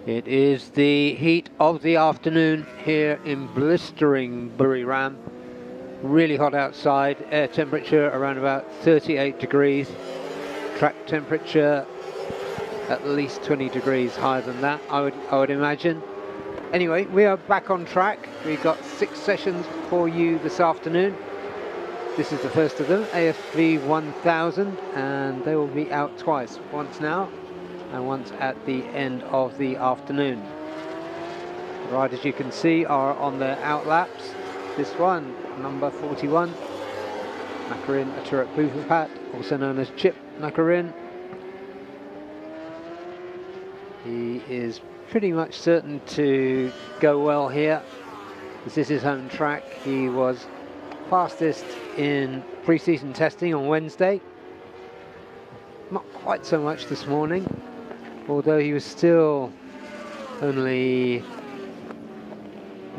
It is the heat of the afternoon here in blistering Buriram. Really hot outside, air temperature around about 38 degrees. Track temperature at least 20 degrees higher than that, I would imagine. Anyway, we are back on track. We've got 6 sessions for you this afternoon. This is the first of them, ASV 1000, and they will be out twice, once now and once at the end of the afternoon. The riders, you can see, are on their outlaps. This one, number 41, Nakarin Aturuk, also known as Chip Nakarin. He is pretty much certain to go well here. This is his home track. He was fastest in pre-season testing on Wednesday. Not quite so much this morning, although he was still only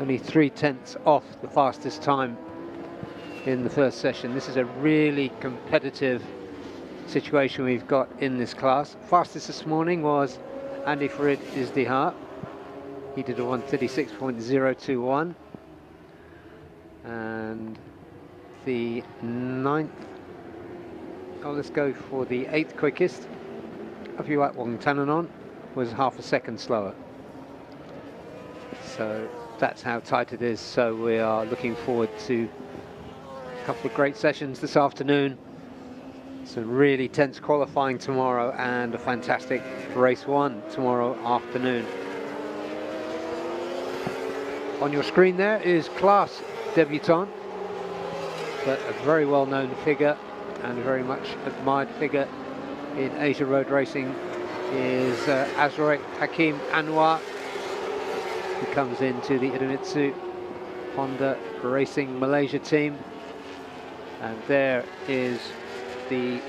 3/10 off the fastest time in the first session. This is a really competitive situation we've got in this class. Fastest this morning was Andy Farid Izdihar. He did a 1:36.021, and the 9th, let's go for the 8th quickest, Apiwat Wongtananon, was half a second slower. So that's how tight it is. So we are looking forward to a couple of great sessions this afternoon, some really tense qualifying tomorrow, and a fantastic race 1 tomorrow afternoon. On your screen there is class debutant, but a very well-known figure and a very much admired figure in Asia road racing is Azroy Hakim Anwar, who comes into the Idemitsu Honda Racing Malaysia team. And there is the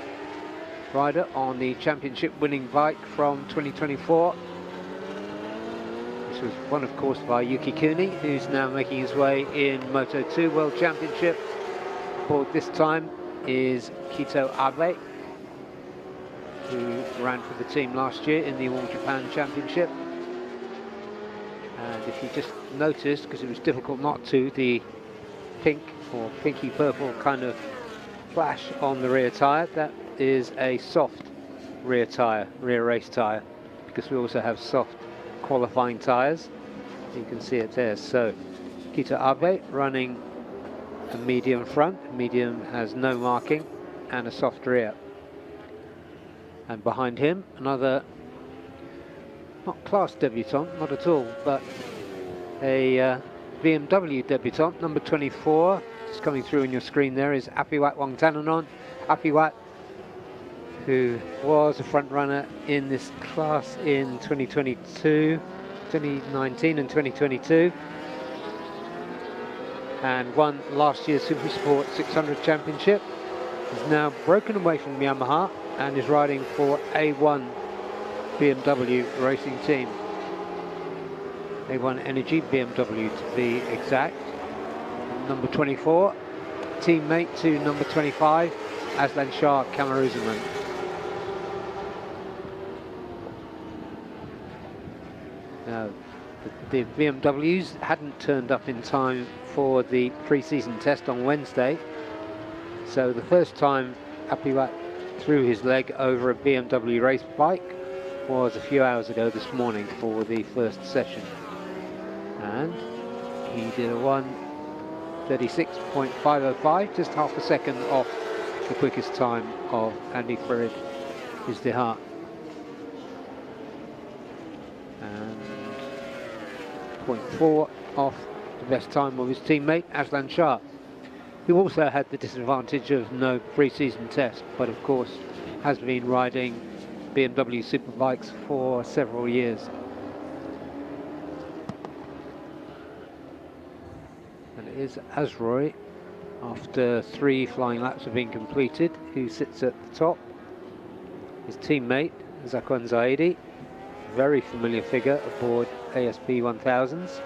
rider on the championship winning bike from 2024. This was won, of course, by Yuki Kuni, who's now making his way in Moto2 World Championship. Aboard this time is Kito Abe, who ran for the team last year in the All Japan Championship. And if you just noticed, because it was difficult not to, the pink or pinky purple kind of flash on the rear tyre, that is a soft rear tyre, rear race tyre, because we also have soft qualifying tyres. You can see it there. So Kito Abe running a medium front. Medium has no marking and a soft rear. And behind him, another, not class debutant, not at all, but a BMW debutant, number 24, just coming through on your screen there, is Apiwat Wongtananon. Apiwat, who was a front runner in this class in 2019 and 2022, and won last year's Supersport 600 Championship. He's now broken away from Yamaha and is riding for A1 BMW racing team. A1 Energy BMW to be exact. Number 24, teammate to number 25, Aslan Shah Kamaruzaman. Now, the BMWs hadn't turned up in time for the pre-season test on Wednesday, so the first time Apiwat threw his leg over a BMW race bike was a few hours ago this morning for the first session, and he did a 1:36.505, just half a second off the quickest time of Andy Farid Izdihar. And 0.4 off the best time of his teammate Aslan Shah, who also had the disadvantage of no pre-season test, but of course has been riding BMW Superbikes for several years. And it is Azroy, after 3 flying laps have been completed, who sits at the top. His teammate Zakwan Zaidi, very familiar figure aboard ASP 1000s,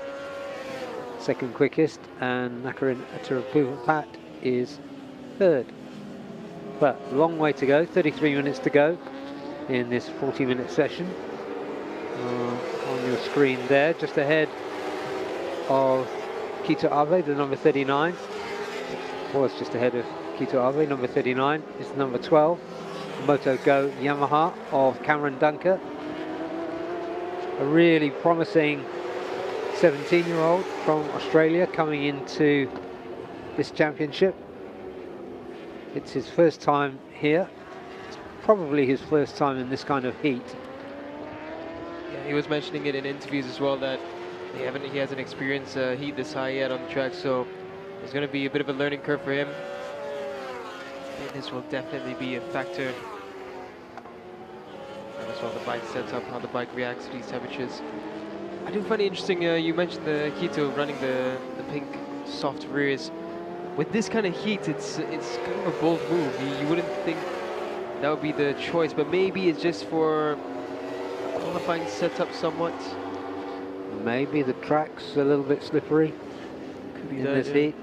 second quickest, and Nakarin Aturuk is third. But long way to go, 33 minutes to go in this 40-minute session. on your screen there, just ahead of Kito Abe, the number 39. Was just ahead of Kito Abe. Number 39 is the number 12, Moto Go Yamaha of Cameron Dunker. A really promising 17-year-old from Australia coming into this championship. It's his first time here. It's probably his first time in this kind of heat. Yeah, he was mentioning it in interviews as well that he hasn't experienced heat this high yet on the track, so it's going to be a bit of a learning curve for him. Fitness will definitely be a factor. And as well the bike setup, how the bike reacts to these temperatures. I do find it interesting, you mentioned the Kito running the pink soft rears. With this kind of heat, it's kind of a bold move. You wouldn't think that would be the choice, but maybe it's just for a qualifying setup somewhat. Maybe the track's a little bit slippery in this heat.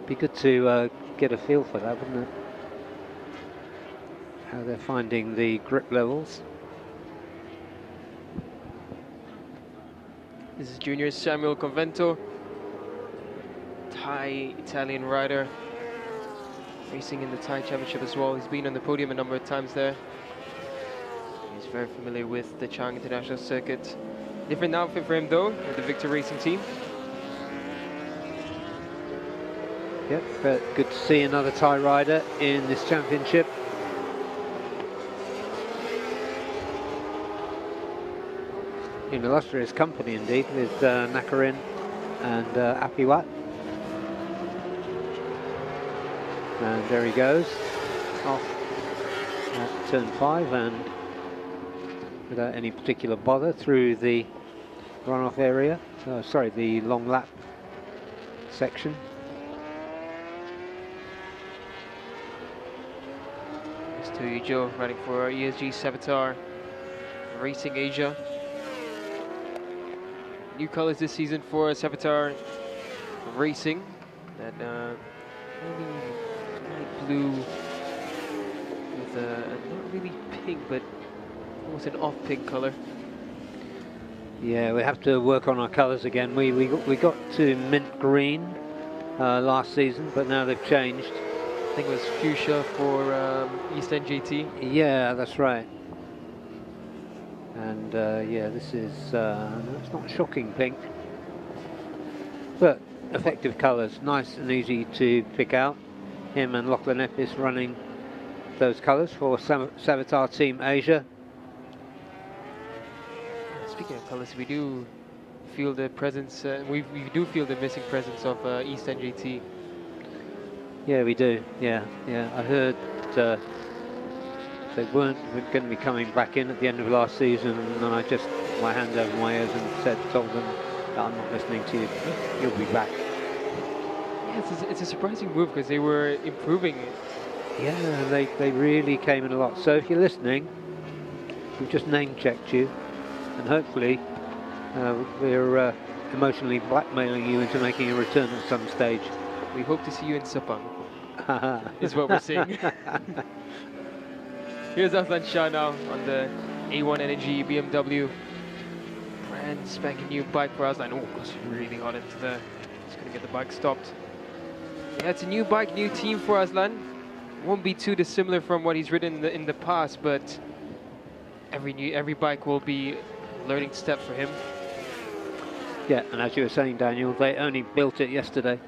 Be good to get a feel for that, wouldn't it? How they're finding the grip levels. This is junior Samuel Convento, Thai Italian rider, racing in the Thai Championship as well. He's been on the podium a number of times there. He's very familiar with the Chang International Circuit. Different outfit for him though, with the Victor Racing team. Yep, but good to see another Thai rider in this championship. In illustrious company indeed, with Nakarin and Apiwat. And there he goes, off at turn 5, and without any particular bother through the runoff area. Sorry, the long lap section. It's Joe riding for ESG Savitar Racing Asia. New colors this season for Savitar Racing. That light blue with not really pink, but almost an off pink color. Yeah, we have to work on our colours again. We got to mint green last season, but now they've changed. I think it was fuchsia for East NJT. Yeah, that's right. And yeah, this is it's not shocking pink, but effective colours, nice and easy to pick out. Him and Lachlan Epis running those colours for Savitar Team Asia. Speaking of colours, we do feel the presence, we do feel the missing presence of East NJT. Yeah, we do. Yeah. I heard they weren't going to be coming back in at the end of last season, and I just put my hands over my ears and told them, I'm not listening to you. You'll be back. Yeah, it's a surprising move because they were improving. Yeah, they really came in a lot. So if you're listening, we've just name checked you, and hopefully we're emotionally blackmailing you into making a return at some stage. We hope to see you in Sepang, is what we're saying. Here's Aslan Shah now on the A1 Energy BMW. Brand spanking new bike for Aslan. Oh, it's really hot into there. Just gonna get the bike stopped. Yeah, it's a new bike, new team for Aslan. Won't be too dissimilar from what he's ridden in the past, but every bike will be a learning step for him. Yeah, and as you were saying, Daniel, they only built it yesterday.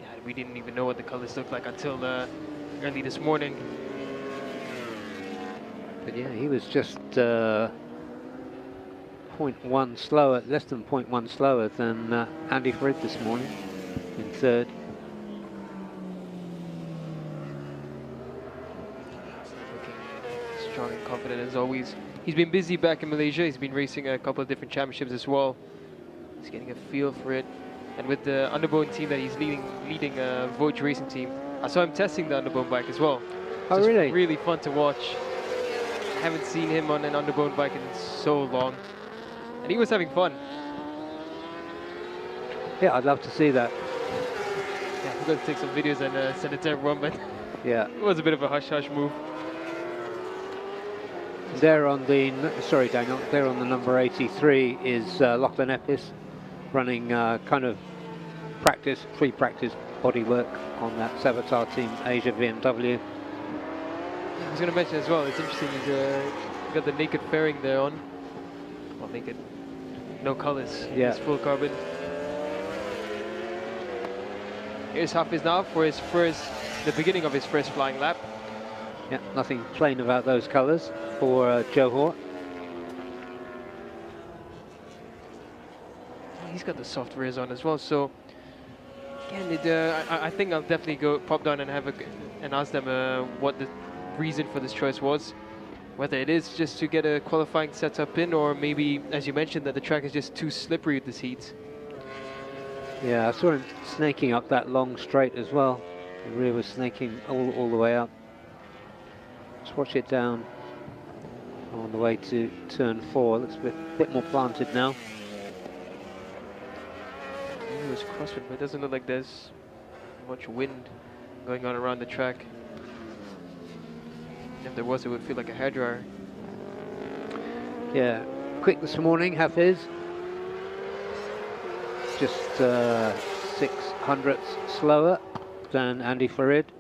Yeah, we didn't even know what the colors looked like until early this morning. But yeah, he was just 0.1 slower, less than 0.1 slower than Andy Frid this morning in third. Looking strong and confident as always. He's been busy back in Malaysia. He's been racing a couple of different championships as well. He's getting a feel for it. And with the Underbone team that he's leading a Voyage Racing team, I saw him testing the Underbone bike as well. Oh, just really? Really fun to watch. I haven't seen him on an Underbone bike in so long. And he was having fun. Yeah, I'd love to see that. Yeah, we're going to take some videos and send it to everyone, but yeah, it was a bit of a hush-hush move. There on the, sorry Daniel, there on the number 83 is Lachlan Epis running kind of free practice bodywork on that Savitar Team Asia BMW. I was going to mention as well, it's interesting, he's got the naked fairing there on. Well, naked, no colors, yeah. It's full carbon. Here's Hafiz now for his the beginning of his first flying lap. Yeah, nothing plain about those colours for Johor. He's got the soft rears on as well, so again, I think I'll definitely pop down and and ask them what the reason for this choice was. Whether it is just to get a qualifying setup in, or maybe, as you mentioned, that the track is just too slippery with this heat. Yeah, I saw him snaking up that long straight as well. The rear was snaking all the way up. Let's watch it down on the way to turn 4. Looks a bit more planted now. It was crosswind, but it doesn't look like there's much wind going on around the track. If there was, it would feel like a hairdryer. Yeah, quick this morning, Hafiz. Just 6/100ths slower than Andy Farid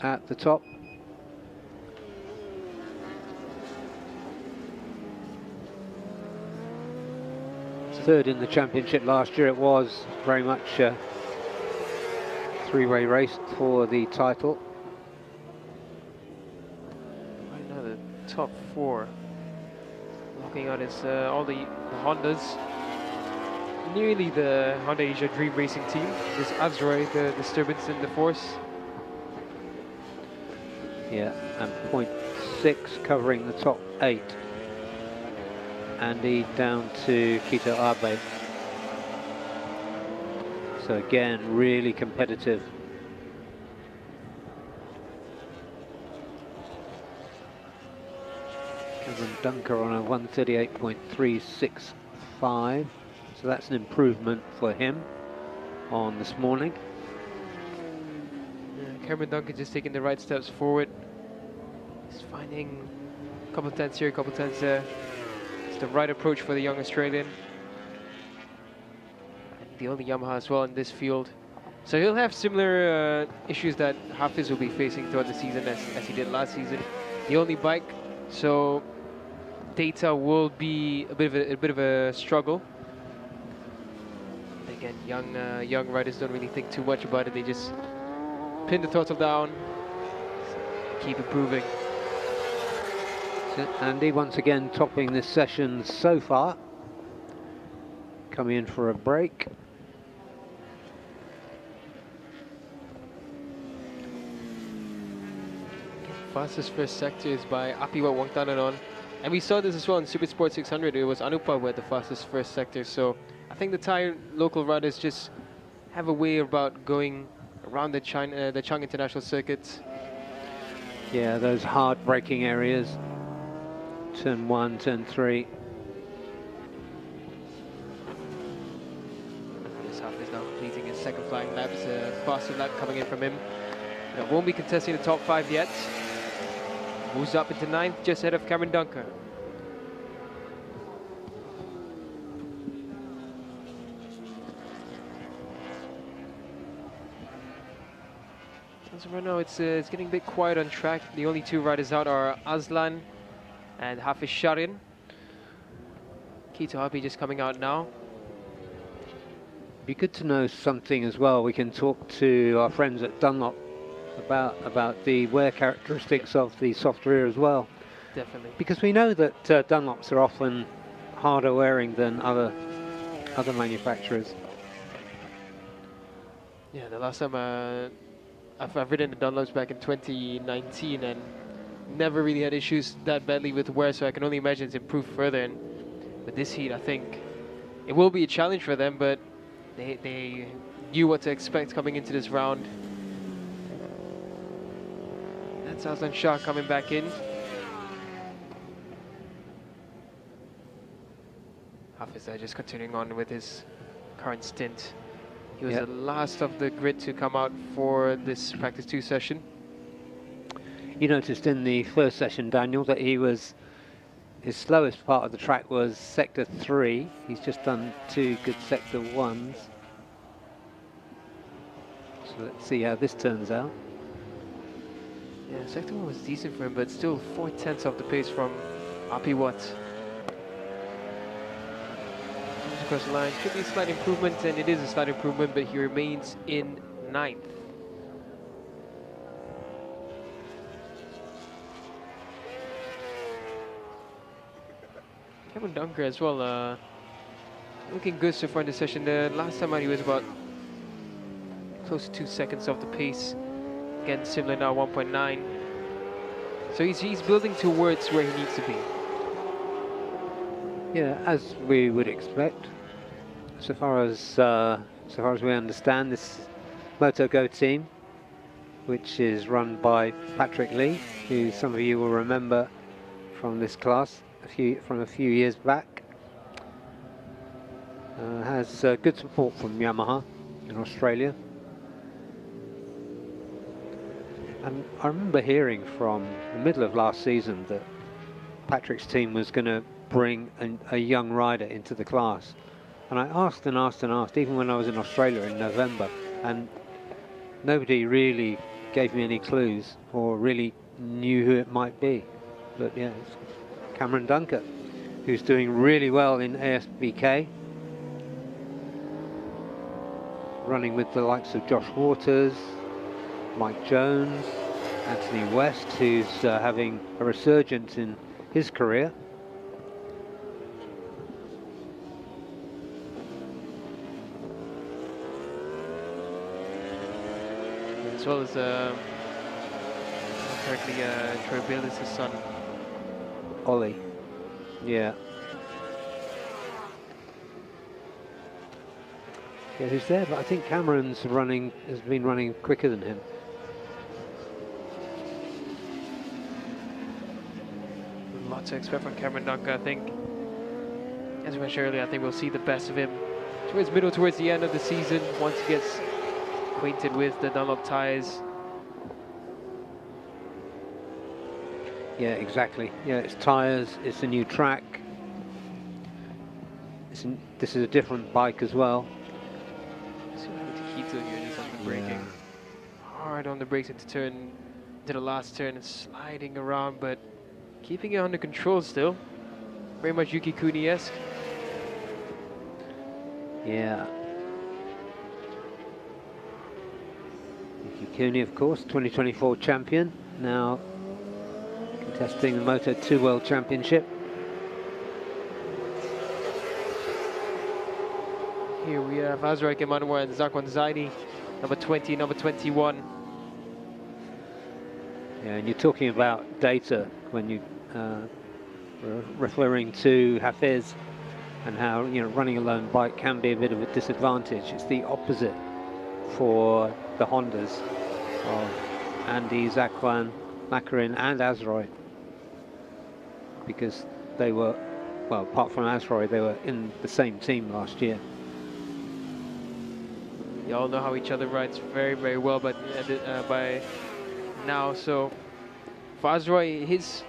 at the top. Third in the championship last year. It was very much a three-way race for the title. Right now, the top 4. Looking at is all the Hondas. Nearly the Honda Asia Dream Racing team. This Azroy, the disturbance in the force. Yeah, and 0.6 covering the top 8. Andy down to Kito Abe. So again, really competitive. Kevin Dunker on a 138.365. So that's an improvement for him on this morning. Yeah, Cameron Duncan just taking the right steps forward. He's finding a couple of tenths here, a couple of tenths there. It's the right approach for the young Australian. And the only Yamaha as well in this field. So he'll have similar issues that Hafiz will be facing throughout the season as he did last season. The only bike, so data will be a bit of a struggle. Again, young riders don't really think too much about it. They just pin the throttle down, keep improving. So Andy once again topping this session so far. Coming in for a break. Fastest first sector is by Apiwa Wangtananon. And we saw this as well in Super Sport 600. It was Anupa who had the fastest first sector. So I think the Thai local riders just have a way about going around the Chang International Circuit. Yeah, those hard braking areas. Turn 1, turn 3. This half is now completing his second flying lap. It's a faster lap coming in from him. It won't be contesting the top 5 yet. Moves up into 9th, just ahead of Cameron Dunker. So right now it's getting a bit quiet on track. The only 2 riders out are Aslan and Hafiz Sharin. Kito Habi just coming out now. Be good to know something as well. We can talk to our friends at Dunlop about the wear characteristics of the soft rear as well. Definitely. Because we know that Dunlops are often harder wearing than other manufacturers. Yeah, the last time I've ridden the Dunlops back in 2019 and never really had issues that badly with wear, so I can only imagine it's improved further. And with this heat, I think it will be a challenge for them, but they knew what to expect coming into this round. That's Aslan Shah coming back in. Hafiz just continuing on with his current stint. He was the last of the grid to come out for this practice 2 session. You noticed in the first session, Daniel, that he was his slowest part of the track was sector 3. He's just done 2 good sector 1s. So let's see how this turns out. Yeah, sector 1 was decent for him, but still 4/10 off the pace from Api Watt. Across the line, should be a slight improvement, and it is a slight improvement, but he remains in 9th. Cameron Dunker as well, looking good so far in the session. The last time out he was about close to 2 seconds off the pace. Again, similar now, 1.9. So he's building towards where he needs to be. Yeah, as we would expect. So far as we understand, this MotoGo team, which is run by Patrick Lee, who some of you will remember from this class from a few years back, has good support from Yamaha in Australia. And I remember hearing from the middle of last season that Patrick's team was going to bring a young rider into the class. And I asked and asked and asked, even when I was in Australia in November, and nobody really gave me any clues or really knew who it might be. But yeah, it's Cameron Dunker, who's doing really well in ASBK, running with the likes of Josh Waters, Mike Jones, Anthony West, who's having a resurgence in his career. As well as correctly, Troy Bayliss' son. Ollie, yeah. Yeah, who's there? But I think Cameron's has been running quicker than him. A lot to expect from Cameron Dunker, I think. As we mentioned earlier, I think we'll see the best of him towards the end of the season, once he gets acquainted with the Dunlop tyres. Yeah, exactly. Yeah, it's tyres, it's a new track. This is a different bike as well. So Takito here just on the braking. Hard on the brakes into the last turn and sliding around, but keeping it under control still. Very much Yuki Kuni-esque. Yeah. Yuki Kuni, of course, 2024 champion, now contesting the Moto2 World Championship. Here we have Azraik Emanuel and Zakwan Zaidi, number 20, number 21. Yeah, and you're talking about data when you referring to Hafez and how running a lone bike can be a bit of a disadvantage. It's the opposite for the Hondas of Andy, Zakwan, Makarin and Azroy, because they were, well, apart from Azroy, they were in the same team last year. You all know how each other rides very, very well, but by now, so for Azroy, he's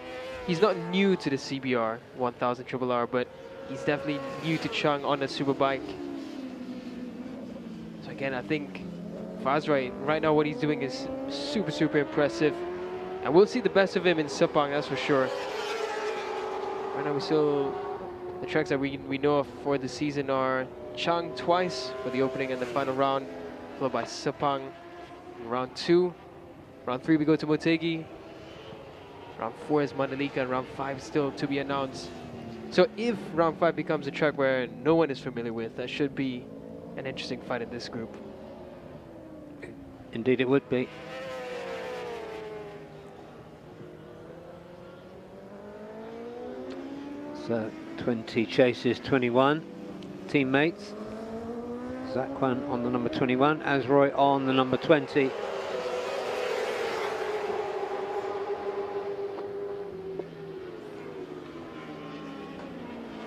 not new to the CBR 1000 RRR, but he's definitely new to Chung on a Superbike. So again, I think for Azroy, right now what he's doing is super, super impressive. And we'll see the best of him in Sepang, that's for sure. Right now the tracks that we know of for the season are Chung twice for the opening and the final round, followed by Sepang in round 2. Round 3 we go to Motegi. Round 4 is Mandalika, and round 5 still to be announced. So if round 5 becomes a track where no one is familiar with, that should be an interesting fight in this group. Indeed it would be. So 20 chases, 21 teammates. Zakwan on the number 21, Azroy on the number 20.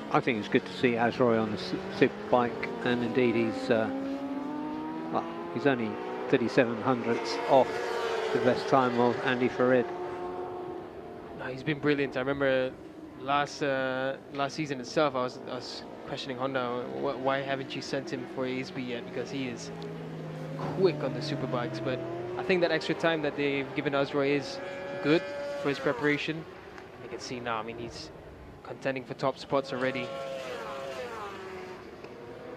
I think it's good to see Azroy on the Superbike, and indeed he's only 37 hundredths off the best time of Andy Farid. No, he's been brilliant. I remember last season itself, I was questioning Honda, why haven't you sent him for ASB yet? Because he is quick on the Superbikes. But I think that extra time that they've given Azroy is good for his preparation. You can see now, I mean, he's contending for top spots already.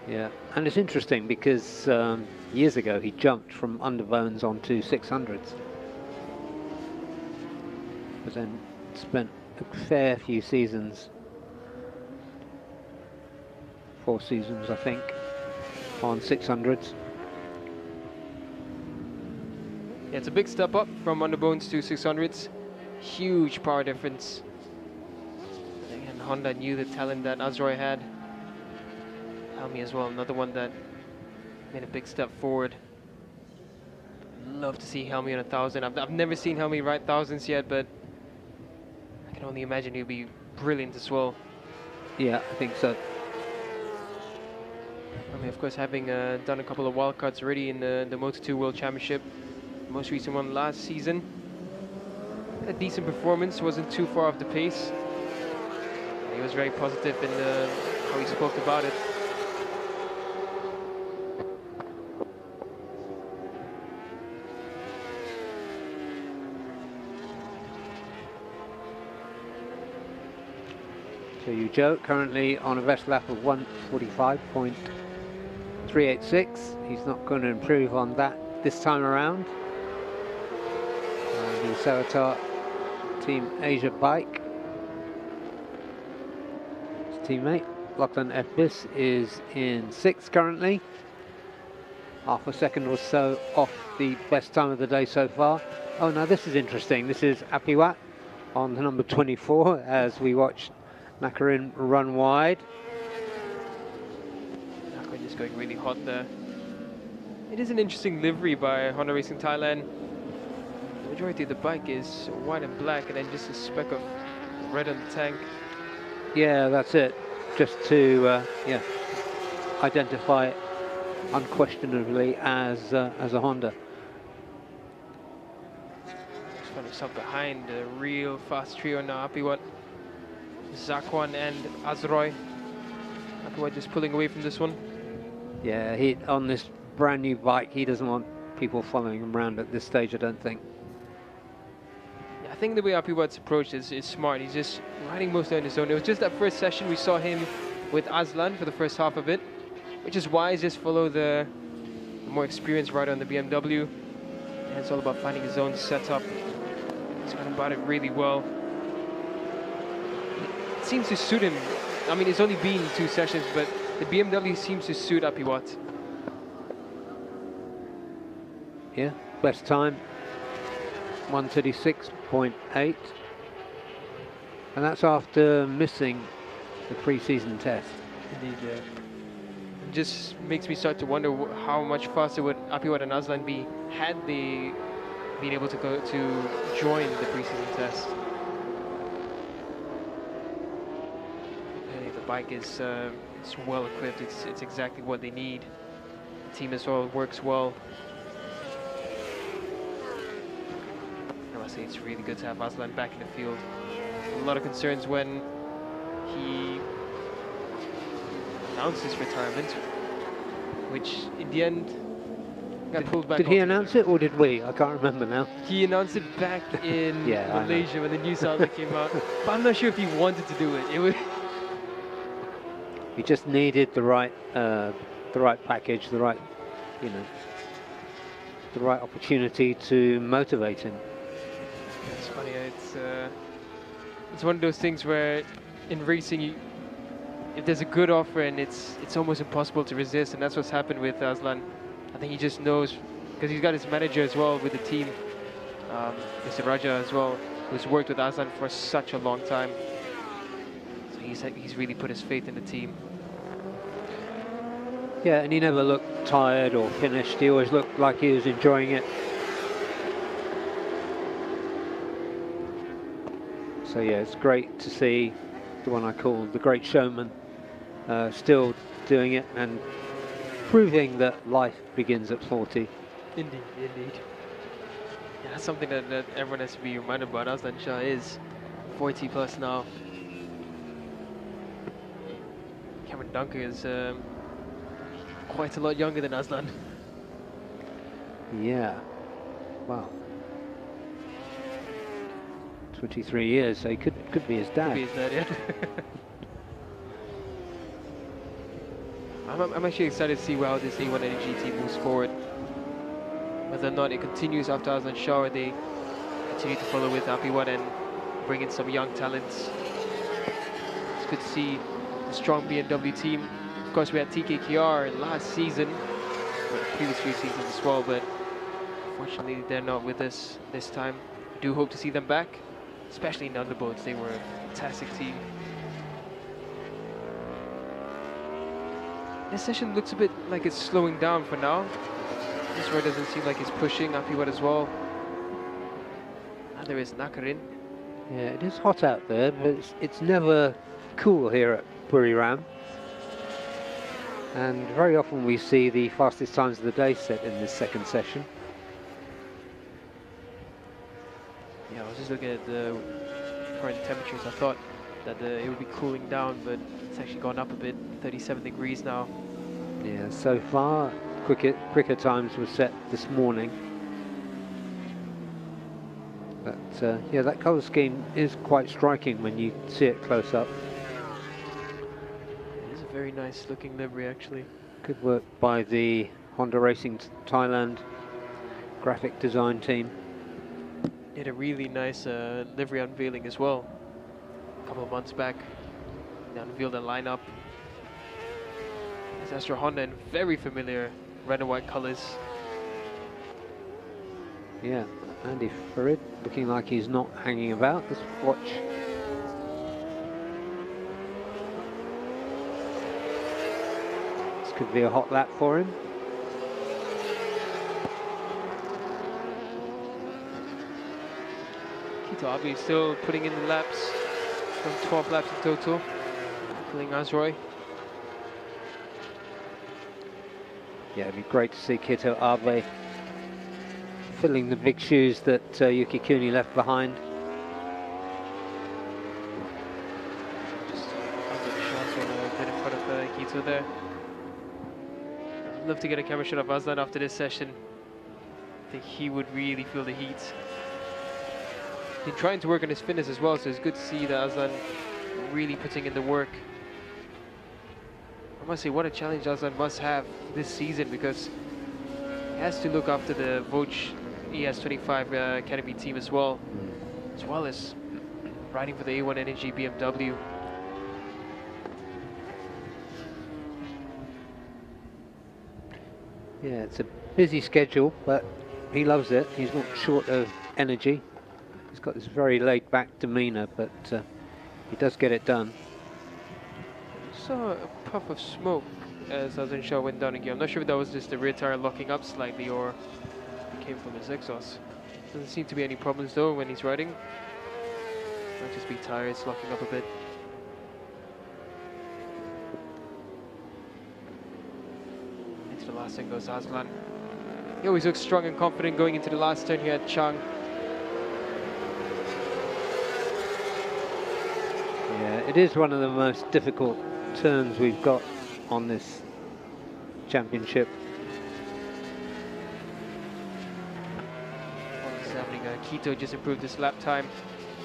Yeah, and it's interesting because years ago he jumped from Underbones onto 600s, but then spent a fair few seasons, 4 seasons I think, on 600s. Yeah, it's a big step up from Underbones to 600s. Huge power difference. And Honda knew the talent that Azroy had. Helmi as well, another one that made a big step forward. Love to see Helmi on 1,000. I've never seen Helmi ride 1000s yet, but I can only imagine he'll be brilliant as well. Yeah, I think so. Helmi, of course, having done a couple of wildcards already in the Moto2 World Championship. The most recent one last season. Had a decent performance, wasn't too far off the pace. He was very positive in how he spoke about it. So Joe currently on a best lap of 1:45.386. He's not going to improve on that this time around. The Saratar Team Asia bike. His teammate Lachlan Efbis is in 6th currently. Half a second or so off the best time of the day so far. Oh, now this is interesting. This is Apiwat on the number 24 as we watch Nakarin run wide. Nakarin just going really hot there. It is an interesting livery by Honda Racing Thailand. The majority of the bike is white and black, and then just a speck of red on the tank. Yeah, that's it. Just to identify it unquestionably as a Honda. Just found himself behind a real fast trio now. Apiwat, Zakwan and Azroy. Apiwat just pulling away from this one. Yeah, he on this brand new bike, he doesn't want people following him around at this stage, I don't think. Yeah, I think the way Apiwat's approach is smart. He's just riding mostly on his own. It was just that first session we saw him with Aslan for the first half of it, which is wise. Just follow the more experienced rider on the BMW. And it's all about finding his own setup. He's gone about it really well. It seems to suit him. I mean, it's only been 2 sessions, but the BMW seems to suit Apiwat. Yeah, best time 1:36.8, and that's after missing the pre-season test. Indeed, yeah. It just makes me start to wonder how much faster would Apiwat and Aslan be had they been able to join the pre-season test. Okay, the bike is it's well equipped. It's exactly what they need. The team as well works well. I must say it's really good to have Aslan back in the field. A lot of concerns when he announced his retirement, which in the end got pulled back. Did he announce it or did we? I can't remember now. He announced it back in Malaysia when the news outlet came out. But I'm not sure if he wanted to do it. He just needed the right package, the right opportunity to motivate him. It's funny. It's one of those things where in racing, if there's a good offer and it's almost impossible to resist, and that's what's happened with Aslan. I think he just knows, because he's got his manager as well with the team, Mr. Raja as well, who's worked with Aslan for such a long time. So he's really put his faith in the team. Yeah, and he never looked tired or finished. He always looked like he was enjoying it. So yeah, it's great to see the one I call the great showman still doing it and proving that life begins at 40. Indeed. Yeah, that's something that everyone has to be reminded about. Aslan Shah is 40 plus now. Dunker is quite a lot younger than Aslan. Yeah. Wow. 23 years, so he could be his dad. Could be his dad, yeah. I'm actually excited to see how this A1 Energy team moves forward. Whether or not it continues after Aslan Shah, or they continue to follow with AP1 and bring in some young talents. It's good to see a strong BMW team. Of course, we had TKKR last season, or the previous few seasons as well, but unfortunately they're not with us this time. I do hope to see them back, especially in Underbones. They were a fantastic team. This session looks a bit like it's slowing down for now. This road doesn't seem like it's pushing. AP1 as well. And there is Nakarin. Yeah, it is hot out there, but it's never cool here at Buriram. And very often we see the fastest times of the day set in this second session. Yeah, I was just looking at the current temperatures. I thought that it would be cooling down, but it's actually gone up a bit. 37 degrees now. Yeah, so far quicker times were set this morning. But yeah, that colour scheme is quite striking when you see it close up. It is a very nice looking livery, actually. Good work by the Honda Racing Thailand graphic design team. Did a really nice livery unveiling as well. A couple of months back. They unveiled a lineup. It's Astra Honda in very familiar red and white colours. Yeah, Andy Farid looking like he's not hanging about. Let's watch. This could be a hot lap for him. Kito Abe still putting in the laps. From 12 laps in total. Killing Azroy. Yeah, it'd be great to see Kito Abe filling the big shoes that Yuki Kuni left behind. Just under the shots when a bit in front of Kito there. I'd love to get a camera shot of Aslan after this session. I think he would really feel the heat. He's been trying to work on his fitness as well, so it's good to see that Aslan really putting in the work. I must say, what a challenge Aslan must have this season, because he has to look after the Vouch ES25 Academy team as well as riding for the A1 Energy BMW. Yeah, it's a busy schedule, but he loves it. He's not short of energy. He's got this very laid-back demeanour, but he does get it done. Saw a puff of smoke as Aslan Shah went down again. I'm not sure if that was just the rear tire locking up slightly or it came from his exhaust. Doesn't seem to be any problems though when he's riding. Might just be tires locking up a bit. Into the last turn goes Aslan. He always looks strong and confident going into the last turn here at Chang. Yeah, it is one of the most difficult turns we've got on this championship. What's happening? Kito just improved his lap time.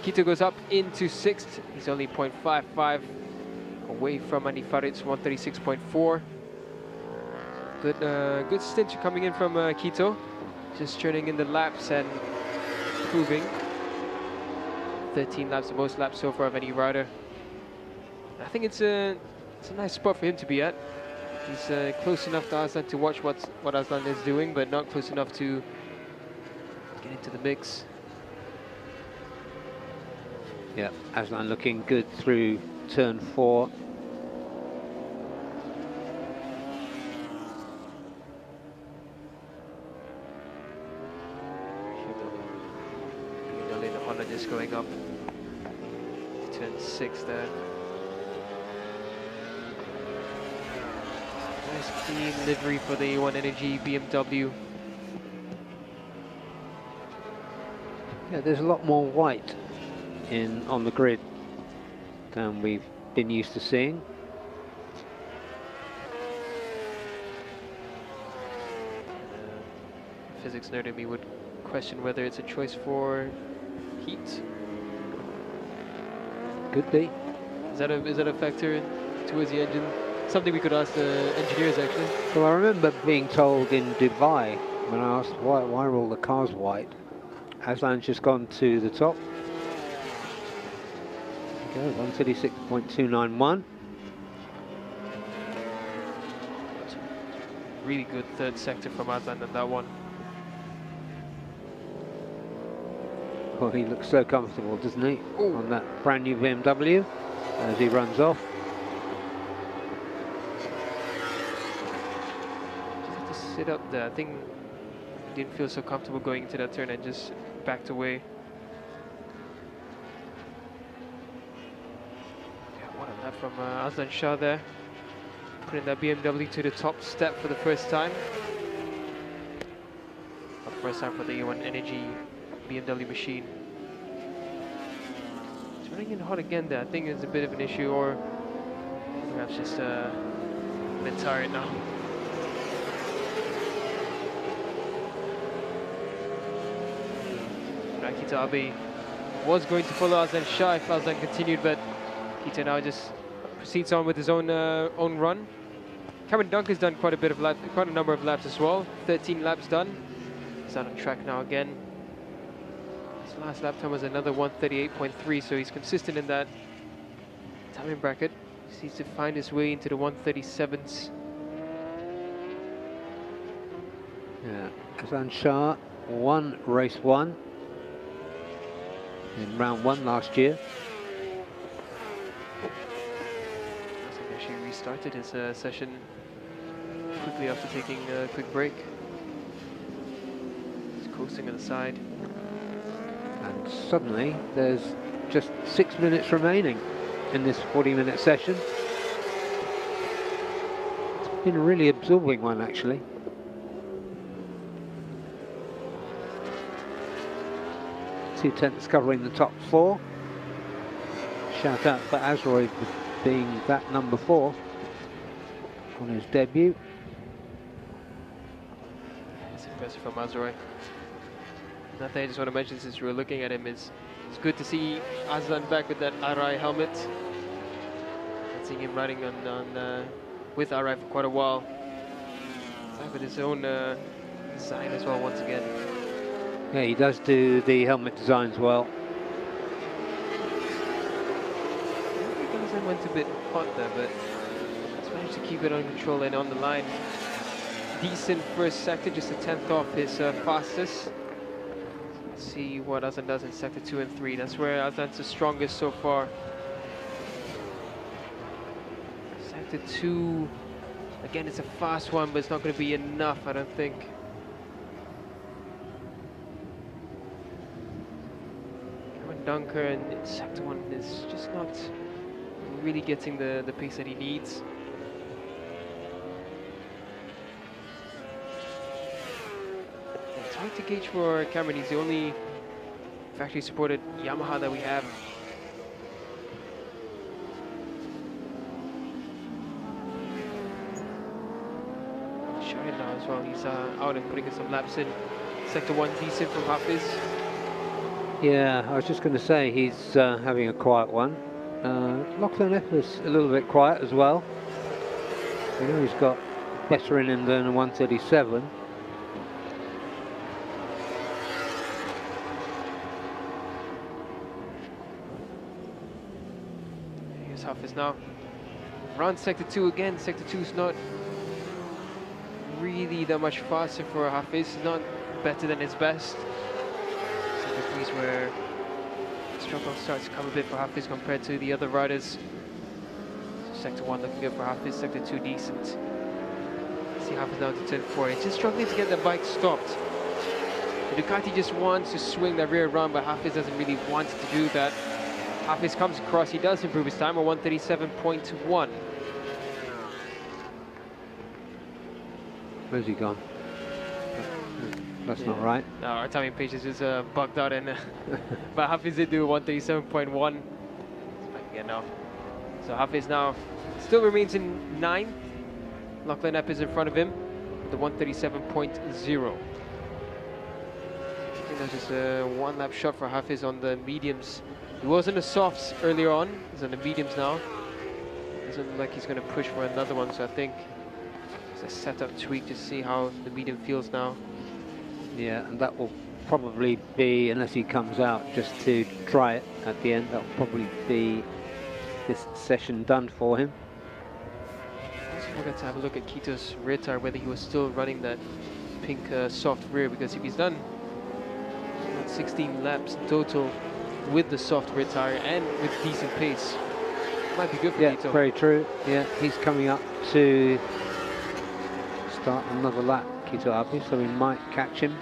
Kito goes up into 6th. He's only 0.55 away from Andy Farid's 136.4. Good stint coming in from Kito. Just turning in the laps and improving. 13 laps, the most laps so far of any rider. I think it's a nice spot for him to be at. He's close enough to Aslan to watch what Aslan is doing, but not close enough to get into the mix. Yeah, Aslan looking good through turn 4. The Honda just going up to turn 6 there. Nice clean livery for the A1 Energy BMW. Yeah, there's a lot more white on the grid than we've been used to seeing. physics nerd in me would question whether it's a choice for heat. Could be. Is that a factor towards the engine? Something we could ask the engineers actually. Well, I remember being told in Dubai when I asked why are all the cars white. Aslan's just gone to the top. There we go, 136.291. Really good third sector from Aslan on that one. Oh, he looks so comfortable, doesn't he? Ooh. On that brand new BMW as he runs off. Just have to sit up there. I think he didn't feel so comfortable going into that turn and just backed away. Yeah, what a lap from Aslan Shah there. Putting that BMW to the top step for the first time. Not the first time for the A1 Energy BMW machine. It's running in hot again there. I think it's a bit of an issue, or perhaps just a bit tired now. Kita Abe was going to follow Aslan Shah if Aslan continued, but Kita now just proceeds on with his own run. Cameron Dunker's done quite a number of laps as well. 13 laps done. He's out on track now again. His last lap time was another 138.3, so he's consistent in that timing bracket. He needs to find his way into the 137s. Yeah, Aslan Shah won race 1 in round 1 last year. He actually restarted his session quickly after taking a quick break. He's coasting on the side. And suddenly there's just 6 minutes remaining in this 40-minute session. It's been a really absorbing one, actually. Two tenths covering the top 4. Shout out for Azroy for being that number 4 on his debut. It's impressive from Azroy. Another thing I just want to mention since we were looking at him is it's good to see Aslan back with that Arai helmet. I've seen him riding with Arai for quite a while. Back with his own design as well once again. Yeah, he does do the helmet designs well. Aslan went a bit hot there, but he's managed to keep it under control and on the line. Decent first sector, just a tenth off his fastest. Let's see what Aslan does in sector 2 and 3. That's where Aslan's the strongest so far. Sector 2, again, it's a fast one, but it's not going to be enough, I don't think. Cameron Dunker in sector 1 is just not really getting the pace that he needs. It's hard to gauge for Cameron. He's the only factory supported Yamaha that we have. Shine now as well. He's out and putting in some laps in. Sector 1 decent from Hafiz. Yeah, I was just going to say he's having a quiet one. Lachlan Epper's a little bit quiet as well. You know, he's got better in him than a 137. Here's Hafiz now. Around sector 2 again. Sector 2 is not really that much faster for Hafiz. It's not better than his best. Sector 3 is where struggle starts to come a bit for Hafiz compared to the other riders. So sector 1 looking good for Hafiz, sector 2 decent. See Hafiz down to turn 4. He's just struggling to get the bike stopped. The Ducati just wants to swing that rear run, but Hafiz doesn't really want to do that. Hafiz comes across, he does improve his time, a 137.1. Where's he gone? That's not right. No, our timing page is just bugged out, and but Hafiz did do 137.1. Back again now. So Hafiz now still remains in 9th. Lachlan Epp is in front of him, the 137.0. think that's just a one-lap shot for Hafiz on the mediums. He was in the softs earlier on. He's on the mediums now. Doesn't look like he's going to push for another one, so I think it's a setup tweak to see how the medium feels now. Yeah, and that will probably be, unless he comes out just to try it at the end, that will probably be this session done for him. I also forgot to have a look at Kito's rear tire, whether he was still running that pink soft rear, because if he's done 16 laps in total with the soft rear tire and with decent pace, it might be good for Kito. Yeah, very true. Yeah, he's coming up to start another lap, Kito Abe, so we might catch him.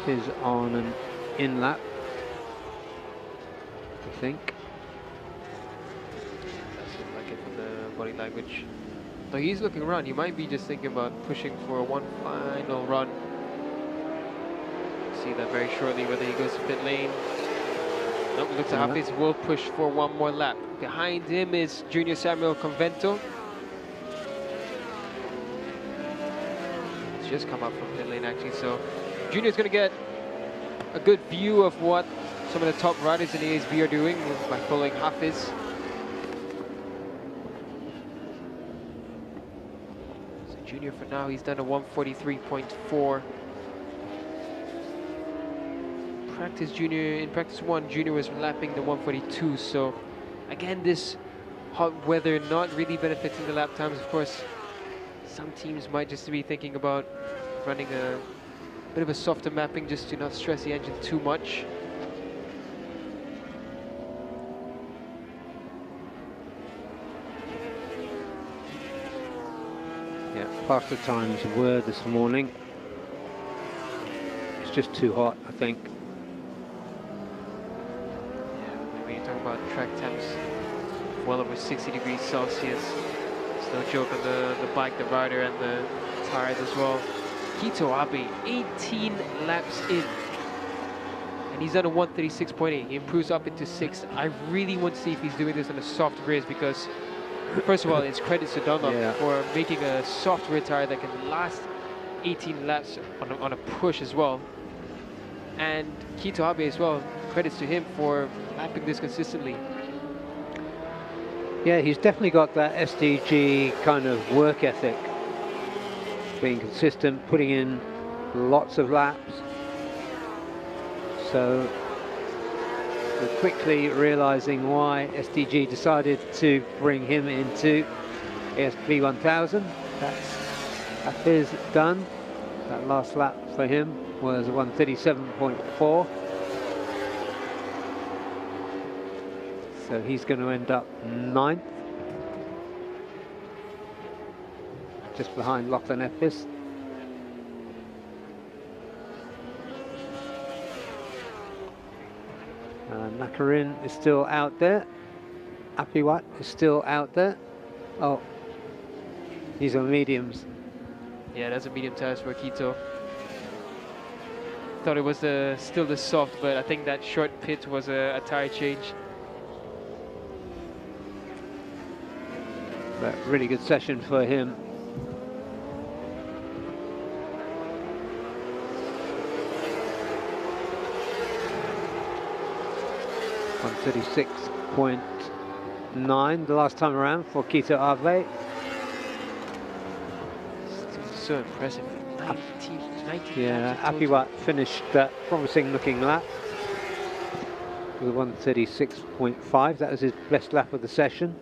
Is on an in lap, I think. That's like it from the body language. So he's looking around. He might be just thinking about pushing for one final run. See that very shortly, whether he goes to pit lane. Nope, looks like Hafiz will push for one more lap. Behind him is Junior Samuel Convento. He's just come up from pit lane actually, so Junior's going to get a good view of what some of the top riders in the ASB are doing by following Hafiz. So Junior for now, he's done a 143.4. In practice one, Junior was lapping the 142. So again, this hot weather not really benefiting the lap times. Of course, some teams might just be thinking about running a bit of a softer mapping just to not stress the engine too much. Yeah, faster times were this morning. It's just too hot, I think. Yeah, when you're talking about track temps well over 60 degrees Celsius, it's no joke on the bike, the rider, and the tires as well. Kito Abe, 18 laps in, and he's done a 136.8. He improves up into 6. I really want to see if he's doing this on a soft rears, because first of all, it's credits to Dunlop for making a soft rear tire that can last 18 laps on a push as well. And Kito Abe as well, credits to him for lapping this consistently. Yeah, he's definitely got that SDG kind of work ethic. Being consistent, putting in lots of laps. So we're quickly realizing why SDG decided to bring him into ASB 1000. That's his done. That last lap for him was 137.4. So he's going to end up 9th. Just behind Lachlan Epis. Nakarin is still out there. Apiwat is still out there. Oh, he's on mediums. Yeah, that's a medium tires for Kito. Thought it was still the soft, but I think that short pit was a tire change. But really good session for him. .36.9 the last time around for Kito Abe. So impressive. 19 yeah, Apiwat finished that promising looking lap with a 136.5. That was his best lap of the session.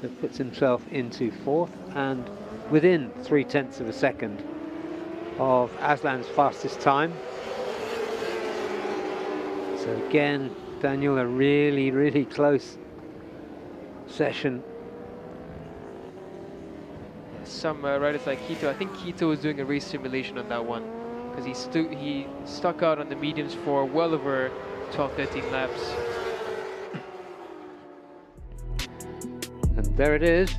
So puts himself into 4th and within 0.3 of a second of Aslan's fastest time. So again, Daniel, a really, really close session. Some riders like Kito, I think Kito was doing a race simulation on that one, because he stuck out on the mediums for well over 12-13 laps. And there it is.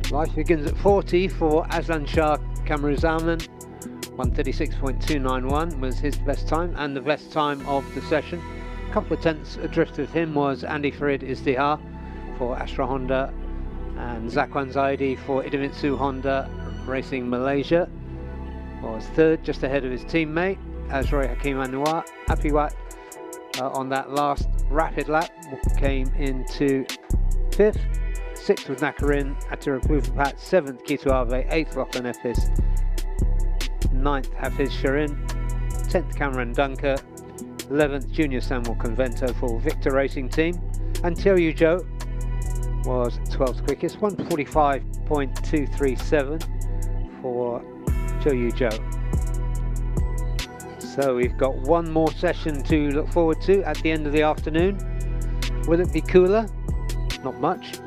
Life begins at 40 for Aslan Shah Kamruzaman. 136.291 was his best time and the best time of the session. A couple of tenths adrift of him was Andy Farid Izdihar for Astra Honda and Zakwan Zaidi for Idemitsu Honda. Racing Malaysia was third, just ahead of his teammate Azroy Hakim Anwar. Apiwat on that last rapid lap came into fifth. Sixth was Nakarin, Atirapupapat, seventh Kitu Ave, eighth Lachlan Epis, ninth Hafiz Sharin, 10th Cameron Dunker, 11th Junior Samuel Convento for Victor Racing Team, and Teo Joe was 12th quickest, 1:45.237 for Teo Joe. So we've got one more session to look forward to at the end of the afternoon. Will it be cooler? Not much.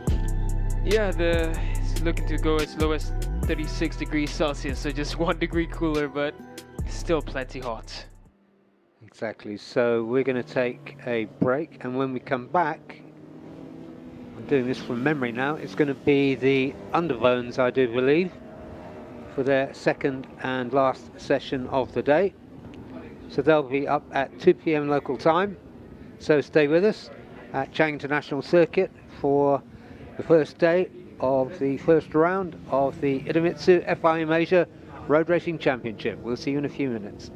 Yeah, it's looking to go as low as 36 degrees Celsius, so just 1 degree cooler, but still plenty hot. Exactly, so we're going to take a break, and when we come back, I'm doing this from memory now, it's going to be the Underbones, I do believe, for their second and last session of the day. So they'll be up at 2 p.m. local time, so stay with us at Chang International Circuit for the first day of the first round of the Idemitsu FIM Asia Road Racing Championship. We'll see you in a few minutes.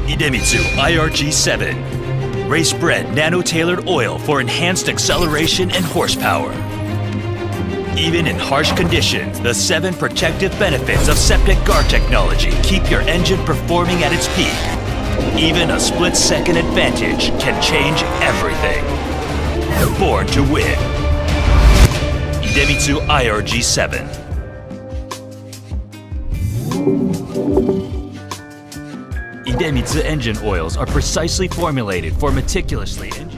Idemitsu IRG7, race-bred nano-tailored oil for enhanced acceleration and horsepower. Even in harsh conditions, the 7 protective benefits of septic guard technology keep your engine performing at its peak. Even a split-second advantage can change everything. Born to win. Idemitsu IRG7. Idemitsu engine oils are precisely formulated for meticulously engineered.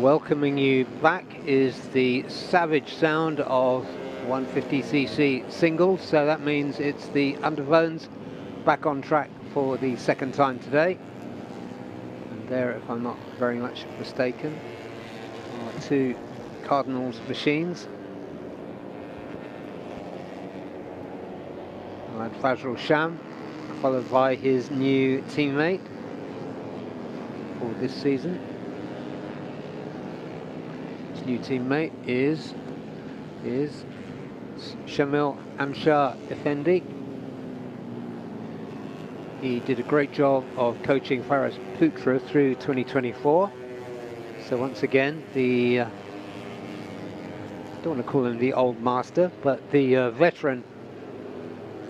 welcoming you back is the savage sound of 150cc singles, so that means it's the Underbones back on track for the second time today. And there, if I'm not very much mistaken, are two Cardinals machines. And Fazrul Sham, followed by his new teammate for this season. His new teammate is Shamil Amshar Effendi. He did a great job of coaching Faraz Putra through 2024. So once again, the I don't want to call him the old master, but the veteran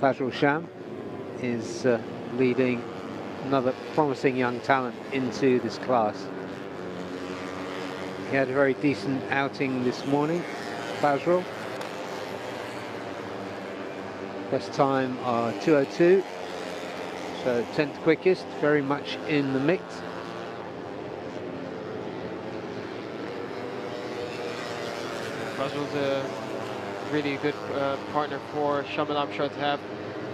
Fazrul Sham is leading another promising young talent into this class. He had a very decent outing this morning, Fazrul. Best time 2:02, so 10th quickest, very much in the mix. Fazrul's a really good partner for Shamil Amshar to have.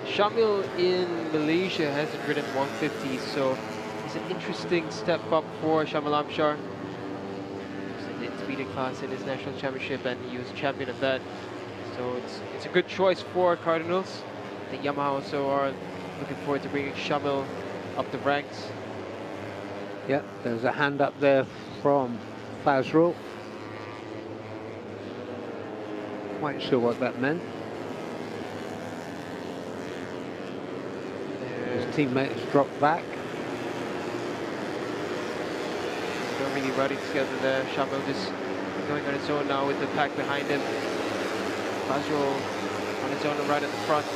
Shamil in Malaysia hasn't ridden 150, so it's an interesting step up for Shamil Amshar. He's in the intermediate class in his national championship, and he was champion of that. So it's a good choice for Cardinals. I think Yamaha also are looking forward to bringing Shamil up the ranks. Yep, there's a hand up there from Fazrul. Quite sure what that meant. His teammates dropped back. They're really riding together there. Shamil just going on his own now with the pack behind him. Fazrul on his own right at the front.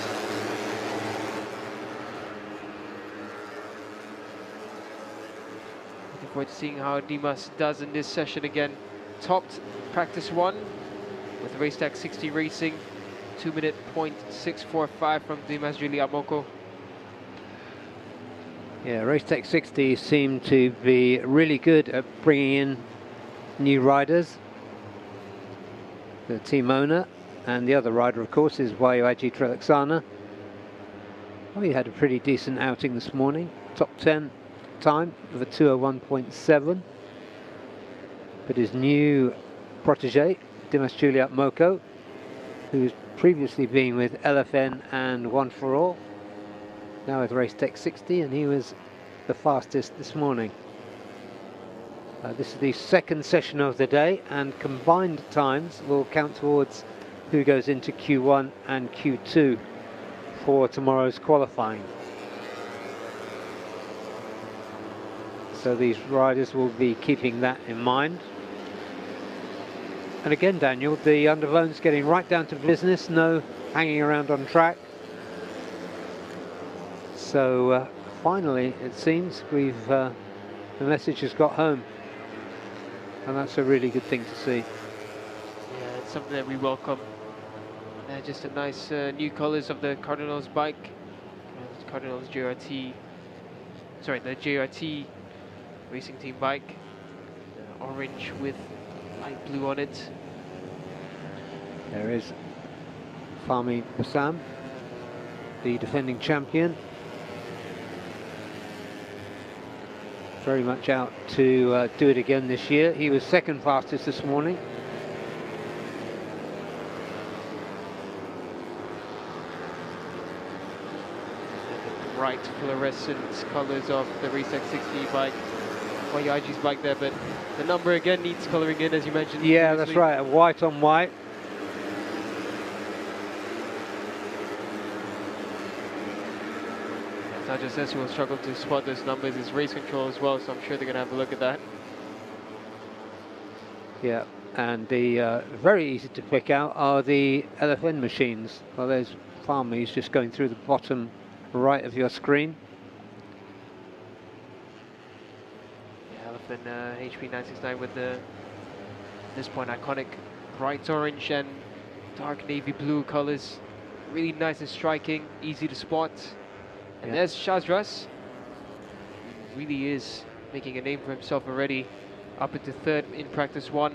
Looking forward to seeing how Dimas does in this session again. Topped practice 1 with Race Tech 60 Racing. 2-minute .645 from Dimas Juliat Moko. Yeah, Race Tech 60 seem to be really good at bringing in new riders. The team owner and the other rider, of course, is Wayuaji Trelaksana. Oh, he had a pretty decent outing this morning. Top 10 time with a 2:01.7. But his new protege, Dimas Juliat Moko, who's previously been with LFN and One for All, now with Race Tech 60, and he was the fastest this morning. This is the second session of the day, and combined times will count towards who goes into Q1 and Q2 for tomorrow's qualifying. So these riders will be keeping that in mind. And again, Daniel, the Underbone's getting right down to business, no hanging around on track. So finally, it seems the message has got home, and that's a really good thing to see. Yeah, it's something that we welcome. Just a nice new colors of the Cardinals bike. Cardinals JRT, sorry, the JRT racing team bike. Orange with light blue on it. There is Fahmi Bassam, the defending champion. Very much out to do it again this year. He was second fastest this morning. The bright fluorescent colors of the Race Tech 60 bike. Wayuaji's bike there, but the number again needs coloring in, as you mentioned. Yeah, previously. that's right, white on white. It's not just us who will struggle to spot those numbers, it's race control as well, so I'm sure they're going to have a look at that. Yeah, and the very easy to pick out are the LFN machines. Well, there's Fahmi's just going through the bottom right of your screen. HP 969 with the, at this point, iconic bright orange and dark navy blue colors. Really nice and striking, easy to spot. And there's Shazras. He really is making a name for himself already up into third in practice 1.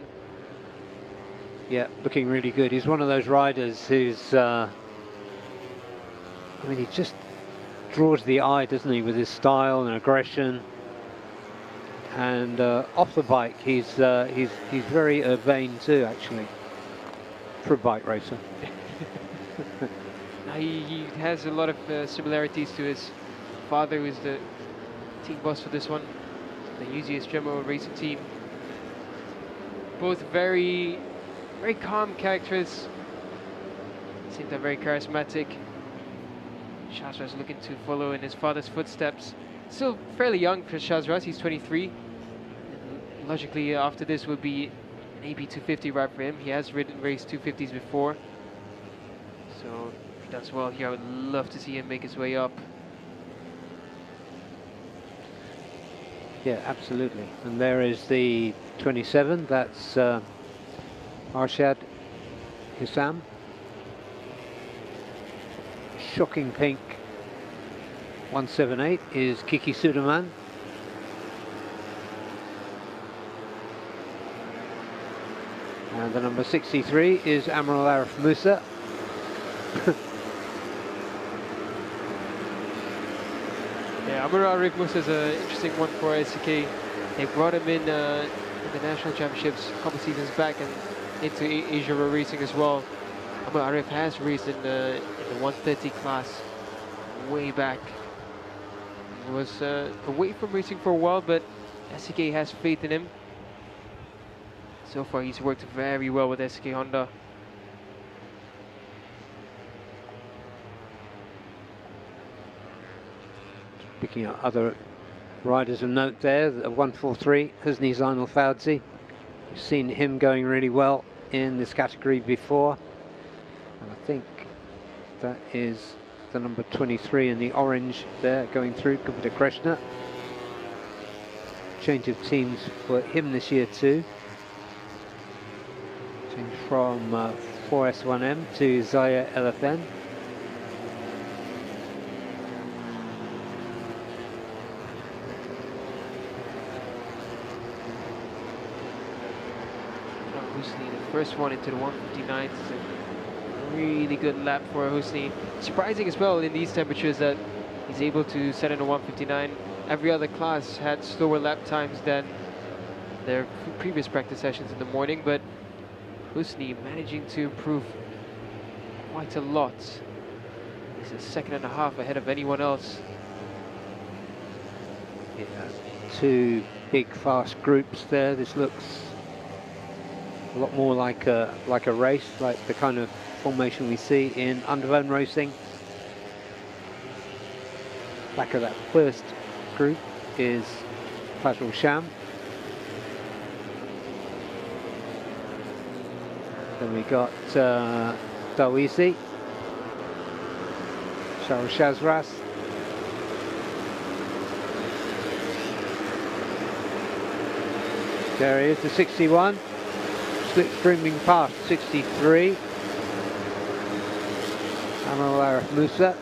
Yeah, looking really good. He's one of those riders who's, I mean, he just draws the eye, doesn't he, with his style and aggression. And off the bike, he's very urbane too, actually, for a bike racer. He has a lot of similarities to his father, who is the team boss for this one, the UZS General Racing Team. Both very calm characters. Seem they're very charismatic. Shazras looking to follow in his father's footsteps. Still fairly young for Shazras, he's 23. And logically, after this would be an AB 250 ride for him. He has raced 250s before. So if he does well here, I would love to see him make his way up. Yeah, absolutely. And there is the 27, that's Arshad Hissam. Shocking pink 178 is Kiki Suderman. And the number 63 is Admiral Arif Musa. Yeah, Admiral Arif Musa is an interesting one for SCK. They brought him in the national championships a couple seasons back and into Asia racing as well. Admiral Arif has raced in the 130 class way back. He was away from racing for a while, but SCK has faith in him. So far, he's worked very well with SCK Honda. Picking up other riders of note there, the 143, Husni Zainal Fawzi. You've seen him going really well in this category before. And I think that is the number 23 in the orange there going through, Gupta Krishna. Change of teams for him this year too. Change from 4S1M to Zaya LFN. Husni, the first one into the 159. It's a really good lap for Husni. Surprising as well in these temperatures that he's able to set in a 159. Every other class had slower lap times than their previous practice sessions in the morning, but Husni managing to improve quite a lot. He's a second and a half ahead of anyone else. Yeah, two big fast groups there. This looks a lot more like a race, like the kind of formation we see in Underbone racing. Back of that first group is Fazrul Sham. Then we got Dawisi, Shahrul Shazras. There he is, the 61. Slipstreaming past 63. Admiral Arif Musa.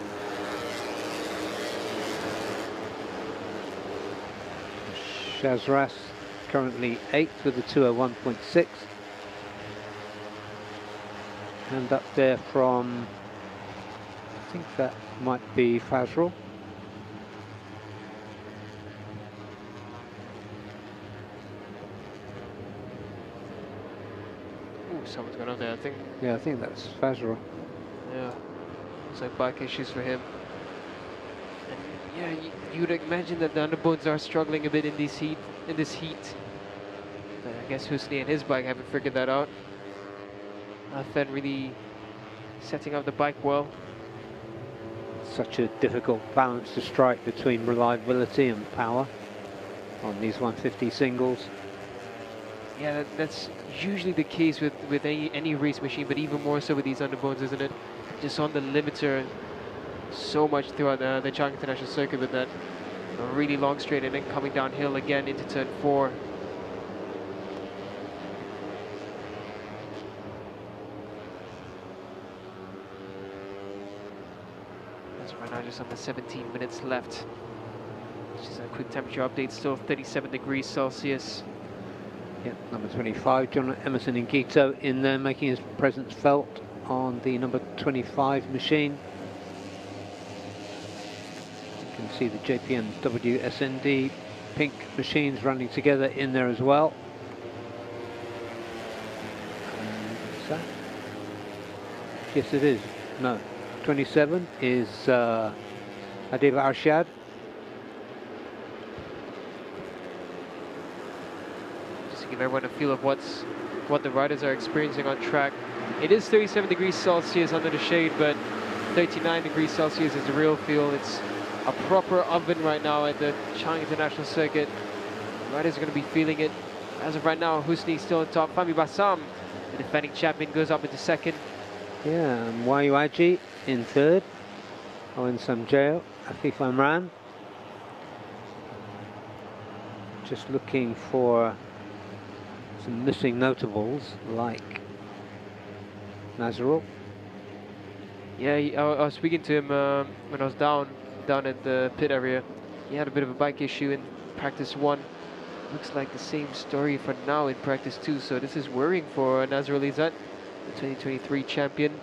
Shazras currently 8th with a 201.6. And up there from, I think that might be Fazrul. Someone's gone up there, I think. Yeah, I think that's Fazrul. Yeah, looks like bike issues for him. And yeah, you would imagine that the Underbones are struggling a bit in this heat. But I guess Husni and his bike haven't figured that out. Fen really setting up the bike well. Such a difficult balance to strike between reliability and power on these 150 singles. Yeah, that's usually the case with any race machine, but even more so with these Underbones, isn't it? Just on the limiter so much throughout the Chang International Circuit with that really long straight and then coming downhill again into turn 4. That's right now just under 17 minutes left. Just a quick temperature update, still 37 degrees Celsius. Yeah, number 25, John Emerson Ngito in there, making his presence felt on the number 25 machine. You can see the JPM WSND pink machines running together in there as well. What's that? Yes, it is. No, 27 is Adiba Arshad. Just to give everyone a feel of what the riders are experiencing on track. It is 37 degrees Celsius under the shade, but 39 degrees Celsius is the real feel. It's a proper oven right now at the Chang International Circuit. The riders are going to be feeling it. As of right now, Husni still on top. Fahmi Bassam, the defending champion, goes up into second. Yeah, and Wayuaji in third. Owen Samjeo, Afif Imran. Just looking for some missing notables like Nazarul. Yeah, I was speaking to him when I was down at the pit area. He had a bit of a bike issue in practice 1. Looks like the same story for now in practice 2, so this is worrying for Nazarul Izzat, the 2023 champion.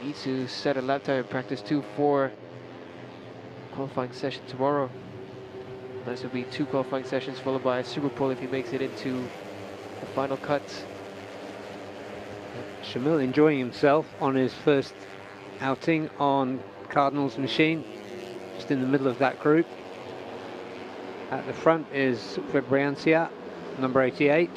Needs to set a lap time in practice 2 for qualifying session tomorrow. This will be 2 qualifying sessions followed by a Super Pole if he makes it into the final cut. Shamil enjoying himself on his first outing on Cardinals machine, just in the middle of that group. At the front is Fabriancia, number 88.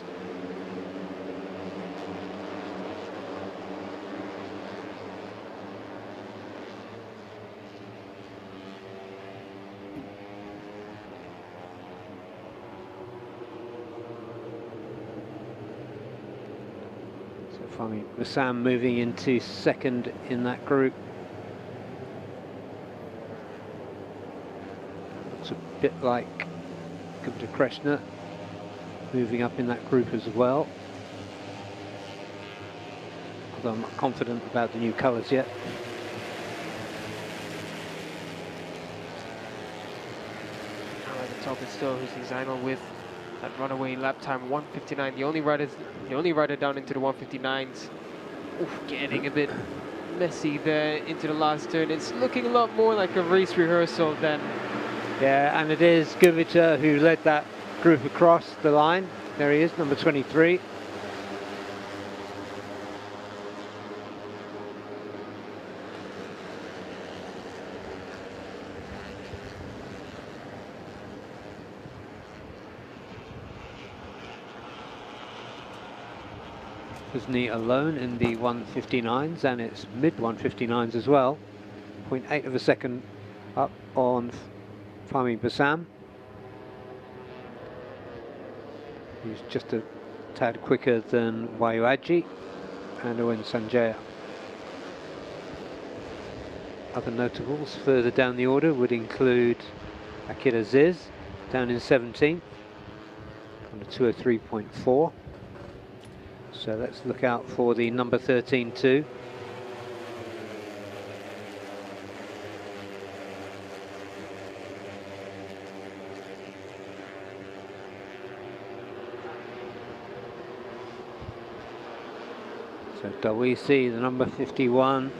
Fahmi Bassam moving into second in that group. Looks a bit like Gupta Krishna moving up in that group as well. Although I'm not confident about the new colours yet. Now at the top is still Husni Zainal with that runaway lap time 1:59. The only rider down into the 1:59s. Oof, getting a bit messy there into the last turn. It's looking a lot more like a race rehearsal than. Yeah, and it is Guvica who led that group across the line. There he is, number 23. Husni alone in the 159s, and it's mid 159s as well. 0.8 of a second up on Fahmi Bassam, who's just a tad quicker than Wayuaji and Owen Sanjaya. Other notables further down the order would include Akira Aziz down in 17th on a 203.4. So let's look out for the number 13 too. So Dawisi, the number 51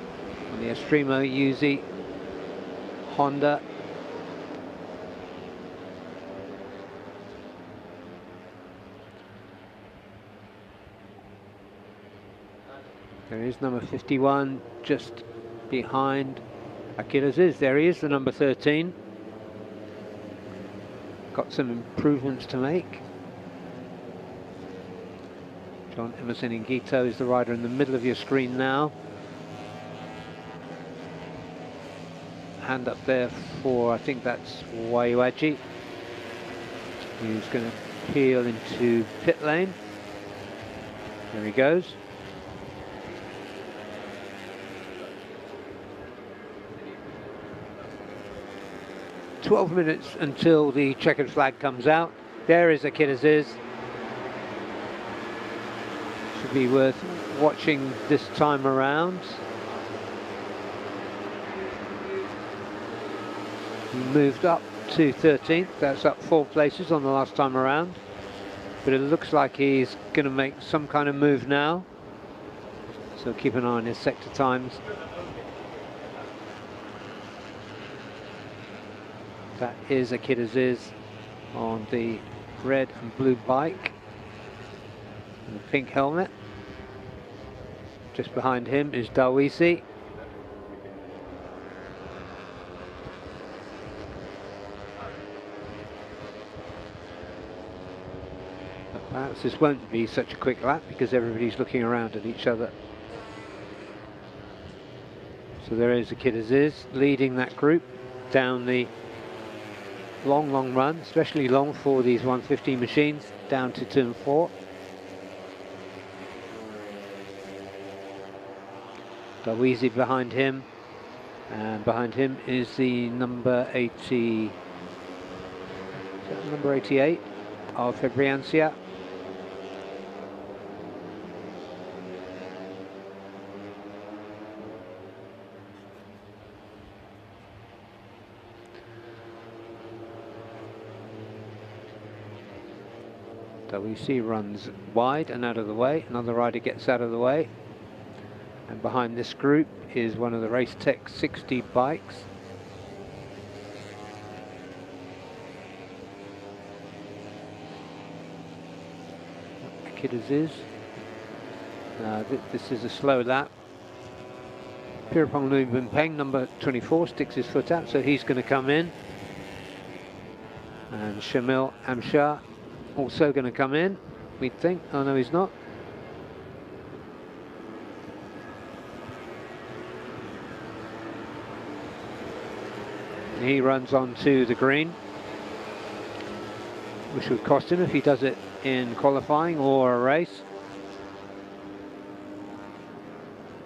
on the Estremo Uzi Honda. There is number 51 just behind Akira Aziz. There he is, the number 13. Got some improvements to make. John Emerson Ngito is the rider in the middle of your screen now. Hand up there for, I think that's Wayuaji, who's going to peel into pit lane. There he goes. "12 minutes until the checkered flag comes out." There is Akira Aziz. Should be worth watching this time around. He moved up to 13th. That's up 4 places on the last time around. but it looks like he's going to make some kind of move now. So keep an eye on his sector times. That is Akid Aziz on the red and blue bike and the pink helmet. Just behind him is Dawisi. But perhaps this won't be such a quick lap because everybody's looking around at each other. So there is Akid Aziz leading that group down the long run, especially long for these 150 machines, down to turn 4. Dawizi behind him, and behind him is the number 80, number 88 of Fabriancia. Dawizi runs wide and out of the way, another rider gets out of the way. And behind this group is one of the Race Tech 60 bikes. Akid Aziz. This is a slow lap. Pirapong Lumbinpeng, number 24, sticks his foot out, so he's going to come in. And Shamil Amshar also going to come in, we'd think. Oh no, he's not. He runs onto the green, which would cost him if he does it in qualifying or a race.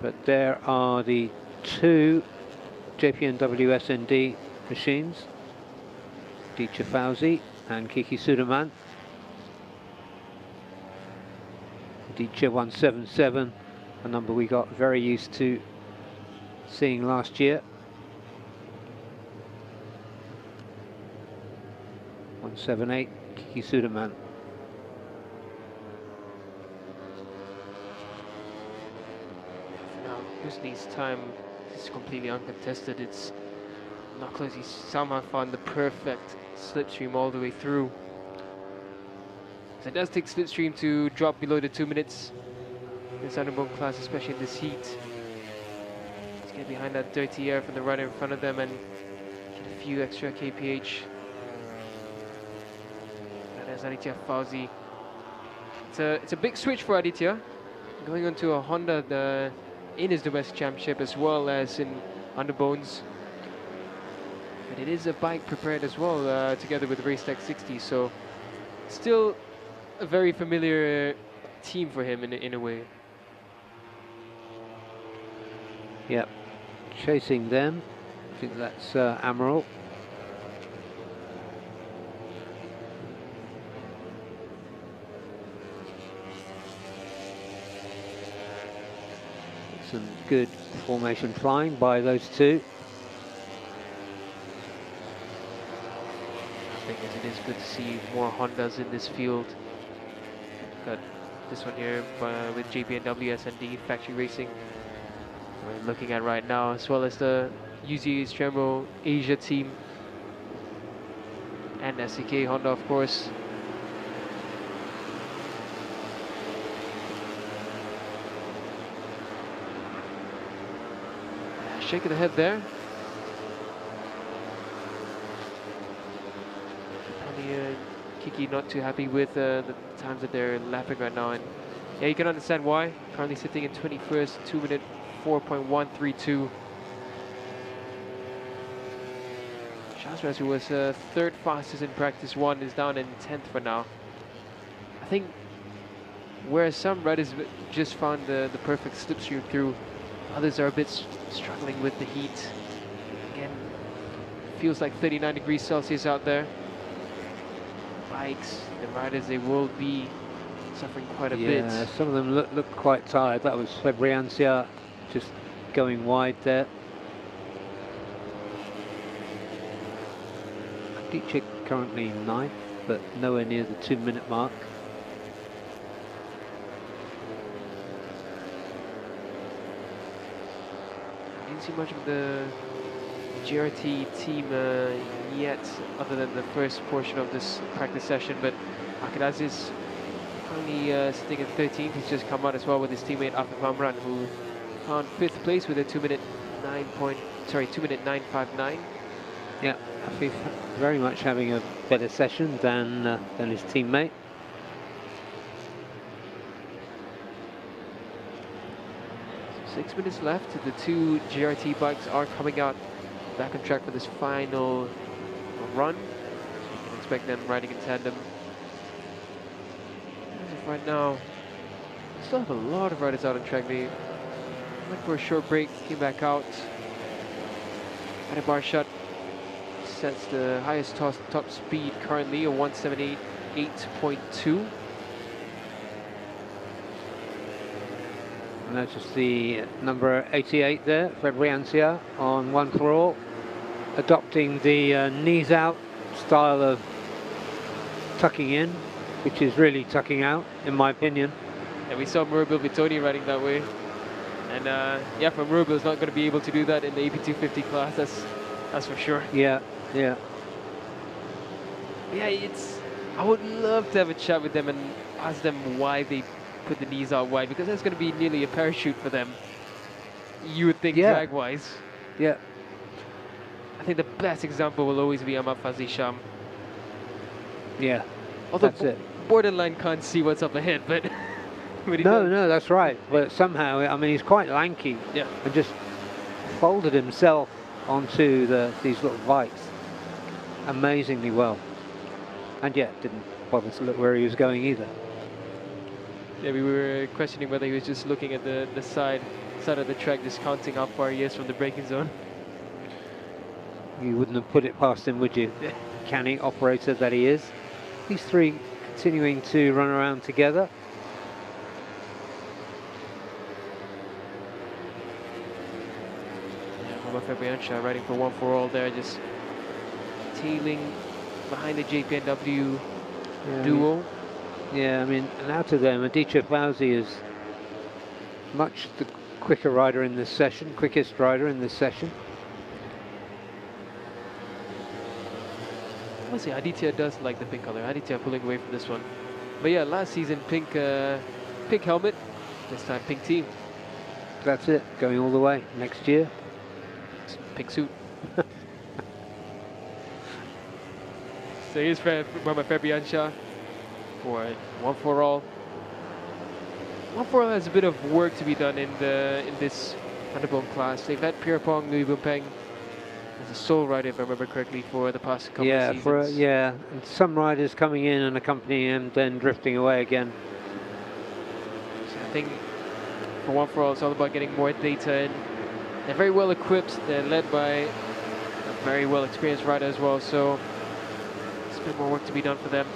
But there are the two JPNW SND machines, Dicha Fauzi and Kiki Sudaman. Dicha 177, a number we got very used to seeing last year. 178, Kiki Sudaman. Now, Husni's time is completely uncontested. It's not close. He's somehow found the perfect slipstream all the way through. So it does take slipstream to drop below the 2 minutes in this Underbone class, especially in this heat. Let's get behind that dirty air from the rider in front of them and get a few extra kph. There's Aditya Fauzi. It's a big switch for Aditya, going onto a Honda in his domestic championship as well as in Underbones. But it is a bike prepared as well, together with Race Tech 60, so still a very familiar team for him in a way. Yep, chasing them. I think that's Amaral. Some good formation flying by those two. I think it is good to see more Hondas in this field. Got this one here with JPNW S&D Factory Racing we're looking at right now, as well as the UZ Extremo Asia team and SEK Honda, of course. Shake of the head there. Probably Kiki not too happy with the times that they're lapping right now, and yeah, you can understand why. Currently sitting in 21st, 2 minute 4.132. Shazraz, who was third fastest in practice 1, is down in 10th for now. I think where some riders just found the perfect slipstream through, others are a bit struggling with the heat. Again, feels like 39 degrees Celsius out there. Bikes, the riders, they will be suffering quite a bit. Yeah, some of them look quite tired. That was Fabriancia just going wide there. Dicha currently 9th, but nowhere near the 2 minute mark. didn't see much of the GRT team yet, other than the first portion of this practice session. But Akadaz is only sitting at 13th. He's just come out as well with his teammate Afif Amran, who found 5th place with a 2-minute 9.59. Yeah, Afif very much having a better session than his teammate. So 6 minutes left. The two GRT bikes are coming out back on track for this final run. So you can expect them riding in tandem. As of right now, we still have a lot of riders out on track. They went for a short break, came back out. Had a bar shot. Sets the highest top speed currently, a 178.8.2. And that's just the number 88 there, Fabriancia on One for All, adopting the knees out style of tucking in, which is really tucking out, in my opinion. And we saw Murabil Vitoni riding that way. And yeah, for Murabil is not going to be able to do that in the AP250 class, that's for sure. Yeah, yeah. Yeah, I would love to have a chat with them and ask them why they put the knees out wide, because that's going to be nearly a parachute for them, you would think, drag-wise. Yeah. I think the best example will always be Ahmad Fazli Sham. Yeah, Although that's it. borderline can't see what's up ahead, but... No, that's right. But somehow, I mean, he's quite lanky. Yeah. And just folded himself onto these little bikes amazingly well. And yet, didn't bother to look where he was going either. Yeah, we were questioning whether he was just looking at the side of the track, just counting how far he is from the braking zone. You wouldn't have put it past him, would you? Yeah. Canny operator that he is. These three continuing to run around together. Fabriancia riding for One for All there, just tailing behind the JPNW duo. Yeah, I mean, and out of them, Aditya Fauzi is much the quicker rider in this session, quickest rider in this session. I must say, Aditya does like the pink color. Aditya pulling away from this one. But yeah, last season, pink helmet, this time pink team. That's it, going all the way next year. Pink suit. So here's Mama Fabriancia for One for All. One for All has a bit of work to be done in this Underbone class. They've had Pierpong Nui Bumpeng as a sole rider, if I remember correctly, for the past couple of seasons. And some riders coming in and accompanying him, then drifting away again. So I think for One for All, it's all about getting more data in. They're very well equipped. They're led by a very well experienced rider as well. So there's a bit more work to be done for them.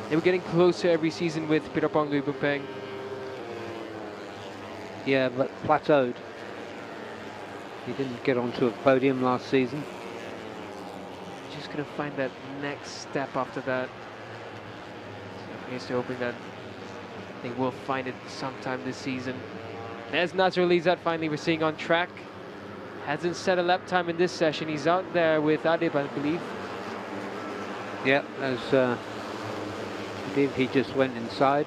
They were getting closer every season with Pirapong Lui Bumpeng. Yeah, but plateaued. He didn't get onto a podium last season. Just gonna find that next step after that. So here's to hoping that they will find it sometime this season. There's Nazrul Izzat finally we're seeing on track. Hasn't set a lap time in this session. He's out there with Adib, I believe. Yeah, as he just went inside.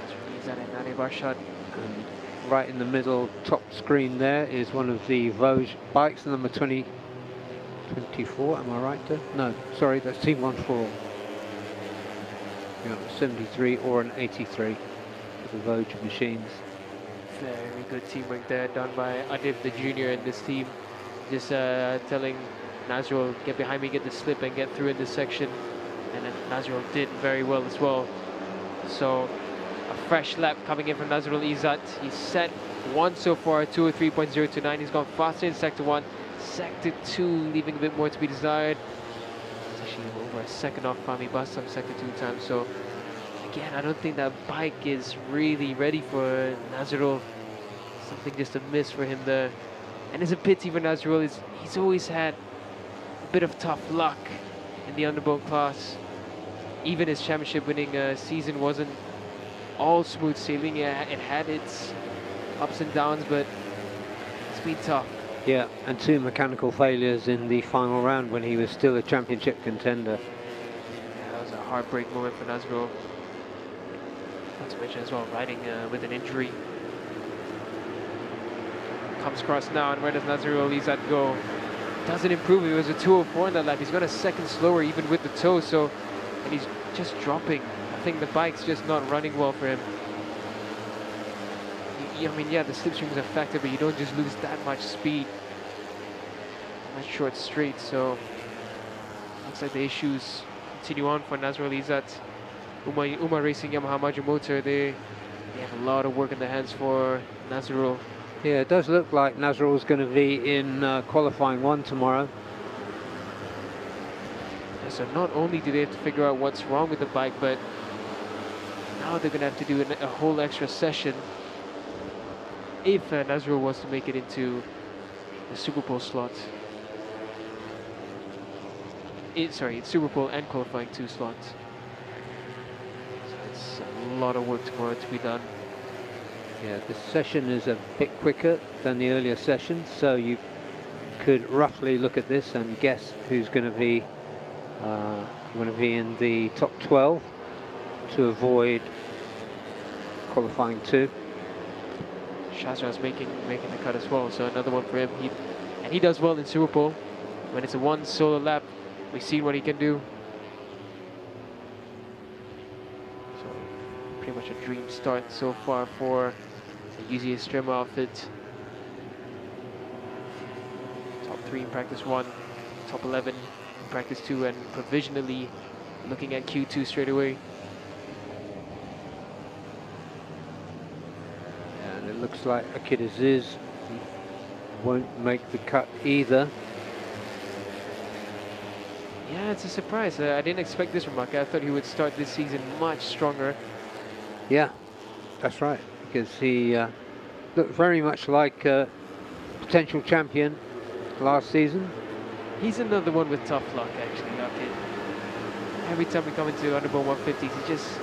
Nazrul Izzat and Adib Arshad. And right in the middle, top screen there is one of the Vosges bikes, number 24, am I right there? No, sorry, that's Team One for All. You got a 73 or an 83 for the Vosges machines. Very good teamwork there, done by Adib, the junior in this team. Just telling Nazrul, get behind me, get the slip and get through in this section. And then Nazrul did very well as well. So a fresh lap coming in from Nazrul Izzat. He's set one so far, 203.029. He's gone faster in Sector 1. Sector 2 leaving a bit more to be desired. It's actually over a second off Fahmi Bassam Sector 2 time. So again, I don't think that bike is really ready for Nazrul. Something just a miss for him there. And it's a pity for Nazrul. He's always had a bit of tough luck in the Underbone class. Even his championship winning season wasn't all smooth sailing. Yeah, it had its ups and downs, but it's been tough. Yeah, and 2 mechanical failures in the final round when he was still a championship contender. Yeah, that was a heartbreak moment for Nazrul. Not to mention as well, riding with an injury. Comes across now, and where does Nazrul Izat go? Doesn't improve. It was a 2:04 in that lap. He's got a second slower even with the toe, so, and he's just dropping. I think the bike's just not running well for him. I mean, yeah, the slipstream is a factor, but you don't just lose that much speed on that short straight. So looks like the issues continue on for Nazrul Izat. Uma Racing, Yamaha Major Motor, they have a lot of work in their hands for Nazrul. Yeah, it does look like Nazrul's going to be in qualifying 1 tomorrow. Yeah, so not only do they have to figure out what's wrong with the bike, but now they're going to have to do a whole extra session if Nazrul wants to make it into the Superpole slot. Sorry, it's Superpole and qualifying 2 slots. So it's a lot of work tomorrow to be done. Yeah, this session is a bit quicker than the earlier sessions, so you could roughly look at this and guess who's going to be in the top 12 to avoid qualifying 2. Shazra's making the cut as well, so another one for him. He does well in Superpole. When it's a 1 solo lap, we've seen what he can do. So pretty much a dream start so far for the UZ Extremo outfit. Top 3 in practice 1, top 11 in practice 2, and provisionally looking at Q2 straight away. And it looks like Akid Aziz won't make the cut either. Yeah, it's a surprise. I didn't expect this from Maka. I thought he would start this season much stronger. Yeah, that's right, because he looked very much like a potential champion last season. He's another one with tough luck, actually, Akid. Every time we come into Underbone 150s,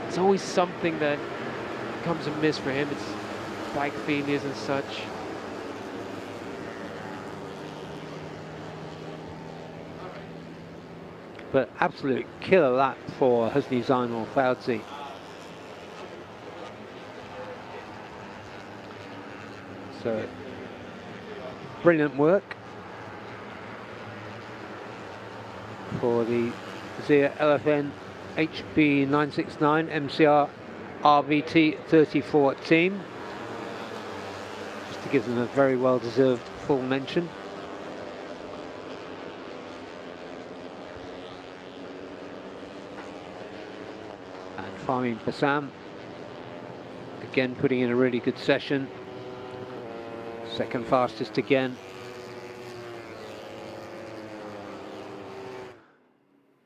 it's always something that comes amiss for him. It's bike failures and such. But absolute killer lap for Husni Zainal Fauzi. So, brilliant work for the Zia LFN HB 969 MCR RVT 34 team. Just to give them a very well deserved full mention. Fahmi Bassam again putting in a really good session, second fastest again.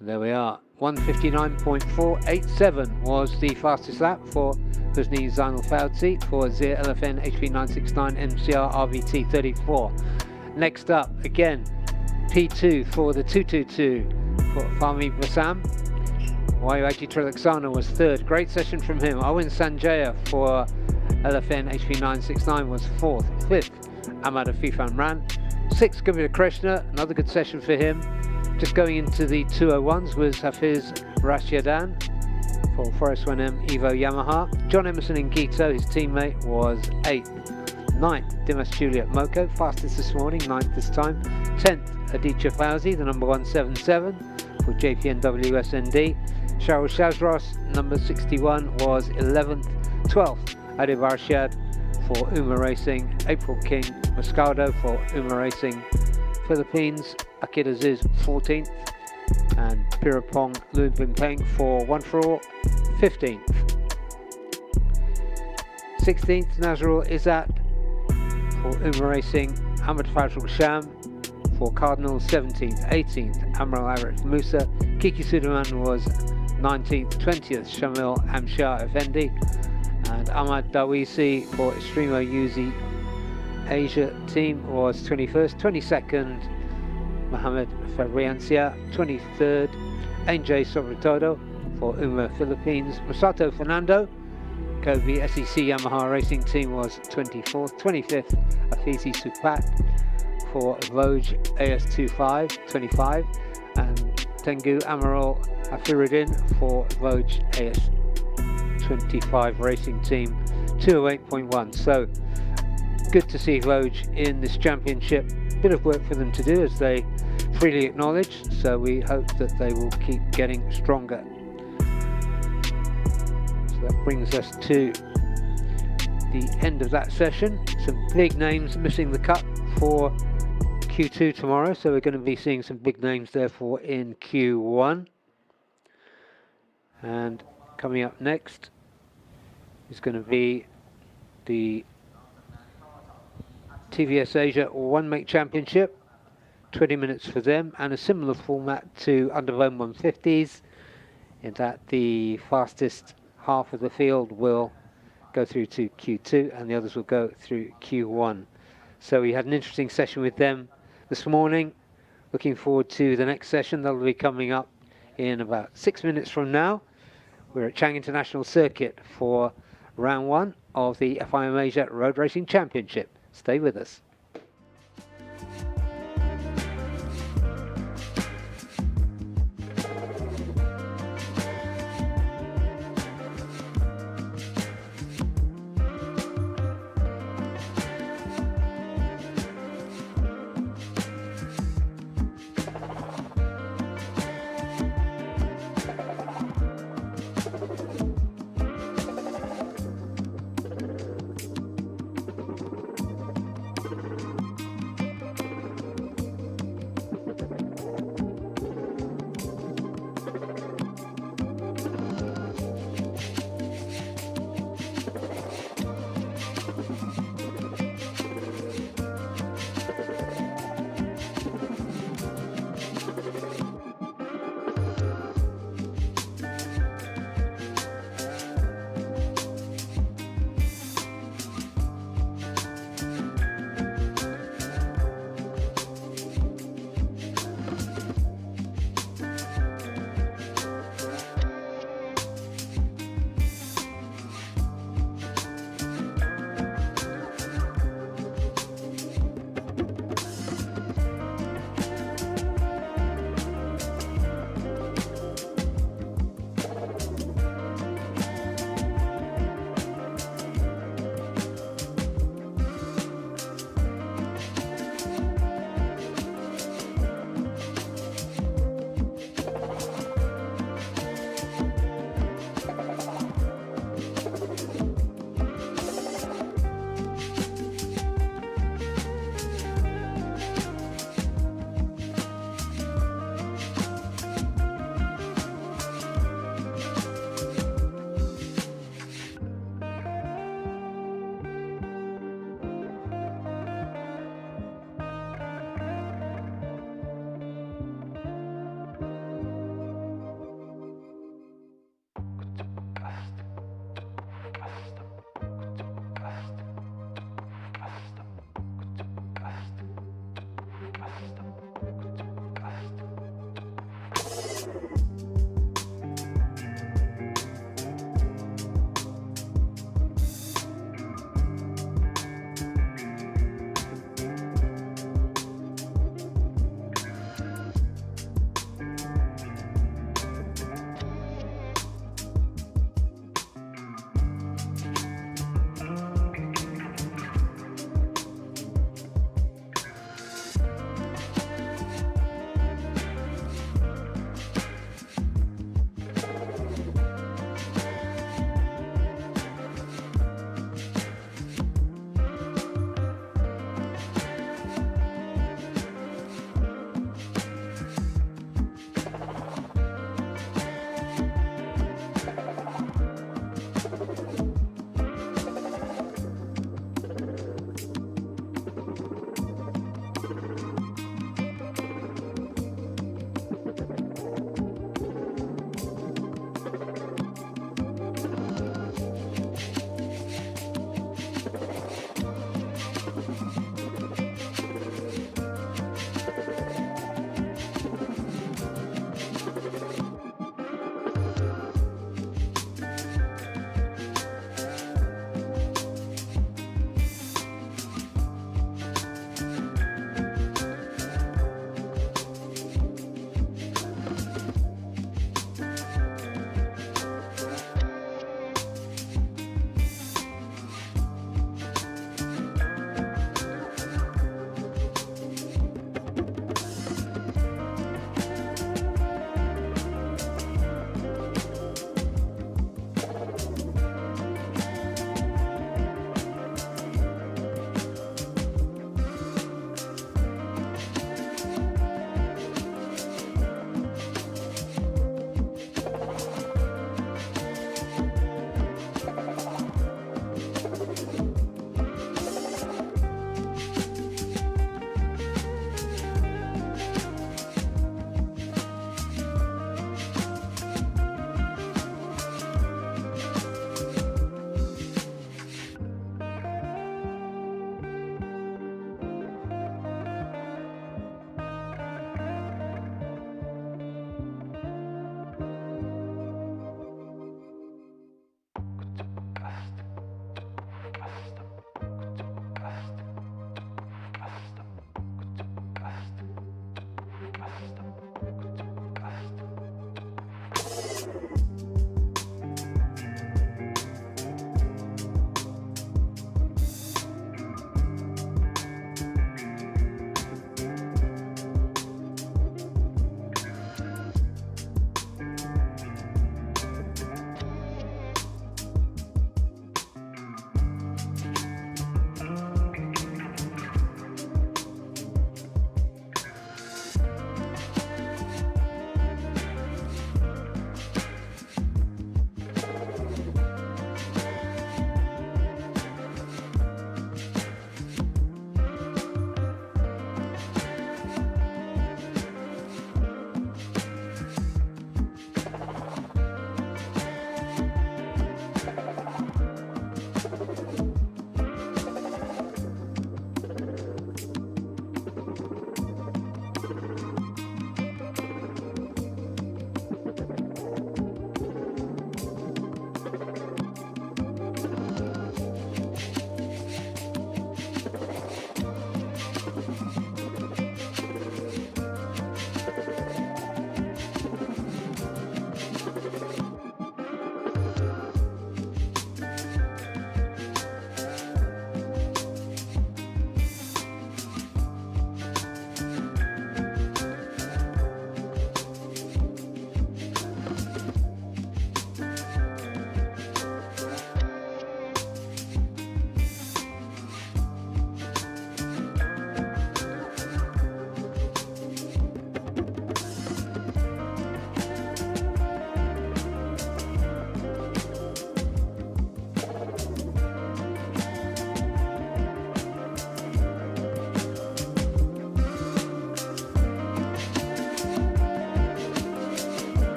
And there we are, 1:59.487 was the fastest lap for Husni Zainal Fauzi for Zia LFN HP 969 MCR RVT 34. Next up again, P2 for the 222 for Fahmi Bassam. Wayuaji Trilaksana was third. Great session from him. Owen Sanjaya for LFN HP 969 was fourth. Fifth, Ahmad Afifan ran. Sixth, Gavita Krishna. Another good session for him. Just going into the 201s was Hafiz Rashidan for Forest 1M Evo Yamaha. John Emerson in Gito, his teammate, was 8th. 9th, Dimas Juliet Moko, fastest this morning, 9th this time. 10th, Aditya Fauzi, the number 177 for JPNW SND. Shahrul Shazros, number 61, was 11th. 12th, Adib Arshad for Uma Racing. April King Moscaldo for Uma Racing Philippines. Akid Aziz, 14th. And Pirapong Lubin Peng for One For All, 15th. 16th, Nazrul Izat for Uma Racing. Ahmed Fajrul Sham for Cardinal, 17th. 18th, Amral Arif Musa. Kiki Sudirman was 19th. 20th, Shamil Amshar Effendi. And Ahmad Dawisi for Extremo UZ Asia team was 21st. 22nd, Mohamed Fabriancia. 23rd, NJ Sobretodo for UMA Philippines. Masato Fernando, Kobe SEC Yamaha Racing Team, was 24th. 25th, Afisi Supat for Vosges AS25, 25. And Tengu Amaral Afiruddin for Vosges AS25 Racing Team, 208.1. So good to see Vosges in this championship. Bit of work for them to do, as they freely acknowledge, so we hope that they will keep getting stronger. So that brings us to the end of that session. Some big names missing the cut for Q2 tomorrow, so we're going to be seeing some big names therefore in Q1. And coming up next is going to be the TVS Asia One Make Championship, 20 minutes for them, and a similar format to Underbone 150s, in that the fastest half of the field will go through to Q2 and the others will go through Q1. So we had an interesting session with them this morning. Looking forward to the next session. That'll be coming up in about 6 minutes from now. We're at Chang International Circuit for round 1 of the FIM Asia Road Racing Championship. Stay with us.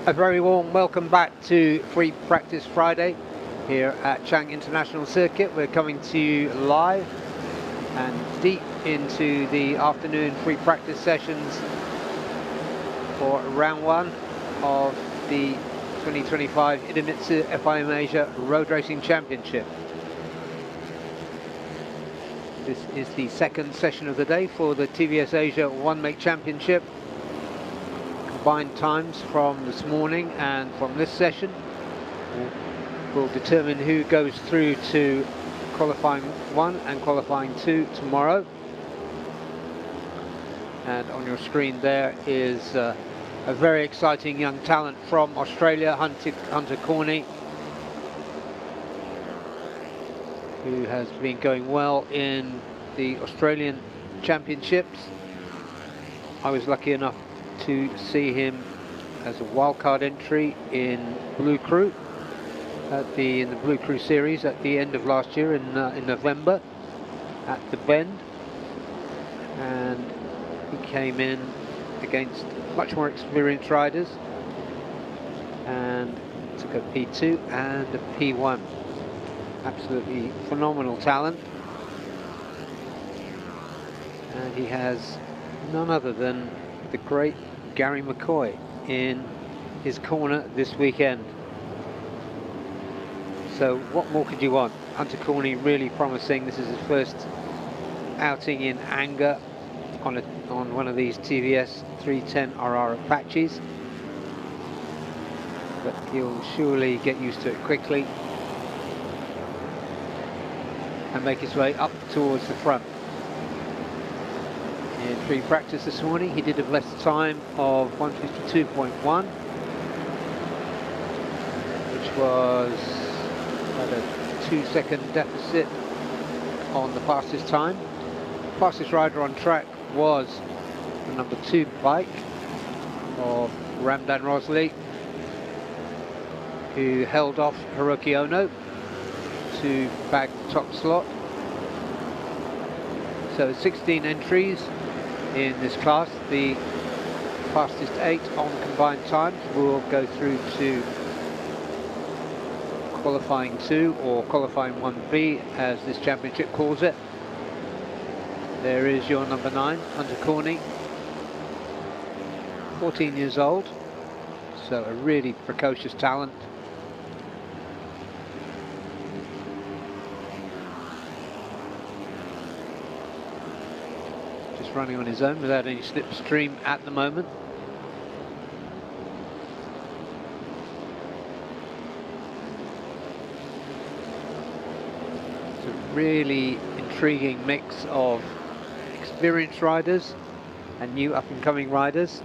A very warm welcome back to Free Practice Friday here at Chang International Circuit. We're coming to you live and deep into the afternoon free practice sessions for round one of the 2025 Idemitsu FIM Asia Road Racing Championship. This is the second session of the day for the TVS Asia One Make Championship. Combined times from this morning and from this session will determine who goes through to qualifying 1 and qualifying 2 tomorrow. And on your screen there is a very exciting young talent from Australia, Hunter Corney, who has been going well in the Australian Championships. I was lucky enough to see him as a wildcard entry in Blue Crew in the Blue Crew series at the end of last year in November at the Bend, and he came in against much more experienced riders and took a P2 and a P1. Absolutely phenomenal talent, and he has none other than the great Gary McCoy in his corner this weekend. So what more could you want? Hunter Corney really promising. This is his first outing in anger on one of these TVS 310RR Apaches, but he'll surely get used to it quickly and make his way up towards the front. In free practice this morning, he did a best time of 152.1, which was at a 2-second deficit on the fastest time. Fastest rider on track was the number 2 bike of Ramdan Rosley, who held off Hiroki Ono to bag the top slot. So 16 entries in this class. The fastest 8 on combined times will go through to qualifying 2, or qualifying 1B as this championship calls it. There is your number 9, Hunter Corney, 14 years old, so a really precocious talent. Running on his own without any slipstream at the moment. It's a really intriguing mix of experienced riders and new up-and-coming riders.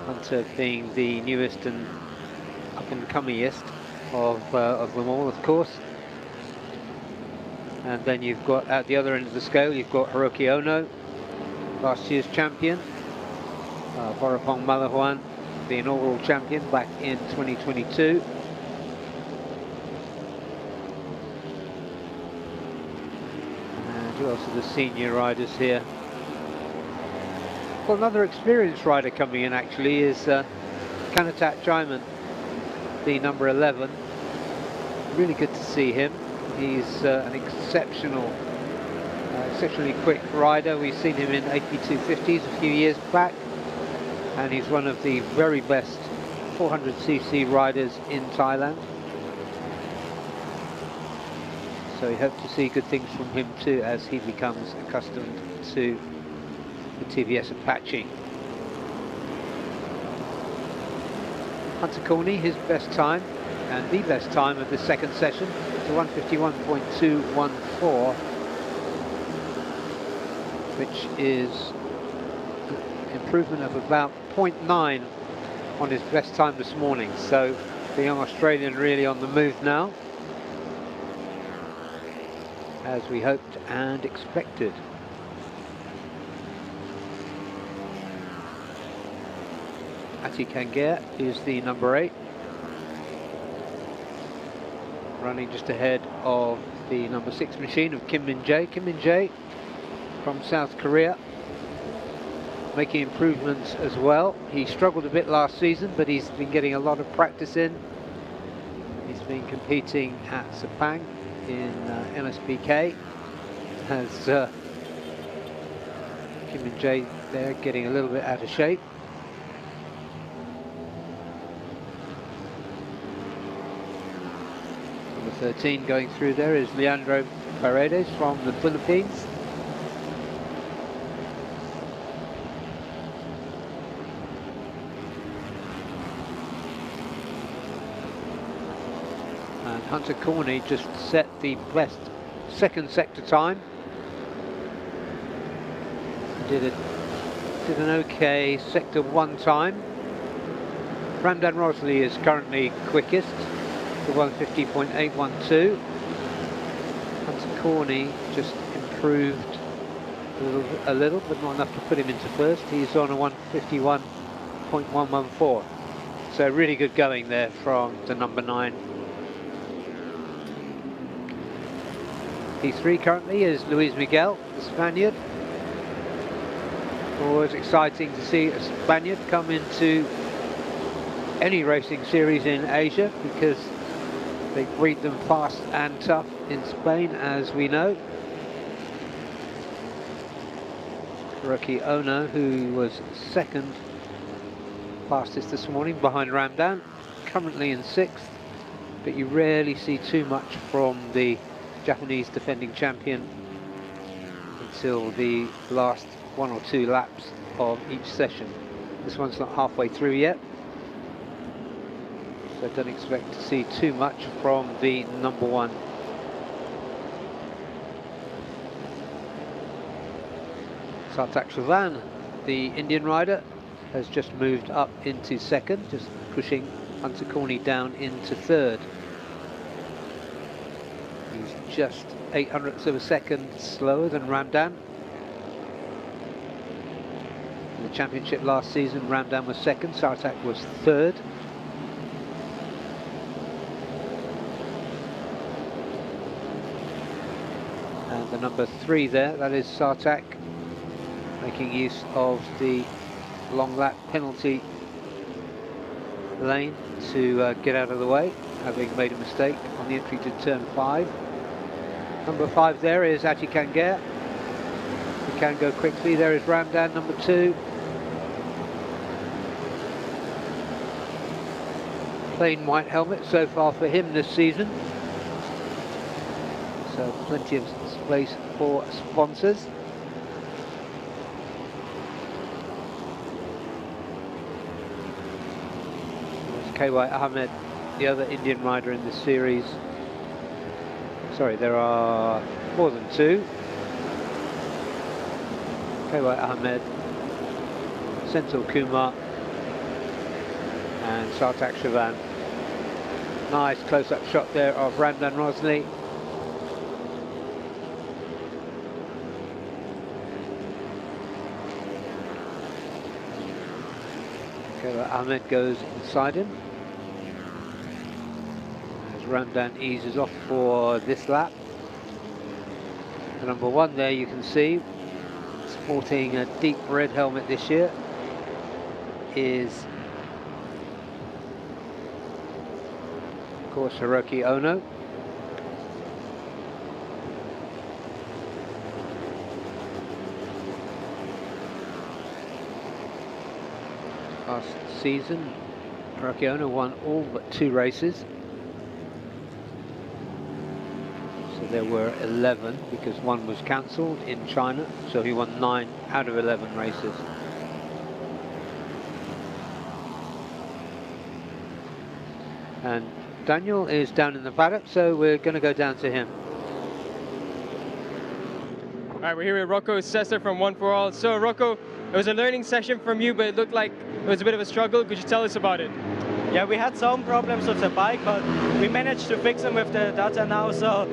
Hunter being the newest and up-and-comingest of them all, of course. And then you've got, at the other end of the scale, you've got Hiroki Ono, last year's champion, Vorapong Malahuan, the inaugural champion back in 2022. And who else are the senior riders here? Well, another experienced rider coming in actually is Kanatat Jaiman, the number 11. Really good to see him. He's an exceptionally quick rider. We've seen him in AP250s a few years back, and he's one of the very best 400cc riders in Thailand. So we hope to see good things from him too as he becomes accustomed to the TVS Apache. Hunter Corney, his best time, and the best time of the second session, to 151.214, which is an improvement of about 0.9 on his best time this morning. So the young Australian really on the move now, as we hoped and expected. Ati Kangair is the number 8, running just ahead of the number 6 machine of Kim Min Jae. Kim Min Jae from South Korea, making improvements as well. He struggled a bit last season, but he's been getting a lot of practice in. He's been competing at Sepang in MSBK. Has Kim and Jay there getting a little bit out of shape. Number 13 going through there is Leandro Paredes from the Philippines. And Hunter Corney just set the best second sector time. Did an okay sector 1 time. Ramdan Rosley is currently quickest, the 150.812. Hunter Corney just improved a little, but not enough to put him into first. He's on a 151.114. So really good going there from the number 9. P3 currently is Luis Miguel, the Spaniard. Always exciting to see a Spaniard come into any racing series in Asia, because they breed them fast and tough in Spain, as we know. Hiroki Ono, who was second fastest this morning behind Ramdan, currently in 6th, but you rarely see too much from the Japanese defending champion until the last 1 or 2 laps of each session. This one's not halfway through yet, so I don't expect to see too much from the number 1. Sartak Shravan, the Indian rider, has just moved up into 2nd, just pushing Hunter Corney down into 3rd. He's just 0.08 of a second slower than Ramdan. In the championship last season, Ramdan was 2nd, Sartak was 3rd. And the number 3 there, that is Sartak, making use of the long lap penalty lane to get out of the way, having made a mistake on the entry to turn 5. Number 5 there is Ati Kanger. He can go quickly. There is Ramdan, number 2. Plain white helmet so far for him this season. So plenty of space for sponsors. There's KY Ahmed, the other Indian rider in this series. Sorry, there are more than 2. KY Ahmed, Senthil Kumar, and Sartak Shravan. Nice close-up shot there of Ramdan Rosley. KY Ahmed goes inside him. Ramdan eases off for this lap. The number 1 there, you can see, sporting a deep red helmet this year, is of course Hiroki Ono. Last season, Hiroki Ono won all but 2 races. There were 11 because 1 was cancelled in China, so he won 9 out of 11 races. And Daniel is down in the paddock, so we're going to go down to him. All right, we're here with Rocco Sessa from One for All. So Rocco, it was a learning session from you, but it looked like it was a bit of a struggle. Could you tell us about it? Yeah, we had some problems with the bike, but we managed to fix them with the data now, so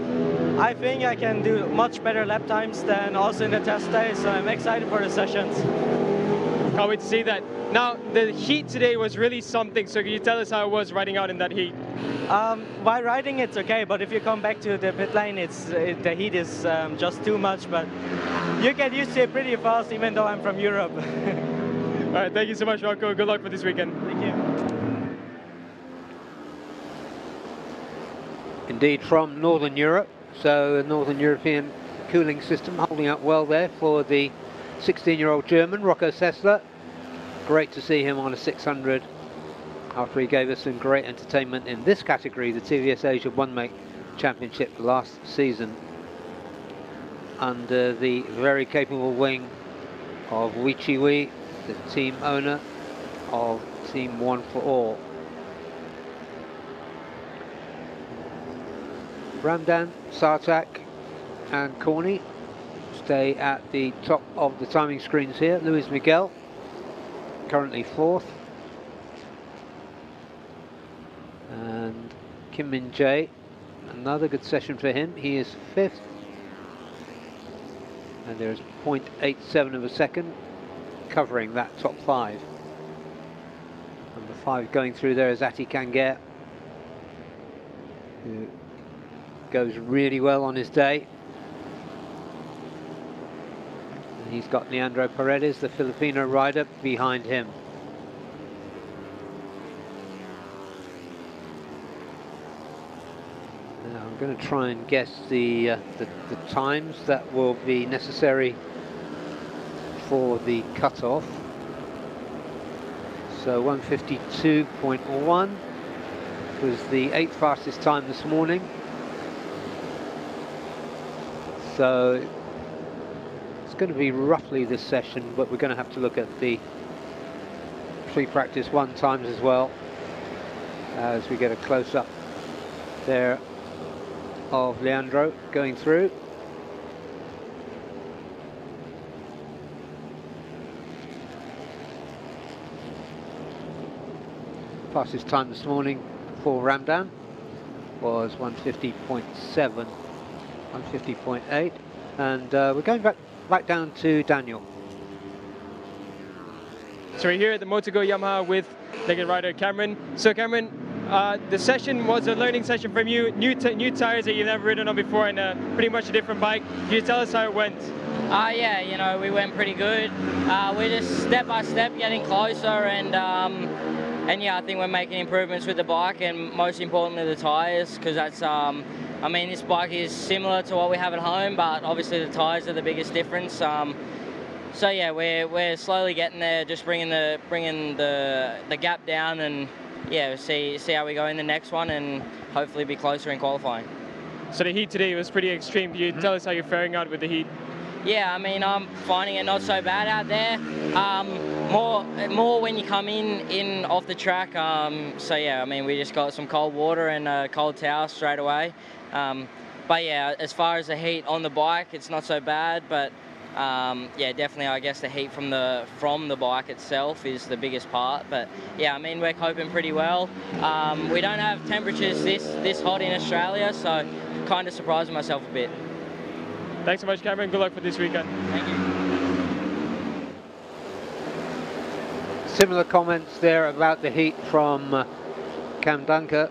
I think I can do much better lap times than also in the test days, so I'm excited for the sessions. Can't wait to see that. Now, the heat today was really something, so can you tell us how it was riding out in that heat? While riding, it's okay, but if you come back to the pit lane, the heat is just too much, but you get used to it pretty fast, even though I'm from Europe. All right, thank you so much, Rocco. Good luck for this weekend. Thank you. Indeed, from Northern Europe, so a Northern European cooling system holding up well there for the 16-year-old German, Rocco Sessler. Great to see him on a 600 after he gave us some great entertainment in this category, the TVS Asia One-Make Championship last season, under the very capable wing of Wei Chi-wei, the team owner of Team One for All. Ramdan, Sartak and Corney stay at the top of the timing screens here. Luis Miguel currently 4th, and Kim Min Jae, another good session for him, he is 5th, and there's 0.87 of a second covering that top 5. Number 5 going through there is Ati Kanger, who goes really well on his day. And he's got Leandro Paredes, the Filipino rider, behind him. Now I'm going to try and guess the times that will be necessary for the cutoff. So 1:52.1 was the 8th fastest time this morning. So it's going to be roughly this session, but we're going to have to look at the pre-practice 1 times as well, as we get a close-up there of Leandro going through. Fastest time this morning for Ramdan was 1:50.7. 1:50.8, and we're going back down to Daniel. So we're here at the Moto2Go Yamaha with Naked rider Cameron. So Cameron, the session was a learning session from you, new tires that you've never ridden on before, and pretty much a different bike. Can you tell us how it went? Yeah, you know, we went pretty good. We're just step by step getting closer, and yeah, I think we're making improvements with the bike, and most importantly the tires, because that's I mean, this bike is similar to what we have at home, but obviously the tyres are the biggest difference. So yeah, we're slowly getting there, just bringing the gap down, and yeah, see how we go in the next one, and hopefully be closer in qualifying. So the heat today was pretty extreme. Can you tell us how you're faring out with the heat? Yeah, I mean, I'm finding it not so bad out there. More when you come in off the track. So yeah, I mean, we just got some cold water and a cold towel straight away. But yeah, as far as the heat on the bike, it's not so bad. But yeah, definitely, I guess the heat from the bike itself is the biggest part. But yeah, I mean, we're coping pretty well. We don't have temperatures this hot in Australia, so kind of surprising myself a bit. Thanks so much, Cameron. Good luck for this weekend. Thank you. Similar comments there about the heat from Cam Dunker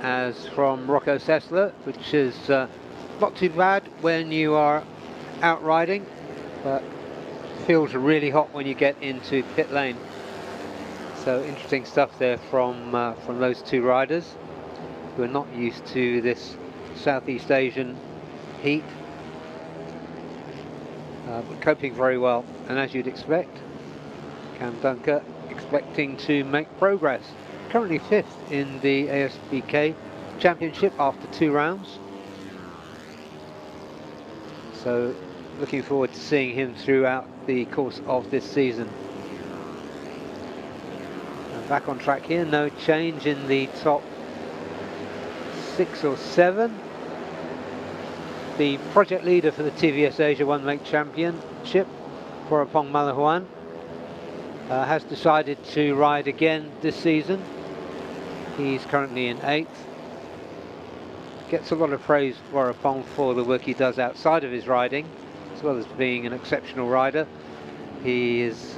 as from Rocco Sessler, which is not too bad when you are out riding, but feels really hot when you get into pit lane. So interesting stuff there from those two riders who are not used to this Southeast Asian heat. But coping very well, and as you'd expect, Cam Dunker expecting to make progress. Currently 5th in the ASBK Championship after 2 rounds. So looking forward to seeing him throughout the course of this season. And back on track here, no change in the top 6 or 7. The project leader for the TVS Asia One-Make Championship, Porapong Malahuan, has decided to ride again this season. He's currently in 8th. Gets a lot of praise, Porapong, for the work he does outside of his riding, as well as being an exceptional rider. He is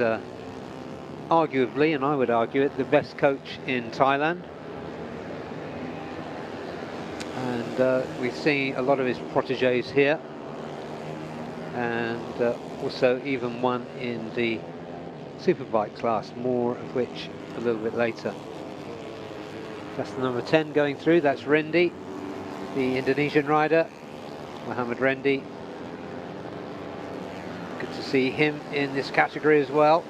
arguably, and I would argue it, the best coach in Thailand. And we see a lot of his proteges here, and also even one in the Superbike class, more of which a little bit later. That's the number 10 going through. That's Rendi, the Indonesian rider, Muhammad Rendi. Good to see him in this category as well.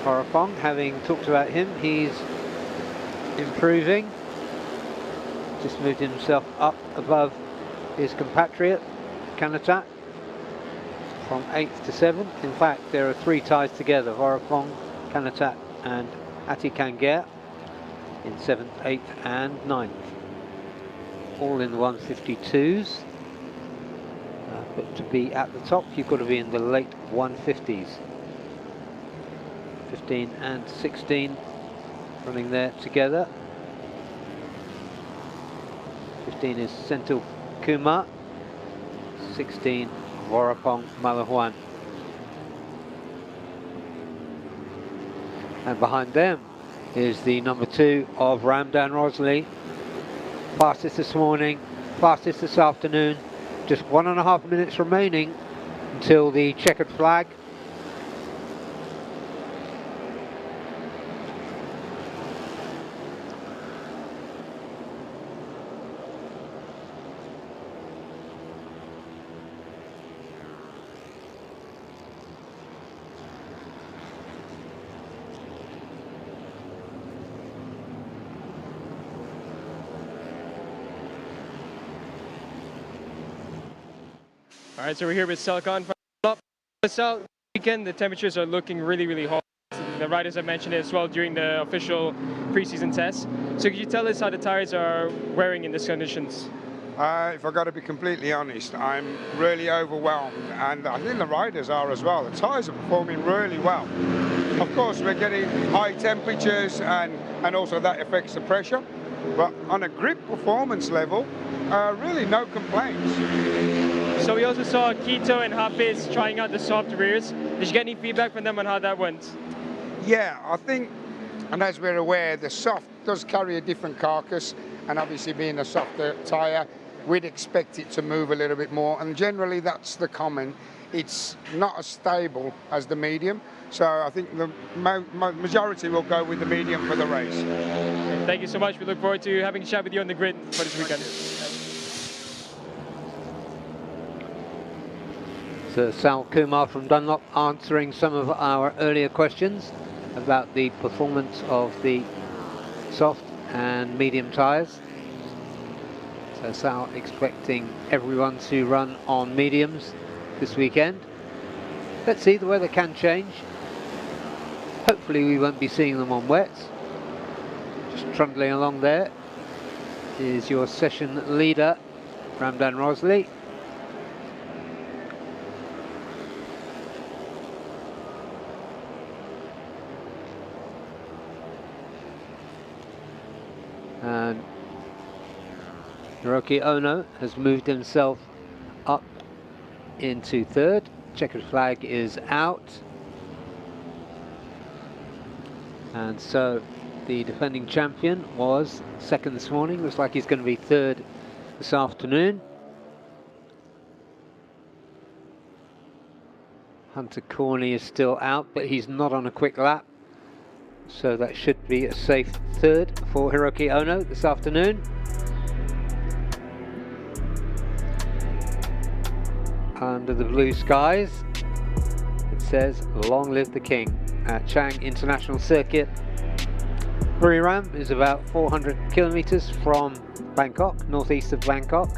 Horapong, having talked about him, he's improving. Just moved himself up above his compatriot, Kanatat, from 8th to 7th. In fact, there are 3 ties together, Horapong, Kanatat and Ati Kangger in 7th, 8th and 9th. All in the 152s. But to be at the top, you've got to be in the late 150s. 15 and 16 running there together. 15 is Senthil Kumar, 16 Vorapong Malahuan. And behind them is the number 2 of Ramdan Rosley. Fastest this morning, fastest this afternoon. Just 1.5 minutes remaining until the checkered flag. All right, so we're here with Selkan. Sel, weekend the temperatures are looking really hot. The riders have mentioned it as well during the official preseason tests. So could you tell us how the tires are wearing in these conditions? If I've got to be completely honest, I'm really overwhelmed, and I think the riders are as well. The tyres are performing really well. Of course, we're getting high temperatures, and also that affects the pressure. But on a grip performance level, really no complaints. So we also saw Keto and Hafiz trying out the soft rears. Did you get any feedback from them on how that went? Yeah, I think, and as we're aware, the soft does carry a different carcass, and obviously being a softer tyre, we'd expect it to move a little bit more, and generally that's the common. It's not as stable as the medium, so I think the majority will go with the medium for the race. Thank you so much. We look forward to having a chat with you on the grid for this weekend. So Sal Kumar from Dunlop answering some of our earlier questions about the performance of the soft and medium tyres. So Sal expecting everyone to run on mediums this weekend. Let's see, the weather can change. Hopefully we won't be seeing them on wets. Just trundling along there is your session leader, Ramdan Rosley. And Hiroki Ono has moved himself up into 3rd. Checkered flag is out. And so the defending champion was 2nd this morning. Looks like he's going to be 3rd this afternoon. Hunter Corney is still out, but he's not on a quick lap. So that should be a safe 3rd for Hiroki Ono this afternoon. Under the blue skies, it says, "Long live the King" at Chang International Circuit. Buriram is about 400 kilometers from Bangkok, northeast of Bangkok.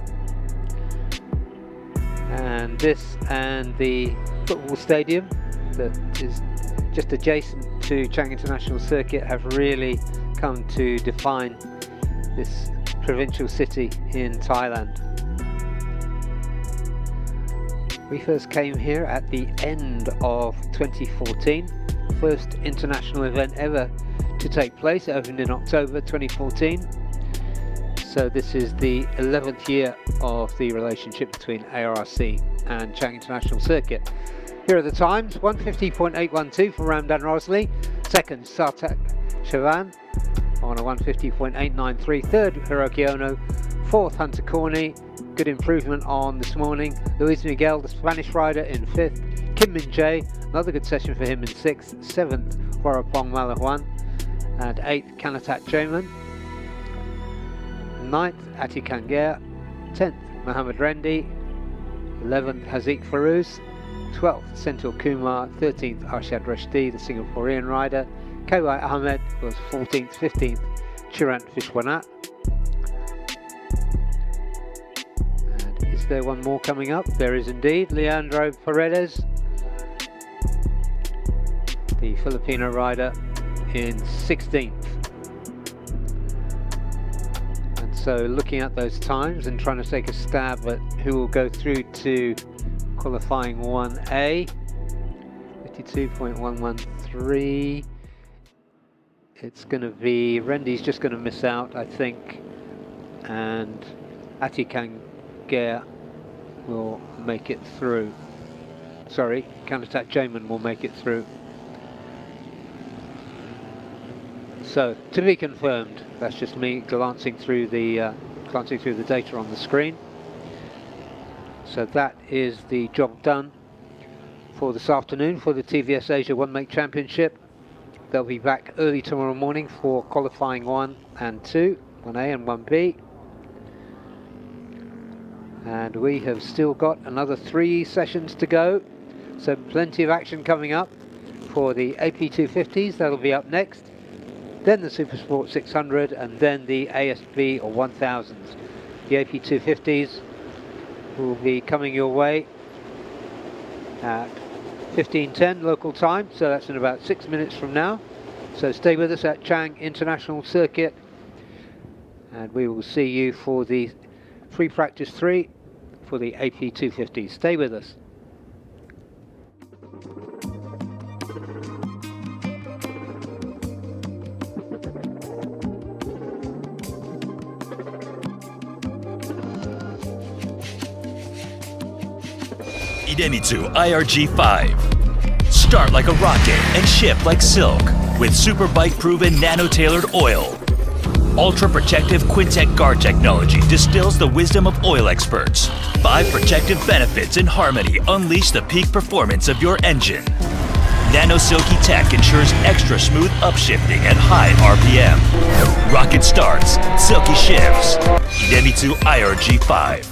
And this and the football stadium that is just adjacent to Chang International Circuit have really come to define this provincial city in Thailand. We first came here at the end of 2014, first international event ever to take place. It opened in October 2014. So this is the 11th year of the relationship between ARRC and Chang International Circuit. Here are the times: 150.812 for Ramdan Rosley, second Sartak Chavan on a 150.893, third Hiroki Ono, fourth Hunter Corney, good improvement on this morning, Luis Miguel, the Spanish rider, in fifth, Kim Min Jae, another good session for him, in sixth, seventh Warapong Malahuan, and eighth Kanatat Jamin, ninth Ati Kanger, 10th Mohamed Rendi, 11th Haziq Farouz, 12th Senthil Kumar, 13th Arshad Rashdi, the Singaporean rider. Kawai Ahmed was 14th, 15th Chirant Vishwanat. And is there one more coming up? There is indeed. Leandro Paredes, the Filipino rider, in 16th. And so looking at those times and trying to take a stab at who will go through to qualifying 1A, 52.113. It's going to be, Rendi's just going to miss out, I think, and Ati Kanger will make it through. Sorry, Kanatat Jamin will make it through. So, to be confirmed. That's just me glancing through the data on the screen. So that is the job done for this afternoon for the TVS Asia One Make Championship. They'll be back early tomorrow morning for qualifying 1 and 2, 1A and 1B. And we have still got another 3 sessions to go. So plenty of action coming up for the AP250s, that'll be up next. Then the Supersport 600 and then the ASB or 1000s. The AP250s will be coming your way at 15:10 local time, so that's in about 6 minutes from now. So stay with us at Chang International Circuit and we will see you for the free practice 3 for the AP250. Stay with us. Idemitsu IRG5. Start like a rocket and ship like silk with Superbike proven nano-tailored oil. Ultra protective Quintec guard technology distills the wisdom of oil experts. 5 protective benefits in harmony unleash the peak performance of your engine. Nano Silky Tech ensures extra smooth upshifting at high RPM. Rocket starts, silky shifts. Idemitsu IRG5.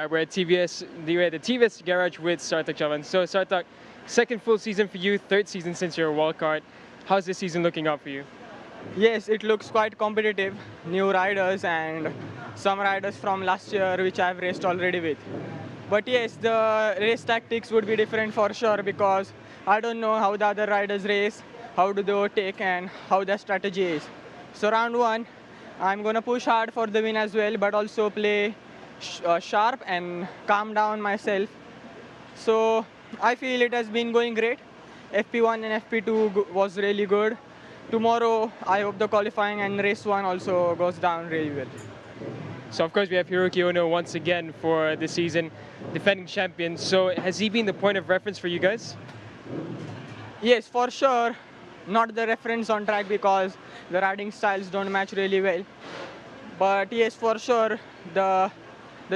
We're at TVS, we're at the TVS garage with Sartak Chavan. So Sartak, second full season for you, third season since you're a wildcard. How's this season looking out for you? Yes, it looks quite competitive. New riders and some riders from last year which I've raced already with. But yes, the race tactics would be different for sure because I don't know how the other riders race, how do they overtake and how their strategy is. So round one, I'm going to push hard for the win as well, but also play sharp and calm down myself. So I feel it has been going great. FP1 and FP2 was really good. Tomorrow, I hope the qualifying and race one also goes down really well. So of course we have Hiroki Ono once again for this season, defending champion. So has he been the point of reference for you guys? Yes, for sure. Not the reference on track because the riding styles don't match really well. But yes, for sure, the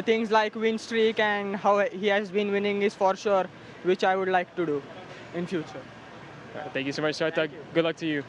things like win streak and how he has been winning is for sure, which I would like to do in future. Thank you so much, Sartak. Good luck to you.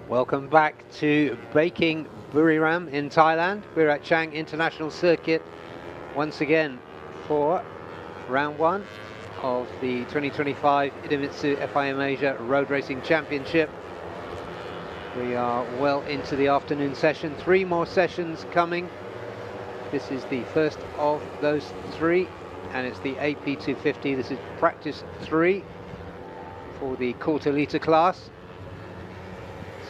Welcome back to Baking Buriram in Thailand. We're at Chang International Circuit once again for round one of the 2025 Idemitsu FIM Asia Road Racing Championship. We are well into the afternoon session, 3 more sessions coming. This is the first of those 3, and it's the AP250. This is practice 3 for the quarter litre class.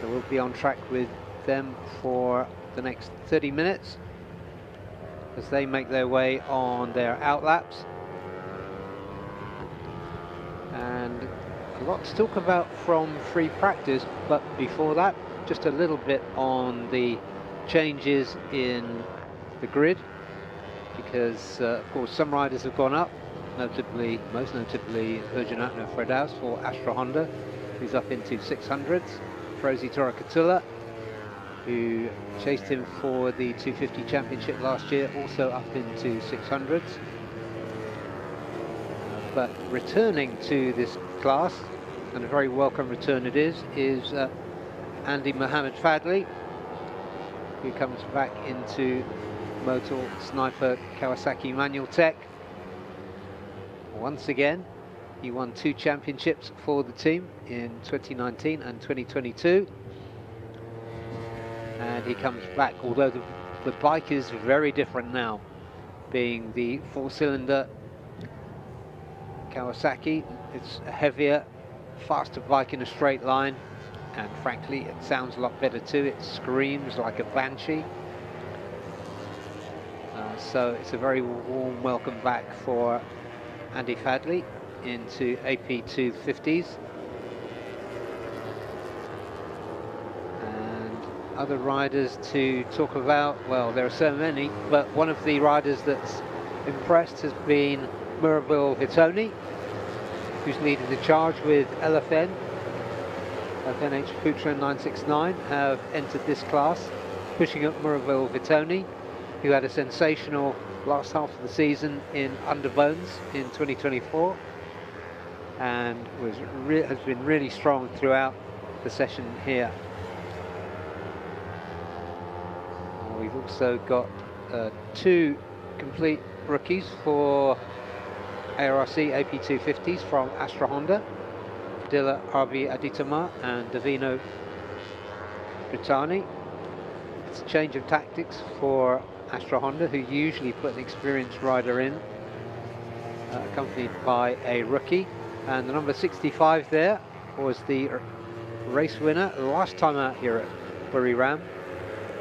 So we'll be on track with them for the next 30 minutes as they make their way on their outlaps. And A lot to talk about from free practice, but before that, just a little bit on the changes in the grid, because of course some riders have gone up, notably, most notably Virginato Fredaus for Astra Honda, who's up into 600s. Frozy Toracatula, who chased him for the 250 championship last year, also up into 600s. But returning to this class, and a very welcome return it is Andy Mohammed Fadli, who comes back into Motul Sniper Kawasaki Manual Tech. Once again, he won 2 championships for the team in 2019 and 2022. And he comes back, although the bike is very different now, being the 4-cylinder Kawasaki. It's a heavier, faster bike in a straight line, and frankly it sounds a lot better too. It screams like a Banshee. So it's a very warm welcome back for Andy Fadli into AP250s. And other riders to talk about, well, there are so many, but one of the riders that's impressed has been Murabil Vitoni, who's leading the charge with LFN. FNH Futra 969 have entered this class, pushing up Murabil Vitoni, who had a sensational last half of the season in Underbones in 2024, and has been really strong throughout the session here. We've also got 2 complete rookies for ARRC AP250s from Astra Honda, Dilla Arbi Aditama and Davino Brittani. It's a change of tactics for Astra Honda, who usually put an experienced rider in, accompanied by a rookie. And the number 65 there was the race winner last time out here at Buriram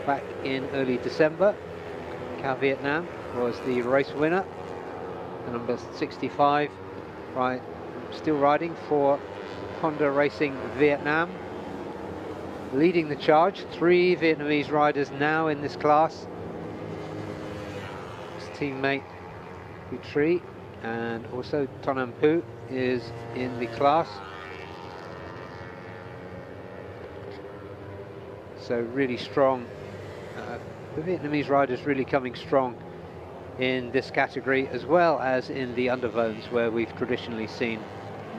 back in early December. Cal Vietnam was the race winner. The number 65, right, still riding for Honda Racing Vietnam, leading the charge. 3 Vietnamese riders now in this class. His teammate Hu Tri and also Tonam Pu is in the class. So really strong. The Vietnamese riders really coming strong in this category, as well as in the underbones, where we've traditionally seen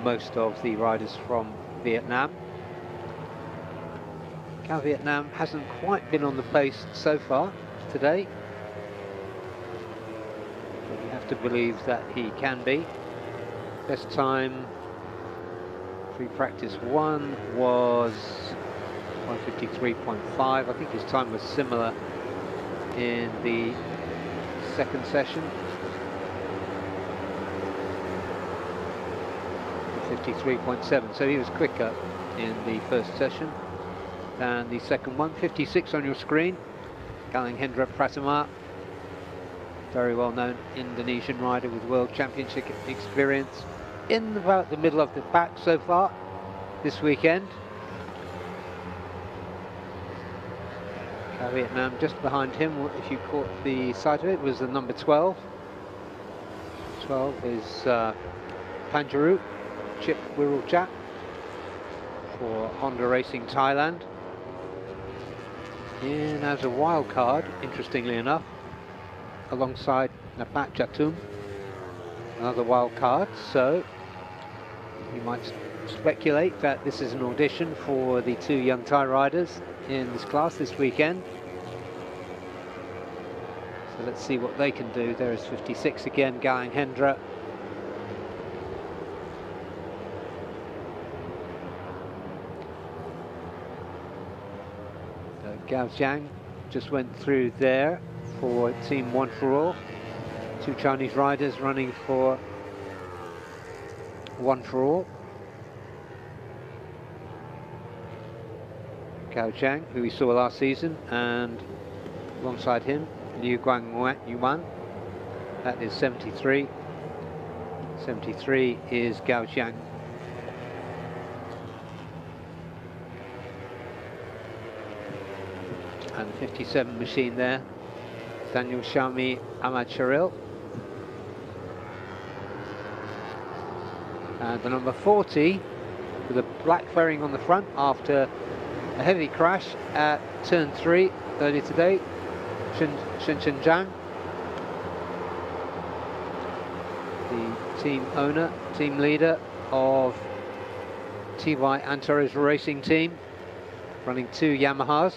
most of the riders from Vietnam. Cal Vietnam hasn't quite been on the pace so far today, but we have to believe that he can be. Best time free practice 1 was 1:53.5. I think his time was similar in the second session. 53.7, so he was quicker in the first session than the second one. 56 on your screen, Galang Hendra Pratama, very well known Indonesian rider with World Championship experience, in about the middle of the pack so far this weekend. Vietnam just behind him, if you caught the sight of it, was the number 12. 12 is Panjaru Chip Wirul-Chat for Honda Racing Thailand. In as a wild card, interestingly enough, alongside Napat Jatum, another wild card, so you might speculate that this is an audition for the 2 young Thai riders in this class this weekend. So let's see what they can do. There is 56 again, Galang Hendra. Gao Zhang just went through there for Team One for All. 2 Chinese riders running for One for All. Gao Zhang, who we saw last season, and alongside him, Liu Guang Yuan. That is 73. 73 is Gao Zhang. And the 57 machine there, Daniel Shami Amacharil. And the number 40 with a black fairing on the front after a heavy crash at turn 3 earlier today, Shen Zhang, the team owner, team leader of TY Antares Racing Team, running 2 Yamahas.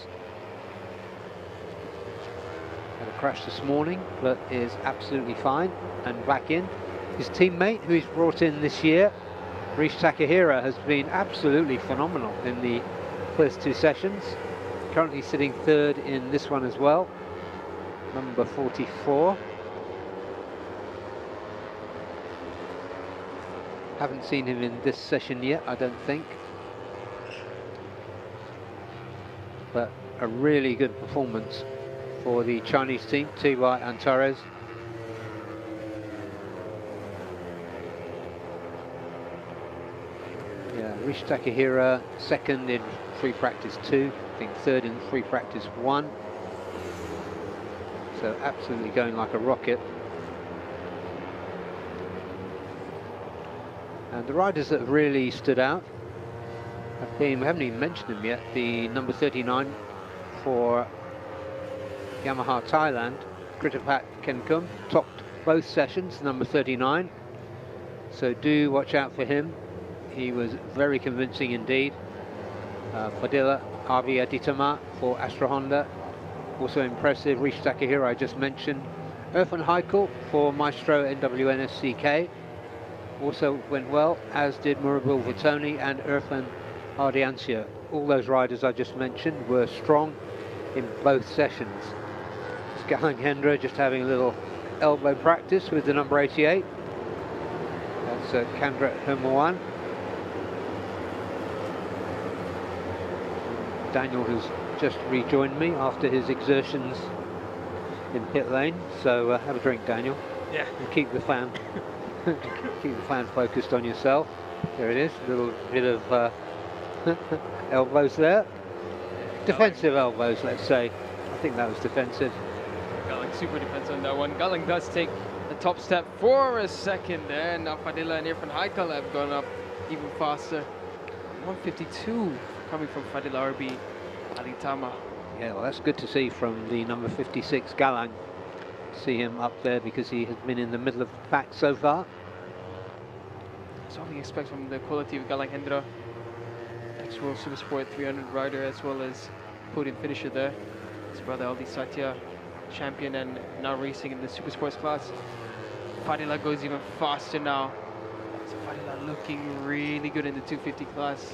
Had a crash this morning, but is absolutely fine and back in. His teammate, who he's brought in this year, Rish Takahira, has been absolutely phenomenal in the first 2 sessions. Currently sitting 3rd in this one as well, number 44. Haven't seen him in this session yet, I don't think. But a really good performance for the Chinese team, TY Antares. Yeah, Rish Takahira, 2nd in free practice 2, I think 3rd in free practice 1. So absolutely going like a rocket. And the riders that have really stood out have been, we haven't even mentioned them yet, the number 39 for Yamaha Thailand, Kritapat Kenkum, topped both sessions, number 39. So do watch out for him. He was very convincing indeed. Fadila Avi Aditama for Astra Honda, also impressive. Rish Takahira, I just mentioned. Irfan Heikel for Maestro NWNSCK, also went well, as did Murabul Vitoni and Irfan Ardiancia. All those riders I just mentioned were strong in both sessions. Galang Hendra just having a little elbow practice with the number 88. That's Kandra Hermawan. Daniel has just rejoined me after his exertions in pit lane, so have a drink, Daniel. Yeah. And keep the fan keep the fan focused on yourself. There it is, a little bit of elbows there. Defensive elbows, let's say. I think that was defensive. Galang super defensive on that one. Galang does take the top step for a second there. Now Fadila and Irfan Haikal have gone up even faster. 152 coming from Fadila RB Alitama. Yeah, well, that's good to see from the number 56 Galang. See him up there because he has been in the middle of the pack so far. That's what we expect from the quality of Galang Hendra, ex-World Supersport 300 rider, as well as podium finisher there. His brother Aldi Satya, champion and now racing in the Supersports class. Fadila goes even faster now. So Fadila looking really good in the 250 class.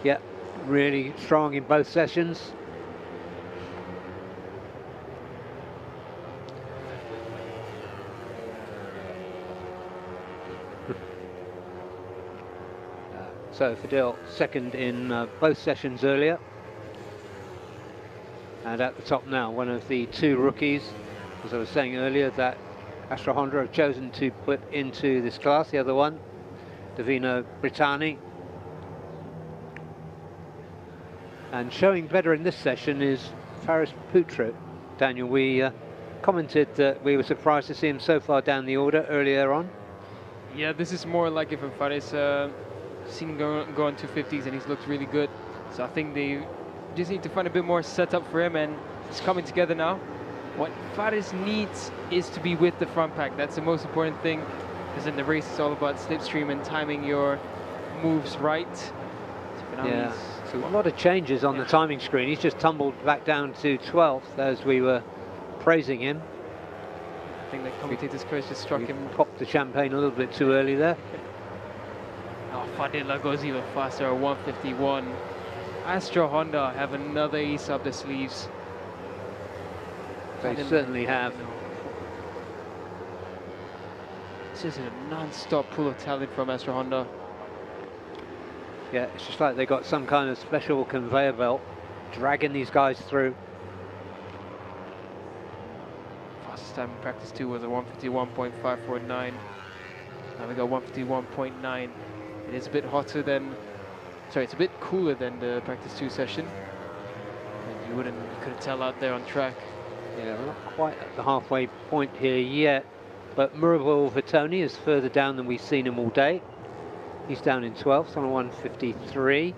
Yeah, really strong in both sessions. So Fadil second in both sessions earlier. And at the top now, one of the 2 rookies, as I was saying earlier, that Astra Honda have chosen to put into this class. The other one, Davino Brittani. And showing better in this session is Faris Putra. Daniel, we commented that we were surprised to see him so far down the order earlier on. Yeah, this is more like if Faris seen him go on 250s and he's looked really good. So I think they just need to find a bit more setup for him, and it's coming together now. What Faris needs is to be with the front pack. That's the most important thing, because in the race it's all about slipstream and timing your moves right. So yeah, so a lot of changes on the timing screen. He's just tumbled back down to 12th as we were praising him. I think the commentator's curse just struck him. Popped the champagne a little bit too early there. Oh, Fadila goes even faster at 151. Astra Honda have another ace up the sleeves. They certainly have. This is a non-stop pool of talent from Astra Honda. Yeah, it's just like they got some kind of special conveyor belt dragging these guys through. Fastest time in practice 2 was a 151.549. Now we got 151.9. It is a bit hotter than, sorry, it's a bit cooler than the practice 2 session. And couldn't tell out there on track. Yeah, we're not quite at the halfway point here yet, but Murabel Vitoni is further down than we've seen him all day. He's down in 12th on a 1:53.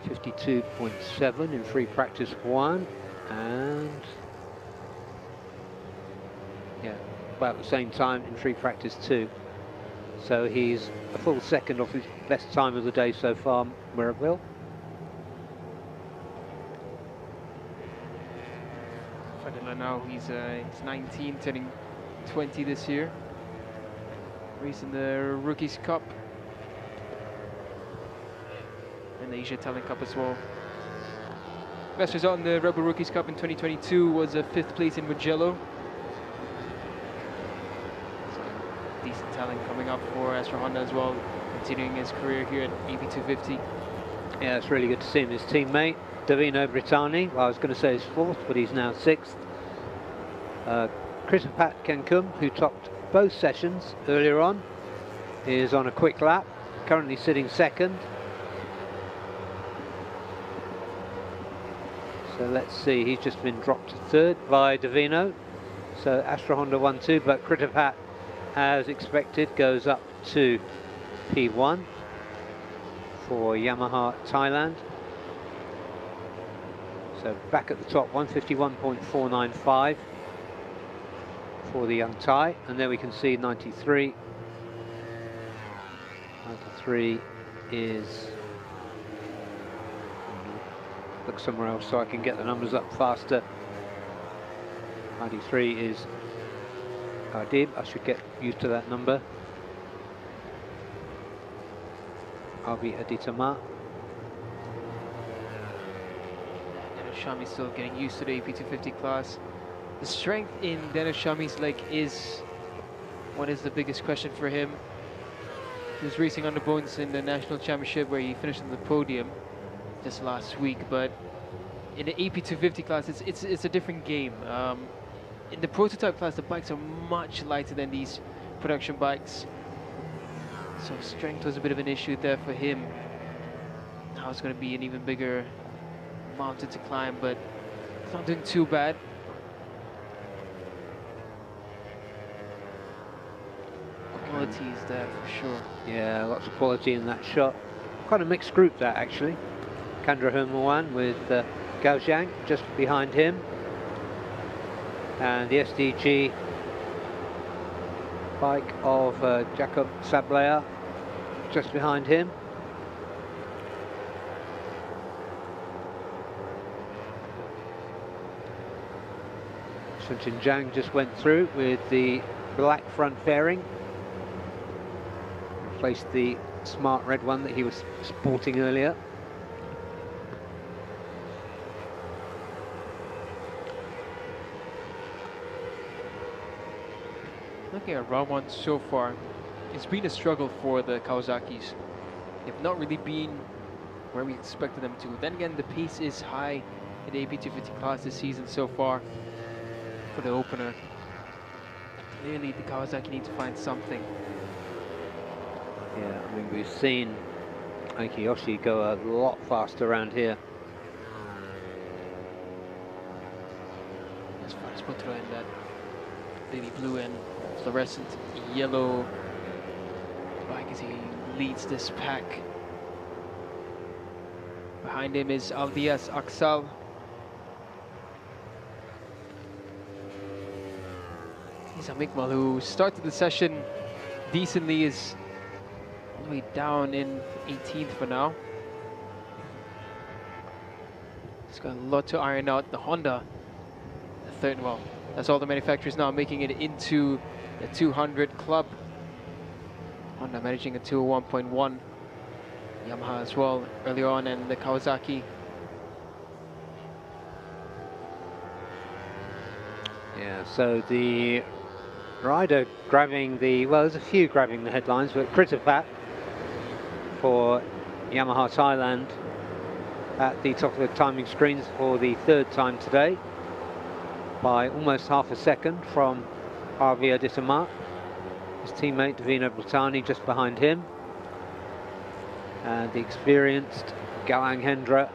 52.7 in free practice 1, and yeah, about the same time in free practice 2. So he's a full second off his best time of the day so far, Murabel. Fadila now, he's 19, turning 20 this year. Racing the Rookies Cup and the Asia Talent Cup as well. Best result in the Red Bull Rookies Cup in 2022 was a 5th place in Mugello. So decent talent coming up for Astra Honda as well, continuing his career here at EP250. Yeah, it's really good to see him. His teammate, Davino Brittani, well, I was going to say he's 4th, but he's now 6th. Christopher Kenkum, who topped both sessions earlier on, is on a quick lap, currently sitting 2nd. So let's see, he's just been dropped to 3rd by Davino. So Astra Honda 1-2, but Kritapat, as expected, goes up to P1 for Yamaha Thailand. So back at the top, 151.495 for the young Thai, and there we can see 93. 93 is, look somewhere else so I can get the numbers up faster. 93 is Ardib, I should get used to that number. Arbi Aditama. Shami's still getting used to the AP250 class. The strength in Dennis Shami's leg is what is the biggest question for him. He was racing Underbones in the National Championship where he finished on the podium just last week, but in the AP250 class it's a different game. In the prototype class, the bikes are much lighter than these production bikes, so strength was a bit of an issue there for him. Now it's going to be an even bigger mountain to climb, but it's not doing too bad. Quality is there for sure. Yeah, lots of quality in that shot. Quite a mixed group that actually. Kandra Hermawan with Gao Zhang just behind him, and the SDG bike of Jakob Sablea just behind him. Shunjin Zhang just went through with the black front fairing, replaced the smart red one that he was sporting earlier. Looking at round 1 so far, it's been a struggle for the Kawasaki's. They've not really been where we expected them to. Then again, the pace is high in the AP250 class this season so far for the opener. Clearly, the Kawasaki need to find something. Yeah, I mean, we've seen Aikiyoshi go a lot faster around here. As far as Putra and that baby blue and fluorescent yellow bike as he leads this pack. Behind him is Aldias Aksal. Isam Iqbal, who started the session decently, is all the way down in 18th for now. He's got a lot to iron out. The Honda, the third, well, that's all the manufacturers now making it into the 200 club. Honda managing a 201.1. Yamaha as well earlier on, and the Kawasaki. Yeah, so the rider grabbing the, well, there's a few grabbing the headlines, but Kritapat for Yamaha Thailand at the top of the timing screens for the 3rd time today by almost half a second from Arvi Aditama. His teammate Davino Blatani just behind him. And the experienced Galang Hendra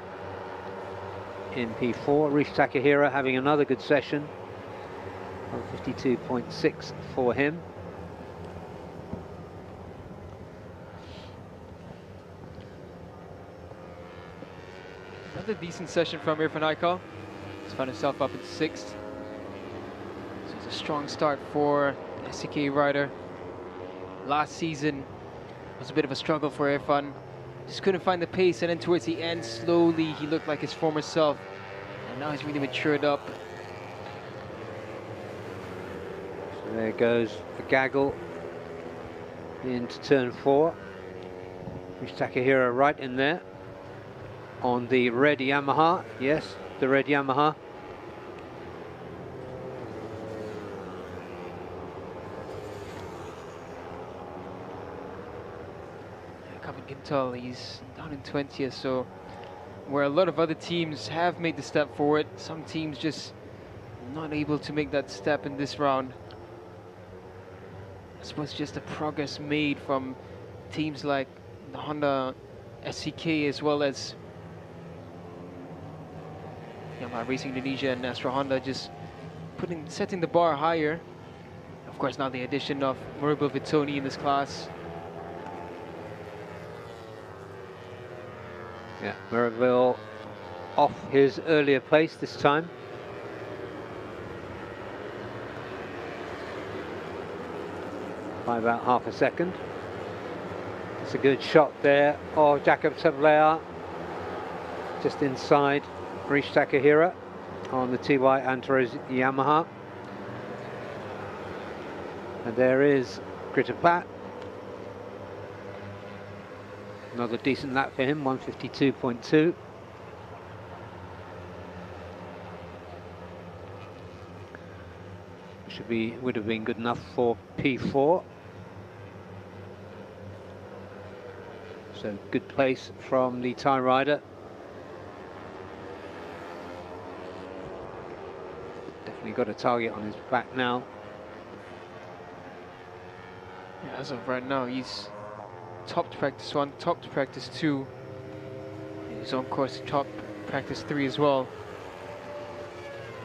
in P4. Rish Takahira having another good session. 52.6 for him. Another decent session from Irfan Aikal. He's found himself up in 6th. So it's a strong start for the SEK rider. Last season was a bit of a struggle for Irfan. Just couldn't find the pace, and then towards the end, slowly he looked like his former self. And now he's really matured up. So there goes the gaggle into turn 4. Rish Takahira right in there on the red Yamaha. Yes, the red Yamaha. Kevin Gintal, he's down in 20th, so where a lot of other teams have made the step forward, some teams just not able to make that step in this round. I suppose just the progress made from teams like the Honda SEK as well as Yamaha Racing Indonesia and Astra Honda, just setting the bar higher. Of course, now the addition of Murable Vitoni in this class. Yeah, Murable off his earlier pace this time. By about half a second. It's a good shot there. Oh, Jakob Sevlea just inside Rish Takahira on the TY Antares Yamaha. And there is Kritapat. Another decent lap for him, 152.2. Would have been good enough for P4. So good place from the Thai rider. Definitely got a target on his back now. Yeah, as of right now, he's topped practice 1, topped practice 2. He's on course to top practice 3 as well.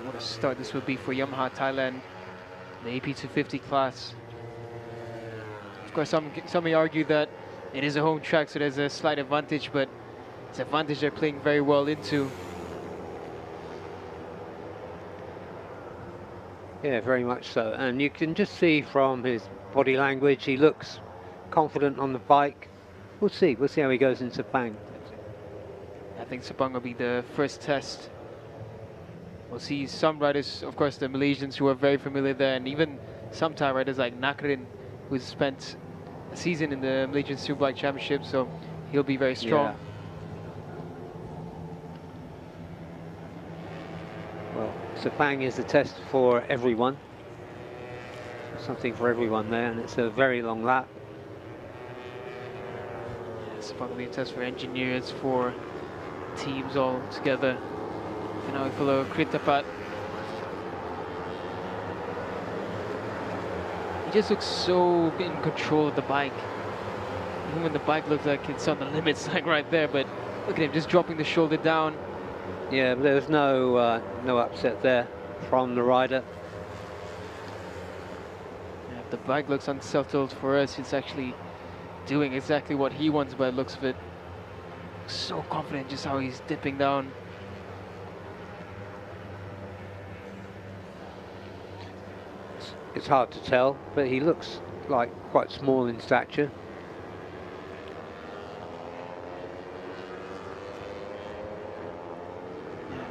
What a start this will be for Yamaha Thailand, the AP250 class. Of course, some may argue that it is a home track, so there's a slight advantage, but it's an advantage they're playing very well into. Yeah, very much so. And you can just see from his body language, he looks confident on the bike. We'll see how he goes in Sepang. I think Sepang will be the first test. We'll see some riders, of course, the Malaysians who are very familiar there, and even some Thai riders like Nakrin, who's spent a season in the Malaysian Superbike Championship, so he'll be very strong. Yeah. Well, Sepang is a test for everyone. Something for everyone there, and it's a very long lap. It's probably a test for engineers, for teams all together. And now we follow Kritapat. He just looks so in control of the bike. Even when the bike looks like it's on the limits, like right there, but look at him just dropping the shoulder down. Yeah, but there was no upset there from the rider. Yeah, if the bike looks unsettled for us, it's actually doing exactly what he wants by the looks of it. So confident just how he's dipping down. It's hard to tell, but he looks like quite small in stature.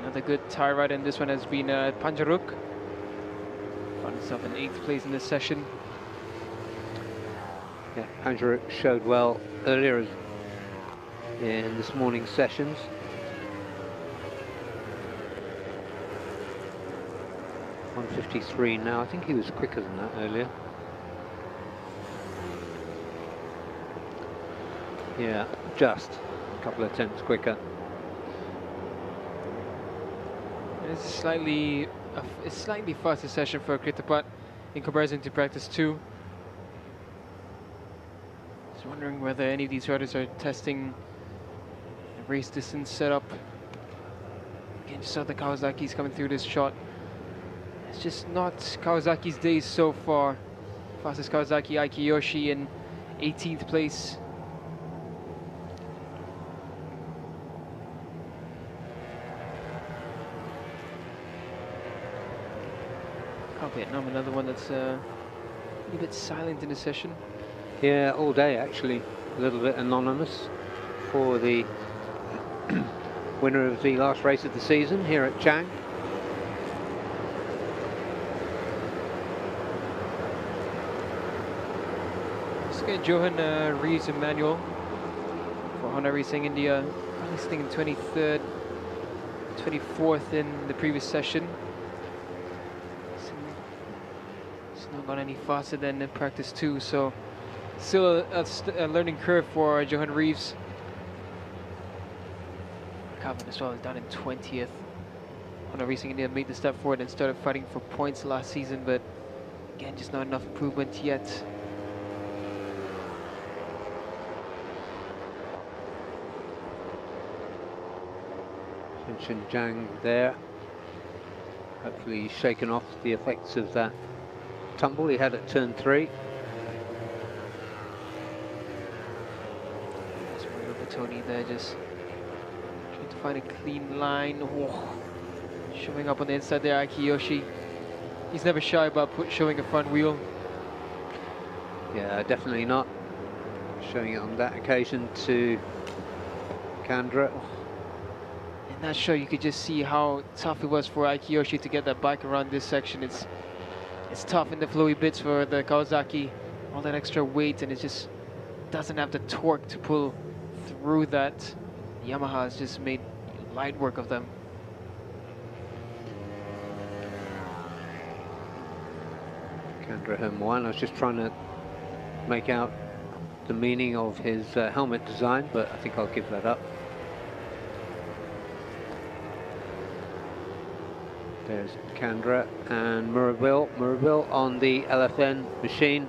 Another good Thai rider in this one has been Panjaruk. Found himself in 8th place in this session. Yeah, Andrew showed well earlier in this morning's sessions. .153 now. I think he was quicker than that earlier. Yeah, just a couple of tenths quicker. It's a slightly faster session for Kritapat in comparison to practice 2. Just wondering whether any of these riders are testing the race distance setup. Again, just saw the Kawasaki's coming through this shot. It's just not Kawasaki's days so far. Fastest Kawasaki, Aiki Yoshi in 18th place. Vietnam, another one that's a little bit silent in the session. Yeah, all day actually. A little bit anonymous for the winner of the last race of the season here at Chang. Let's get Johan Reeves and Manuel for Honda Racing India. I was thinking 23rd, 24th in the previous session. It's not gone any faster than in practice 2, so still a learning curve for Johan Reeves. Calvin as well is down in 20th. Honda Racing India made the step forward and started fighting for points last season, but again, just not enough improvement yet. Mentioned Zhang there. Hopefully he's shaken off the effects of that tumble he had at turn 3. That's Mario Tony there, just trying to find a clean line. Whoa. Showing up on the inside there, Aiki Yoshi. He's never shy about showing a front wheel. Yeah, definitely not. Showing it on that occasion to Kandra. In that show, you could just see how tough it was for Aiki Yoshi to get that bike around this section. It's tough in the flowy bits for the Kawasaki, all that extra weight, and it just doesn't have the torque to pull through that. Yamaha has just made light work of them. Kandra Hermoine, I was just trying to make out the meaning of his helmet design, but I think I'll give that up. There's Kandra and Murabil. Murabil on the LFN machine.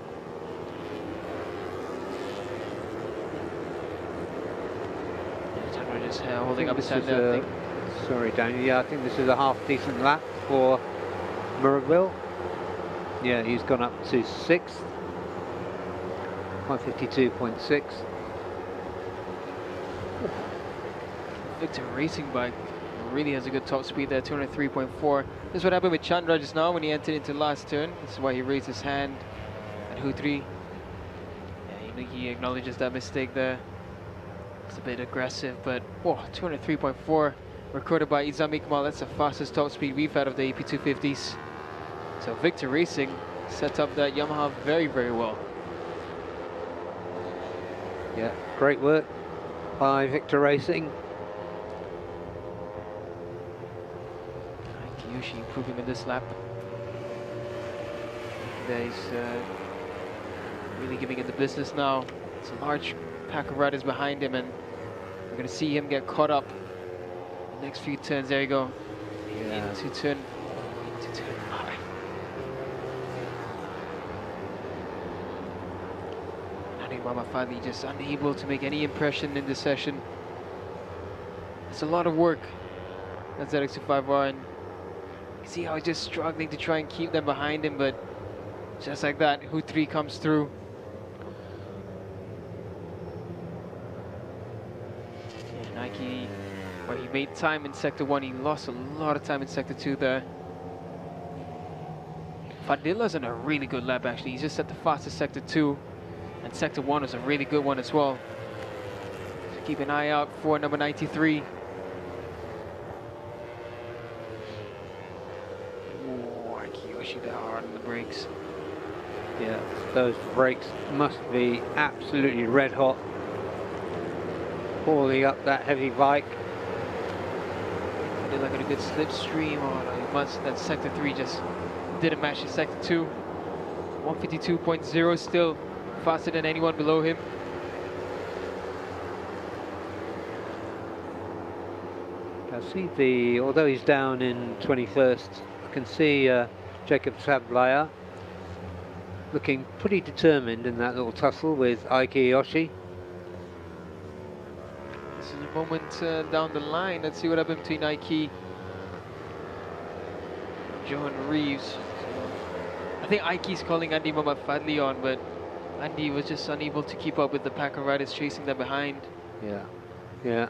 Chandra just holding up his hand there, I think. Sorry, Daniel. Yeah, I think this is a half decent lap for Murabil. Yeah, he's gone up to 6th. 152.6. Victor Racing bike really has a good top speed there, 203.4. This is what happened with Chandra just now when he entered into last turn. This is why he raised his hand at Hutri. Yeah, he acknowledges that mistake there. It's a bit aggressive, but 203.4 recorded by Izami Kamal. That's the fastest top speed we've had of the AP250s. So Victor Racing set up that Yamaha very, very well. Yeah, great work by Victor Racing. Yoshi improving in this lap. There he's really giving it the business now. It's a large pack of riders behind him, and we're going to see him get caught up the next few turns. There you go. Yeah. Into turn 5. Mama finally just unable to make any impression in this session. It's a lot of work. That's ZX25R, and you see how he's just struggling to try and keep them behind him, but just like that, Hutri comes through. And Nike, well, he made time in Sector 1, he lost a lot of time in Sector 2 there. Fadilla's in a really good lap actually, he's just at the fastest Sector 2, and Sector 1 is a really good one as well. So keep an eye out for number 93. They're hard on the brakes. Yeah, those brakes must be absolutely red hot. Hauling up that heavy bike. They're like a good slipstream. Oh no, he must. That Sector 3 just didn't match the Sector 2. 152.0 still faster than anyone below him. I see although he's down in 21st, I can see Jacob Sablaya looking pretty determined in that little tussle with Aiki Yoshi. This is a moment down the line. Let's see what happened between Aiki and Johan Reeves. I think Aiki's calling Andy Fadli on, but Andy was just unable to keep up with the pack of riders chasing them behind. Yeah, yeah.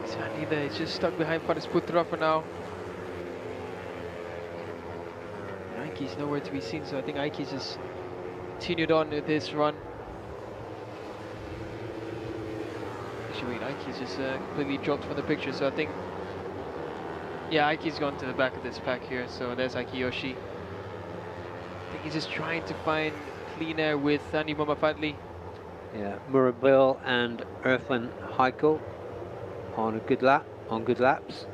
It's Andy there, he's just stuck behind Faris Putra for now. And Aiki's nowhere to be seen, so I think Aiki's just continued on with his run. Actually, wait, Aiki's just completely dropped from the picture, so I think, yeah, Aiki's gone to the back of this pack here, so there's Aiki Yoshi. I think he's just trying to find clean air with Andy Fadli. Yeah, Murabil and Irfan Heikel on a good lap, on good laps.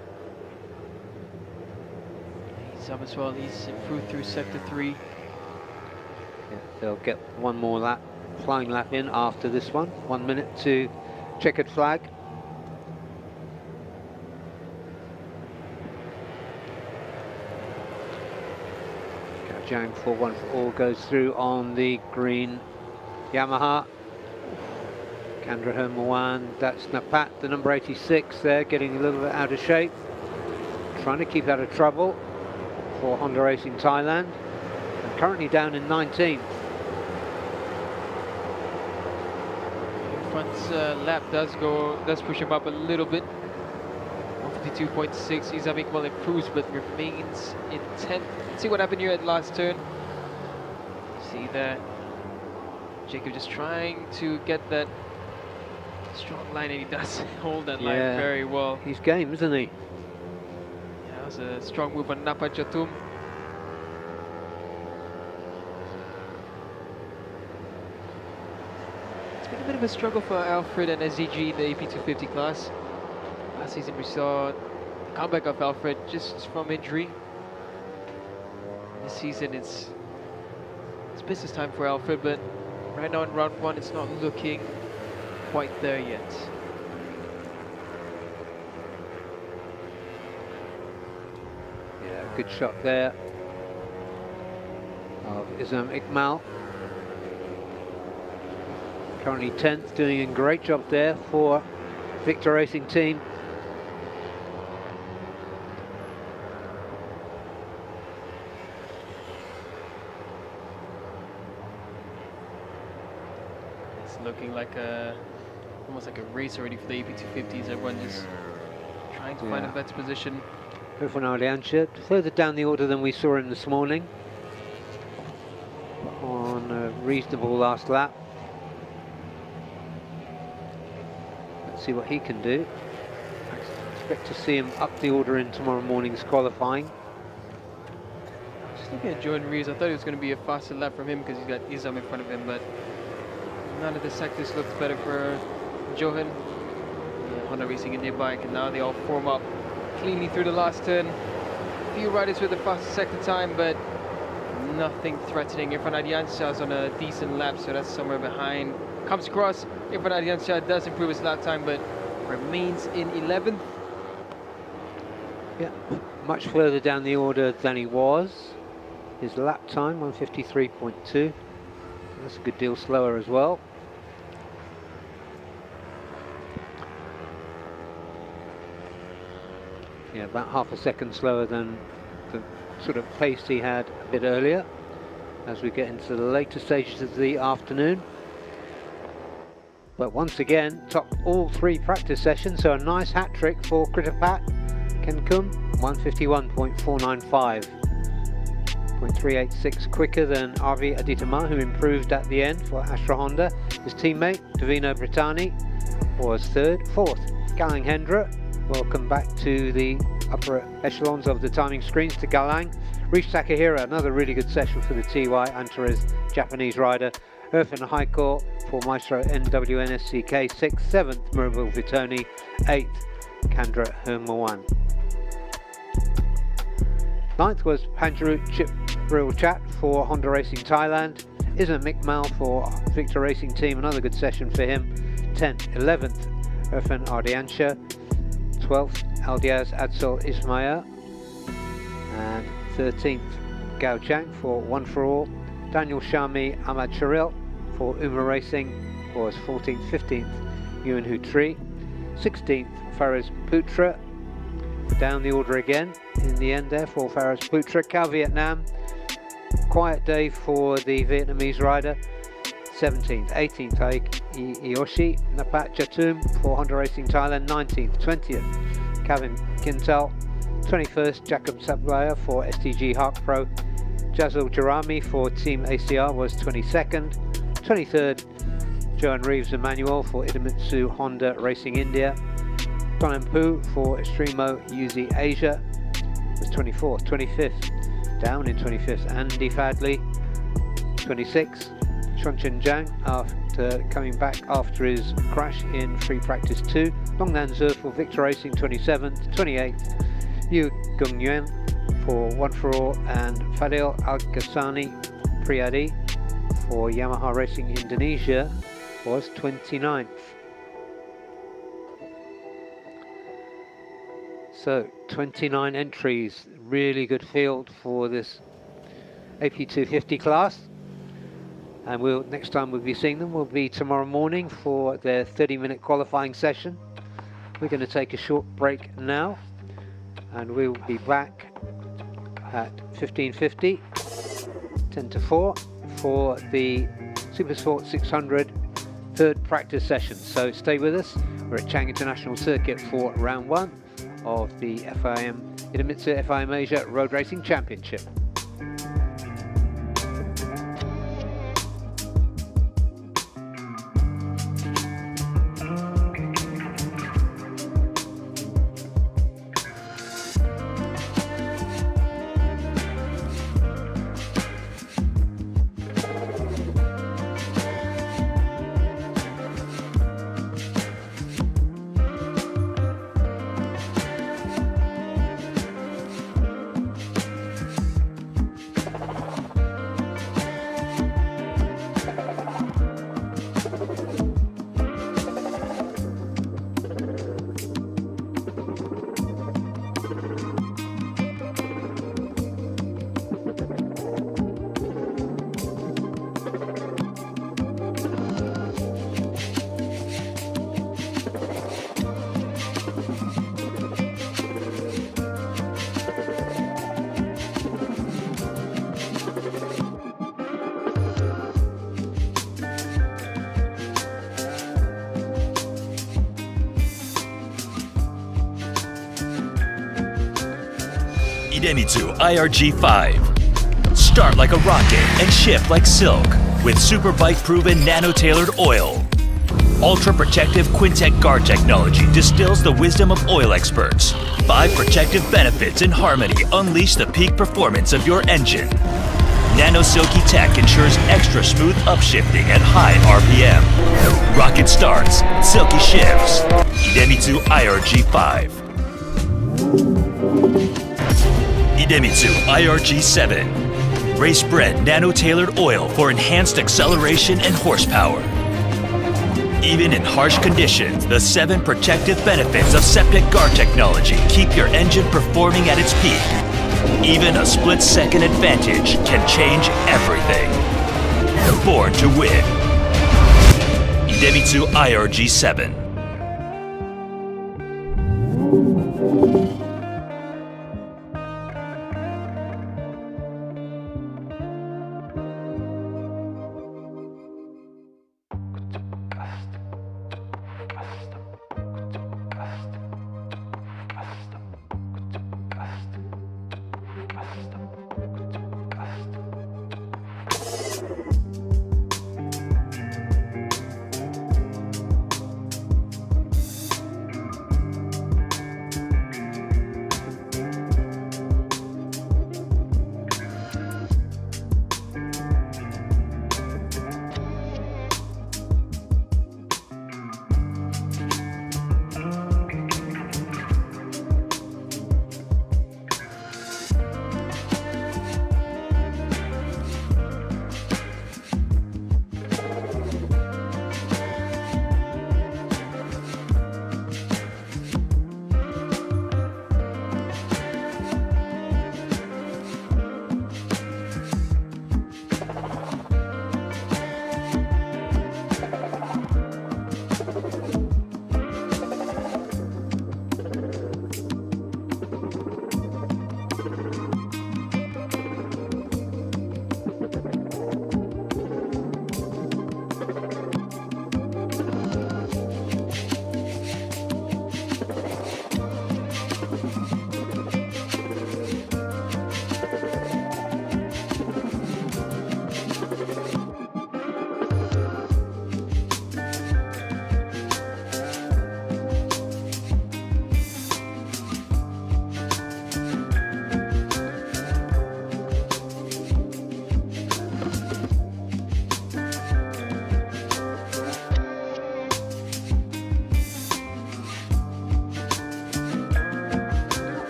He's up as well, he's improved through sector 3. Yeah, they'll get one more lap, flying lap in after this one. 1 minute to checkered flag. Jang 414 goes through on the green Yamaha. Kandra Hermawan, that's Napat, the number 86 there, getting a little bit out of shape. Trying to keep out of trouble for Honda Racing Thailand. And currently down in 19th. Front's lap does push him up a little bit. 152.6, Izamik well improves but remains in 10th. Let's see what happened here at last turn. See there, Jacob just trying to get that strong line, and he does hold that line very well. He's game, isn't he? Yeah, that was a strong move on Napa Jatum. It's been a bit of a struggle for Alfred and SDG in the AP250 class. Last season we saw the comeback of Alfred just from injury. This season it's business time for Alfred, but right now in round 1 it's not looking quite there yet. Yeah, good shot there of Isam Iqmal. Currently 10th, doing a great job there for Victor Racing Team. Looking like almost like a race already for the AP250s. Everyone just trying to find a better position. Irfan Ardianshah, further down the order than we saw him this morning, on a reasonable last lap. Let's see what he can do. I expect to see him up the order in tomorrow morning's qualifying. Just looking at Jordan Reeves, I thought it was going to be a faster lap from him because he's got Izam in front of him, but none of the sectors looked better for Johan. Honda Racing India bike, and now they all form up cleanly through the last turn. A few riders with the fastest sector time, but nothing threatening. Irfan Ardianshah is on a decent lap, so that's somewhere behind. Comes across, Irfan Ardianshah does improve his lap time, but remains in 11th. Yeah, much further down the order than he was. His lap time, 153.2. That's a good deal slower as well. Yeah, about half a second slower than the sort of pace he had a bit earlier as we get into the later stages of the afternoon. But once again, topped all 3 practice sessions, so a nice hat-trick for Kritapat Kenkum, 151.495. 0.386 quicker than RV Aditama, who improved at the end for Astra Honda. His teammate, Davino Brittani, was 3rd. 4th, Galang Hendra. Welcome back to the upper echelons of the timing screens to Galang. Rish Takahira, another really good session for the TY Antares Japanese rider. Irfan Heikel for Maestro NWNSCK, 6th. 7th, Murabil Vitoni. 8th, Kandra Hermawan. 9th was Panjarut Chipril Chat for Honda Racing Thailand. Isam Iqmal for Victor Racing Team, another good session for him. 10th, 11th, Irfan Ardianshah. 12th, Aldiaz Adsal Ismail. And 13th, Gao Chang for One For All. Daniel Shami Ahmad Sharil for Uma Racing was 14th, 15th, Yuan Hu Tri. 16th, Faraz Putra. Down the order again in the end there for Faraz Putra. Cal Vietnam, quiet day for the Vietnamese rider. 17th, 18th, Ioshi Napat Chatum for Honda Racing Thailand. 19th, 20th, Kevin Quintal. 21st, Jacob Sablaya for STG Hark Pro. Jazil Jarami for Team ACR was 22nd. 23rd, Johan Reeves Emmanuel for Idemitsu Honda Racing India. Don Poo for Extremo UZ Asia was 24th. 25th, down in 25th, Andy Fadley. 26th, Chonchen Zhang after coming back after his crash in Free Practice 2. Longnan Zhe for Victor Racing 27th. 28th, Yu Gung Yuan for One For All, and Fadil Al-Ghassani Priyadi for Yamaha Racing Indonesia was 29th. So 29 entries, really good field for this AP250 class. And next time we'll be seeing them will be tomorrow morning for their 30-minute qualifying session. We're going to take a short break now, and we'll be back at 15:50, 10 to 4 for the Supersport 600 third practice session. So stay with us. We're at Chang International Circuit for round 1 of the Idemitsu FIM Asia Road Racing Championship. Idemitsu IRG5. Start like a rocket and shift like silk with Superbike proven nano-tailored oil. Ultra protective Quintec guard technology distills the wisdom of oil experts. 5 protective benefits in harmony unleash the peak performance of your engine. Nano Silky Tech ensures extra smooth upshifting at high RPM. Rocket starts, silky shifts. Idemitsu IRG5. Idemitsu IRG7. Race-bred nano-tailored oil for enhanced acceleration and horsepower. Even in harsh conditions, the 7 protective benefits of septic guard technology keep your engine performing at its peak. Even a split-second advantage can change everything. Born to win. Idemitsu IRG7.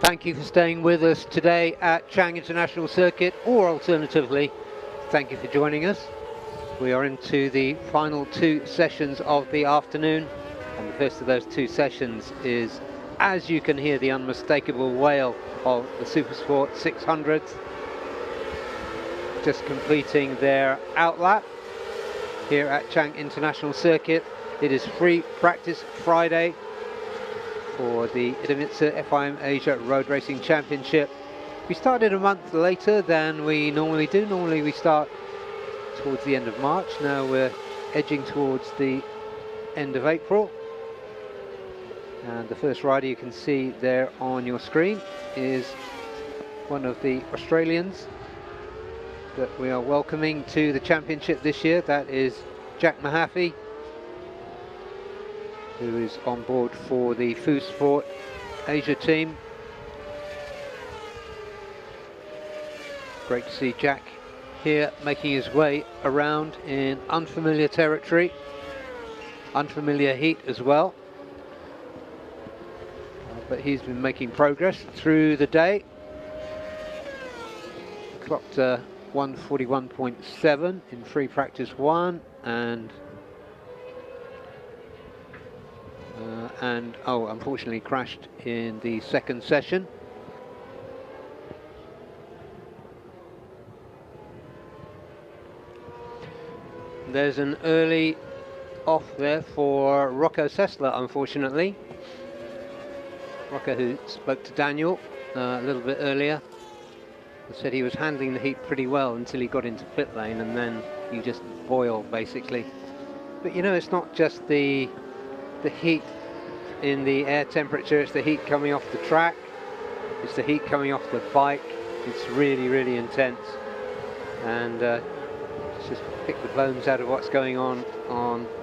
Thank you for staying with us today at Chang International Circuit, or alternatively, thank you for joining us. We are into the final two sessions of the afternoon, and the first of those two sessions is, as you can hear, the unmistakable wail of the Supersport 600s, just completing their outlap here at Chang International Circuit. It is free practice Friday for the Idemitsu FIM Asia Road Racing Championship. We started a month later than we normally do. Normally we start towards the end of March. Now we're edging towards the end of April. And the first rider you can see there on your screen is one of the Australians that we are welcoming to the championship this year. That is Jack Mahaffey, who is on board for the Supersport Asia team. Great to see Jack here making his way around in unfamiliar territory, unfamiliar heat as well. But he's been making progress through the day. Clocked 1:41.7 in free practice 1 and unfortunately crashed in the second session. There's an early off there for Rocco Sessler, unfortunately. Rocco, who spoke to Daniel a little bit earlier, said he was handling the heat pretty well until he got into pit lane, and then you just boil basically. But you know, it's not just the heat in the air temperature, it's the heat coming off the track, it's the heat coming off the bike. It's really, really intense. And let's just pick the bones out of what's going on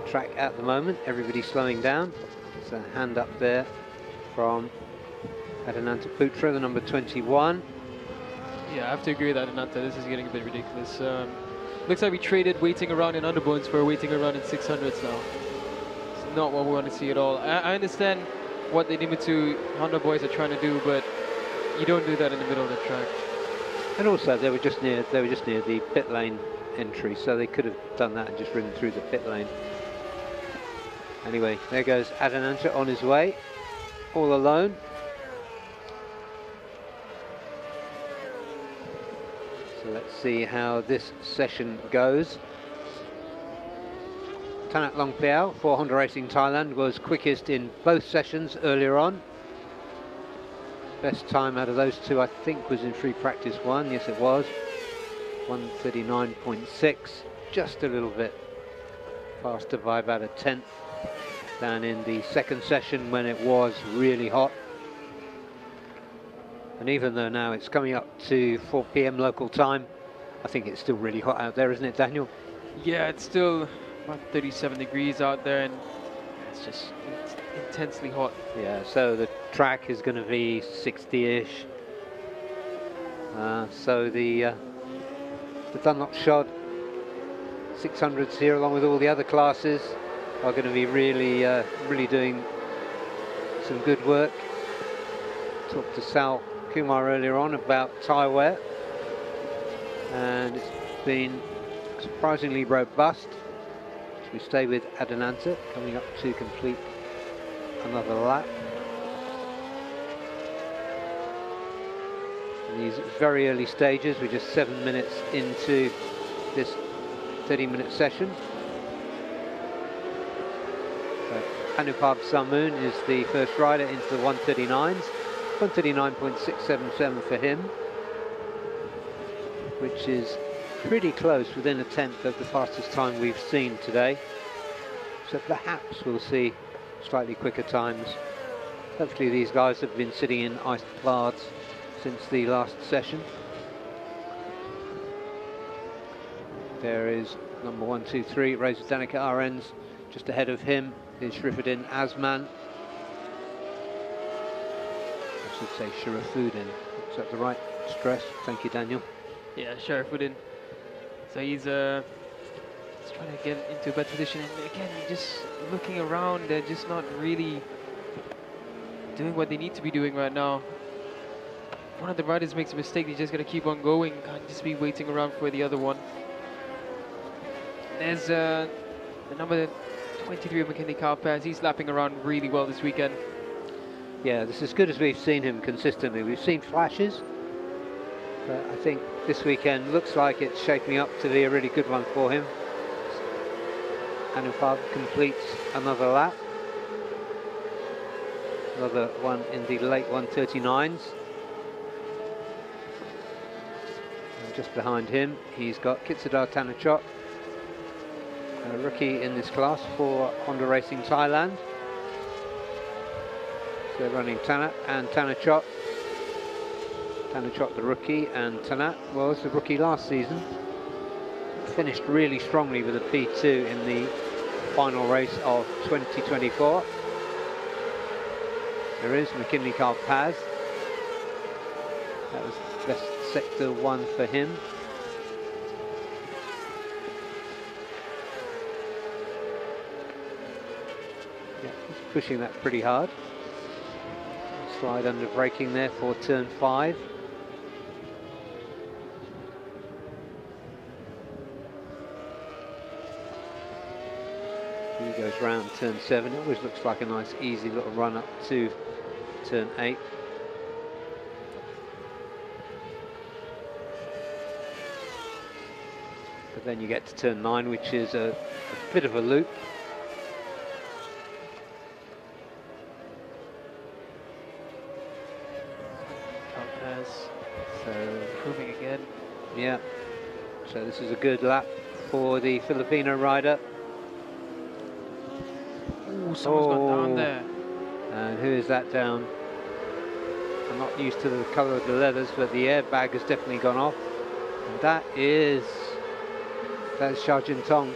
track at the moment. Everybody's slowing down. There's a hand up there from Adinanta Putra, the number 21. Yeah, I have to agree with Adinanta. This is getting a bit ridiculous. Looks like we traded waiting around in underbones for waiting around in 600s now. It's not what we want to see at all. I understand what the Idemitsu Honda boys are trying to do, but you don't do that in the middle of the track. And also, they were just near the pit lane entry, so they could have done that and just ridden through the pit lane. Anyway, there goes Adinanta on his way, all alone. So let's see how this session goes. Tanat Longpiao for Honda Racing Thailand was quickest in both sessions earlier on. Best time out of those two, I think, was in free practice 1. Yes, it was. 1:39.6, just a little bit faster by about a tenth than in the second session when it was really hot. And even though now it's coming up to 4 p.m. local time, I think it's still really hot out there, isn't it, Daniel? Yeah, it's still about 37 degrees out there, and it's intensely hot. Yeah, so the track is going to be 60-ish. So the Dunlop Shod 600s here, along with all the other classes, are going to be really, really doing some good work. Talked to Sal Kumar earlier on about tyre wear, and it's been surprisingly robust. So we stay with Adinanta, coming up to complete another lap. In these very early stages, we're just 7 minutes into this 30-minute session. So Anupab Samoon is the first rider into the 139s. 139.677 for him, which is pretty close, within a tenth of the fastest time we've seen today. So perhaps we'll see slightly quicker times. Hopefully these guys have been sitting in iced baths since the last session. There is number 123, Reza Danica Arens. Just ahead of him is Shrifuddin Azman. I should say Sharifuddin. Is that the right stress? Thank you, Daniel. Yeah, Sharifuddin. So he's trying to get into a better position, and again, just looking around, they're just not really doing what they need to be doing right now. One of the riders makes a mistake, they just got to keep on going, can't just be waiting around for the other one. There's the number 23 of McKinley Carpaz. He's lapping around really well this weekend. Yeah, this is as good as we've seen him consistently. We've seen flashes, but I think this weekend looks like it's shaping up to be a really good one for him. Anupab completes another lap. Another one in the late 139s. And just behind him, he's got Kitsadar Thanachot, a rookie in this class for Honda Racing Thailand. So running Tanat and Thanachot. Thanachot the rookie, and Tanat was the rookie last season. Finished really strongly with a P2 in the final race of 2024. There is McKinley Carpaz. That was best sector 1 for him. Yeah, he's pushing that pretty hard. Slide under braking there for turn 5. He goes round turn 7. It always looks like a nice easy little run up to turn 8. But then you get to turn 9, which is a bit of a loop. So improving again. Yeah, so this is a good lap for the Filipino rider. Ooh, someone's gone down there. And who is that down? I'm not used to the colour of the leathers, but the airbag has definitely gone off. And that's Xia Jintong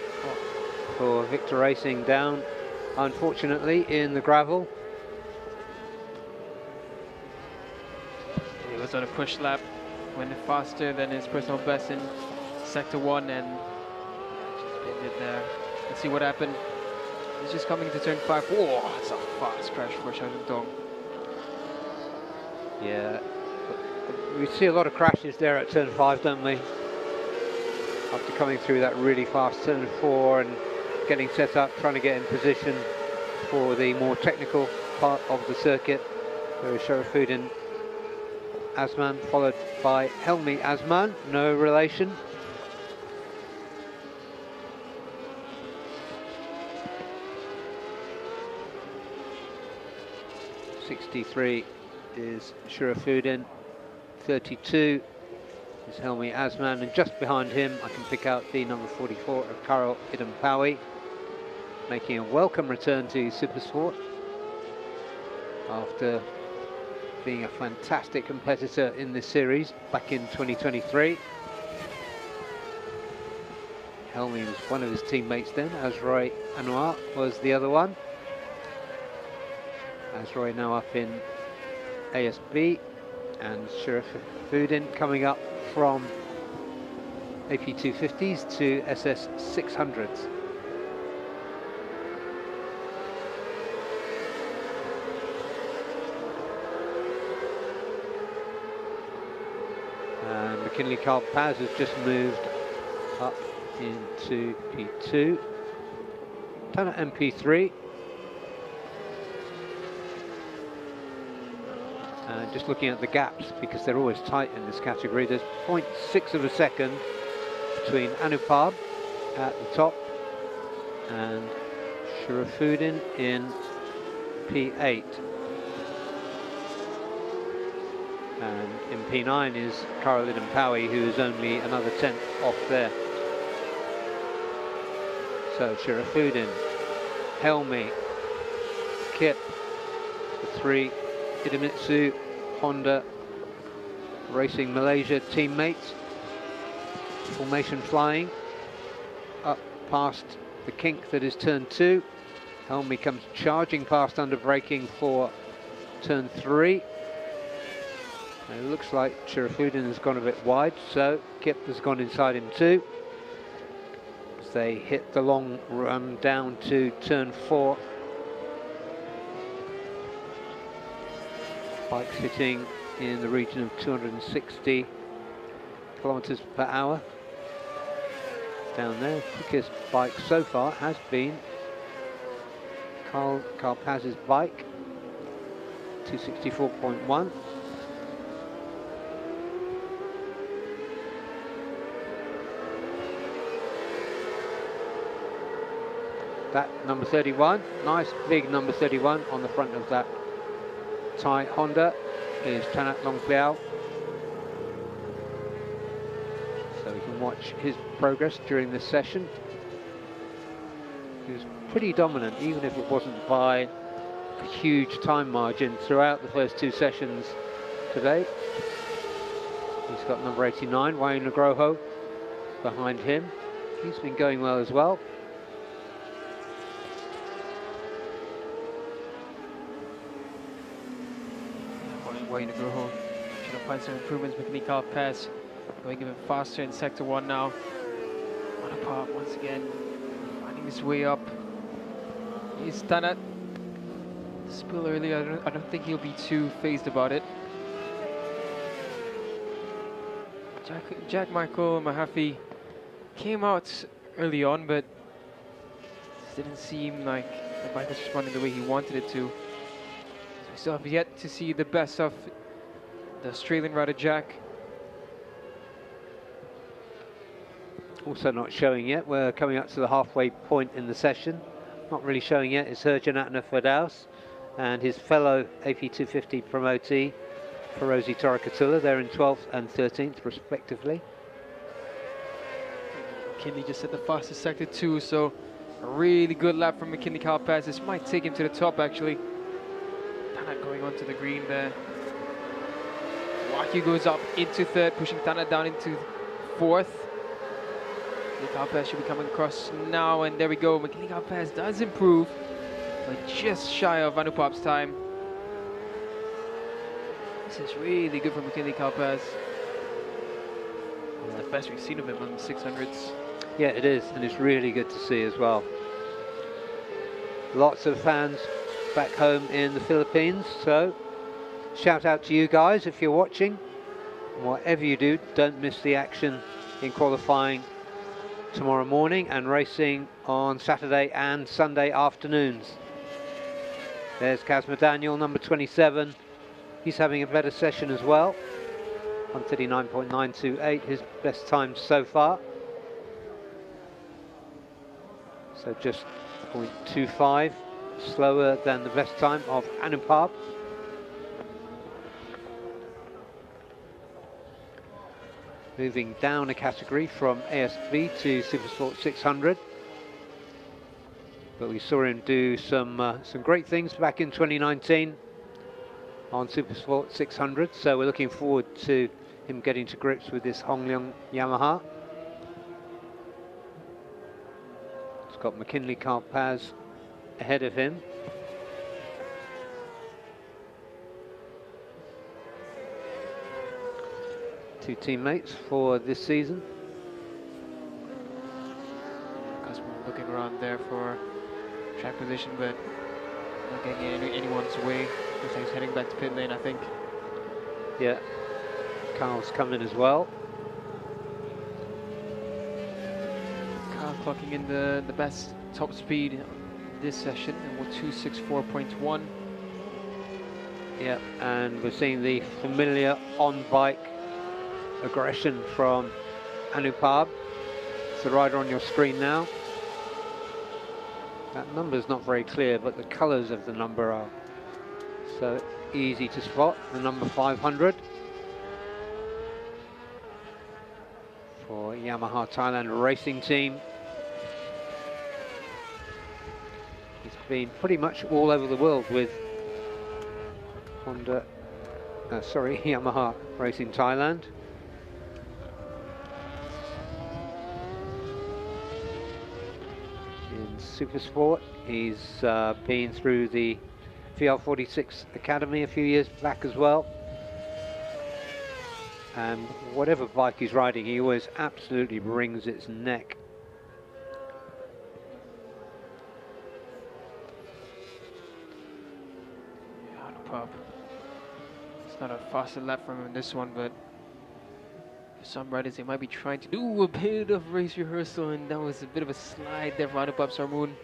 for Victor Racing down, unfortunately, in the gravel. He was on a push lap, went faster than his personal best in sector 1 and just pinned it there. Let's see what happened. He's just coming to turn 5. Whoa, it's a fast crash for Xia Jintong. Yeah, we see a lot of crashes there at turn 5, don't we? After coming through that really fast turn 4 and getting set up, trying to get in position for the more technical part of the circuit. There is Sharafuddin Azman, followed by Helmi Azman, no relation. '63 is Sharafuddin, 32 is Helmi Azman, and just behind him I can pick out the number 44 of Karol Idampawi, making a welcome return to Supersport after being a fantastic competitor in this series back in 2023. Helmi was one of his teammates then, as Roy Anwar was the other one. As Roy now up in ASB, and Sharafuddin coming up from AP250s to SS 600s. And McKinley Carl Paz has just moved up into P2. Done at MP3. Just looking at the gaps, because they're always tight in this category, there's 0.6 of a second between Anupam at the top and Sharafuddin in P8. And in P9 is Karol Idampawi, who is only another 10th off there. So Sharafuddin, Helmi, Kip, the 3 Idemitsu Honda Racing Malaysia teammates. Formation flying up past the kink that is turn 2. Helmi comes charging past under braking for turn 3. And it looks like Sharafuddin has gone a bit wide, so Kip has gone inside him too. As they hit the long run down to turn 4. Bike's hitting in the region of 260 kilometers per hour. Down there, quickest bike so far has been Carl Paz's bike, 264.1. That number 31, nice big number 31 on the front of that Thai Honda is Tanat Longpliao. So we can watch his progress during this session. He was pretty dominant, even if it wasn't by a huge time margin throughout the first 2 sessions today. He's got number 89, Wayne Nugroho, behind him. He's been going well as well. Wayne Nugroho should find some improvements. McKinley Carl Paz going even faster in sector 1 now. Anupam once again finding his way up. He's Tanat. Spill earlier, I don't think he'll be too phased about it. Jack Michael Mahaffey came out early on, but it didn't seem like the bike was responding the way he wanted it to. We still have yet to see the best of the Australian rider Jack. Also not showing yet. We're coming up to the halfway point in the session. Not really showing yet is Herjanatna Firdaus and his fellow AP250 promotee, Ferozi Torakatula. They're in 12th and 13th respectively. McKinley just set the fastest sector 2, so a really good lap from McKinley Carapaz. This might take him to the top actually. Tana going onto the green there. Waki goes up into third, pushing Tana down into fourth. Carapaz should be coming across now, and there we go. McKinley Carapaz does improve, but just shy of Anupap's time. This is really good for McKinley Carapaz. It's the best we've seen of him on the 600s. Yeah, it is, and it's really good to see as well. Lots of fans back home in the Philippines, so shout out to you guys if you're watching. Whatever you do, don't miss the action in qualifying tomorrow morning and racing on Saturday and Sunday afternoons. There's Kazma Daniel, number 27. He's having a better session as well. 1:39.928, his best time so far. So just 0.25 slower than the best time of Anupap. Moving down a category from ASB to Supersport 600. But we saw him do some great things back in 2019 on Supersport 600. So we're looking forward to him getting to grips with this Hongleong Yamaha. It's got McKinley Carapaz ahead of him. Two teammates for this season. Cosmo looking around there for track position, but not getting anyone's way. Looks like he's heading back to pit lane, I think. Yeah, Carl's coming as well. Carl clocking in the best top speed this session, and we're 264.1. Yeah, and we're seeing the familiar on-bike aggression from Anupap. It's the rider on your screen now. That number's not very clear, but the colours of the number are so easy to spot. The number 500 for Yamaha Thailand Racing Team. He's been pretty much all over the world with Yamaha Racing Thailand. Supersport. He's been through the VR46 Academy a few years back as well. And whatever bike he's riding, he always absolutely brings its neck. Anupap. It's not a faster lap from him in this one, but for some riders, they might be trying to do a bit of race rehearsal, and that was a bit of a slide there for Anupap Sarmoon.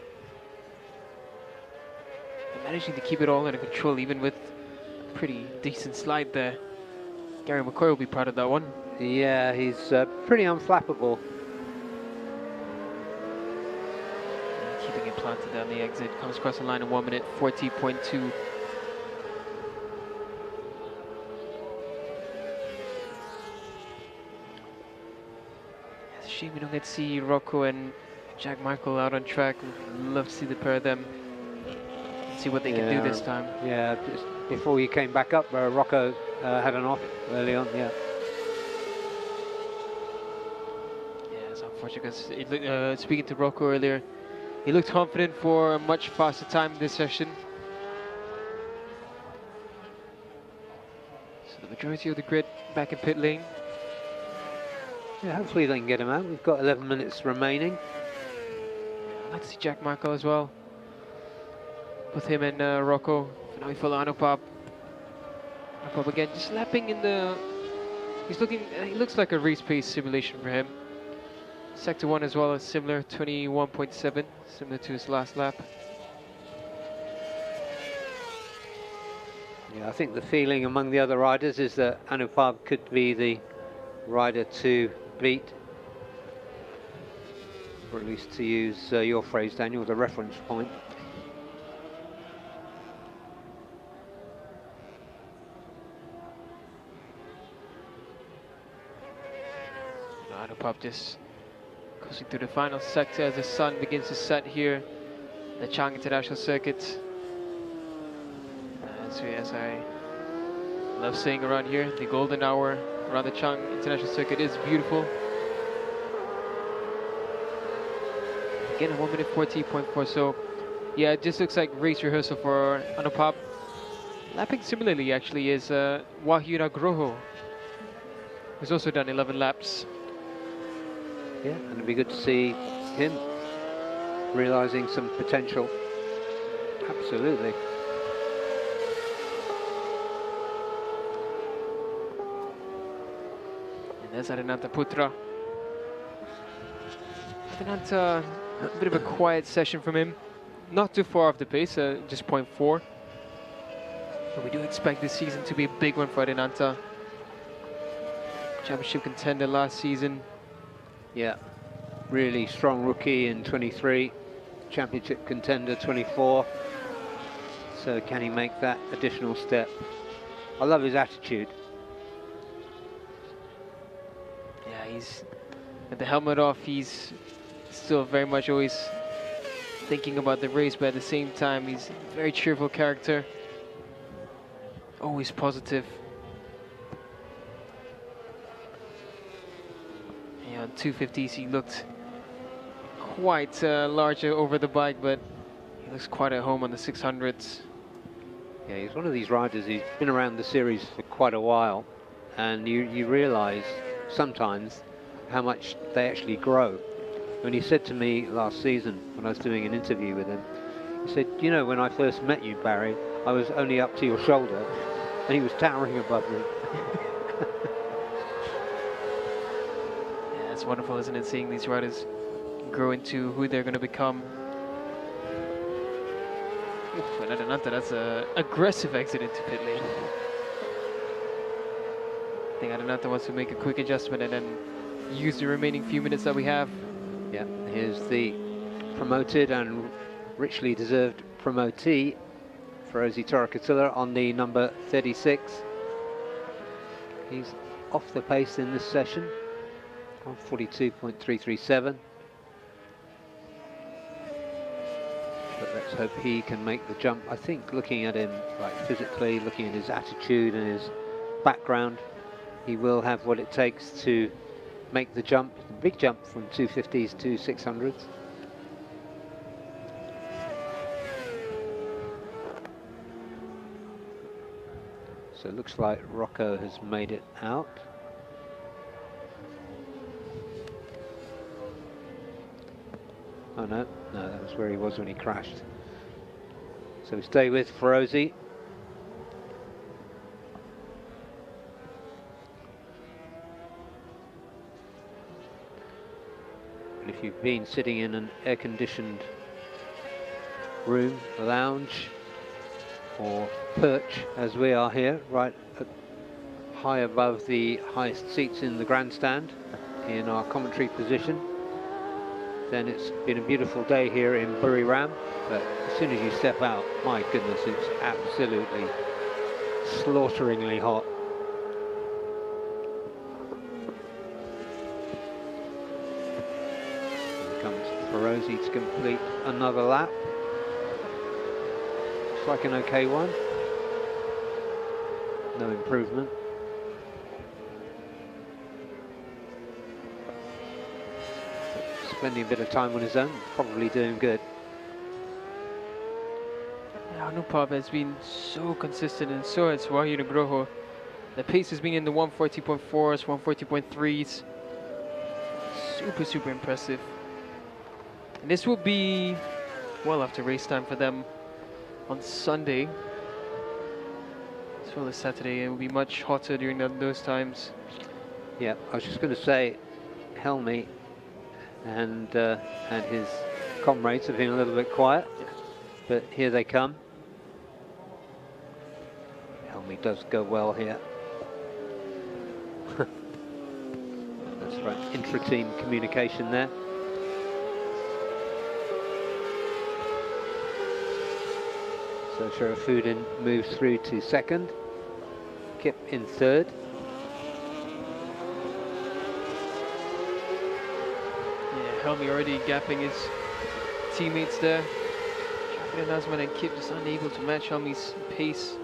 Managing to keep it all under control, even with a pretty decent slide there. Gary McCoy will be proud of that one. Yeah, he's pretty unflappable. Keeping it planted down the exit. Comes across the line in 1 minute 40.2. It's a shame we don't get to see Rocco and Jack Michael out on track. We'd love to see the pair of them. See what they can do this time. Yeah, just before he came back up, Rocco had an off early on. Yeah. Yeah, it's unfortunate because speaking to Rocco earlier, he looked confident for a much faster time this session. So the majority of the grid back in pit lane. Yeah, hopefully they can get him out. We've got 11 minutes remaining. I'd like to see Jack Michael as well. With him and Rocco. Now we follow Anupap. Anupap again, just lapping in the... He looks like a race pace simulation for him. Sector 1 as well is similar, 21.7, similar to his last lap. Yeah, I think the feeling among the other riders is that Anupap could be the rider to beat. Or at least to use your phrase, Daniel, the reference point. Anupap just Crossing through the final sector as the sun begins to set here, the Chang International Circuit. And so as I love saying around here, the golden hour around the Chang International Circuit is beautiful. Again, 1 minute 40.4. So, yeah, it just looks like race rehearsal for Anupap. Lapping similarly, actually, is Wahyu Nugroho, who's also done 11 laps. Yeah, and it'd be good to see him realising some potential. Absolutely. And there's Adinanta Putra. Adinanta, a bit of a quiet session from him. Not too far off the pace, just 0.4. But we do expect this season to be a big one for Adinanta. Championship contender last season. Yeah, really strong rookie in 23, championship contender 24. So can he make that additional step? I love his attitude. Yeah, he's with the helmet off, he's still very much always thinking about the race, but at the same time, he's a very cheerful character. Always positive. Yeah, on 250s, he looked quite larger over the bike, but he looks quite at home on the 600s. Yeah, he's one of these riders who's been around the series for quite a while, and you realise sometimes how much they actually grow. When he said to me last season, when I was doing an interview with him, he said, you know, when I first met you, Barry, I was only up to your shoulder, and he was towering above me. Yeah, it's wonderful, isn't it, seeing these riders grow into who they're going to become. Oof, and Adinanta, that's an aggressive exit into pit lane. I think Adinanta wants to make a quick adjustment and then use the remaining few minutes that we have. Yeah, here's the promoted and richly deserved promotee, Ferozi Torakatila, on the number 36. He's off the pace in this session, on 42.337. But let's hope he can make the jump. I think looking at him, like physically, looking at his attitude and his background, he will have what it takes to make the jump, the big jump from 250s to 600s. So it looks like Rocco has made it out. Oh no, no, that was where he was when he crashed. So we stay with Ferozi. And if you've been sitting in an air-conditioned room, a lounge, or perch, as we are here, right high above the highest seats in the grandstand, in our commentary position, then it's been a beautiful day here in Buriram. But as soon as you step out, my goodness, it's absolutely slaughteringly hot. Comes Ferozi to complete another lap. Looks like an okay one. No improvement. Spending a bit of time on his own, probably doing good. Yeah, Anupap has been so consistent, and so has Wahyu Nugroho. The pace has been in the 140.4s, 140.3s. Super, super impressive. And this will be well after race time for them on Sunday, as well as Saturday. It will be much hotter during those times. Yeah, I was just going to say, Helmi and his comrades have been a little bit quiet, but here they come. Helmi does go well here. That's right, intra-team communication there. So Sharafudin moves through to second, Kip in third. Yeah, Helmi already gapping his teammates there. Shafir Nazman and Kip just unable to match Helmi's pace.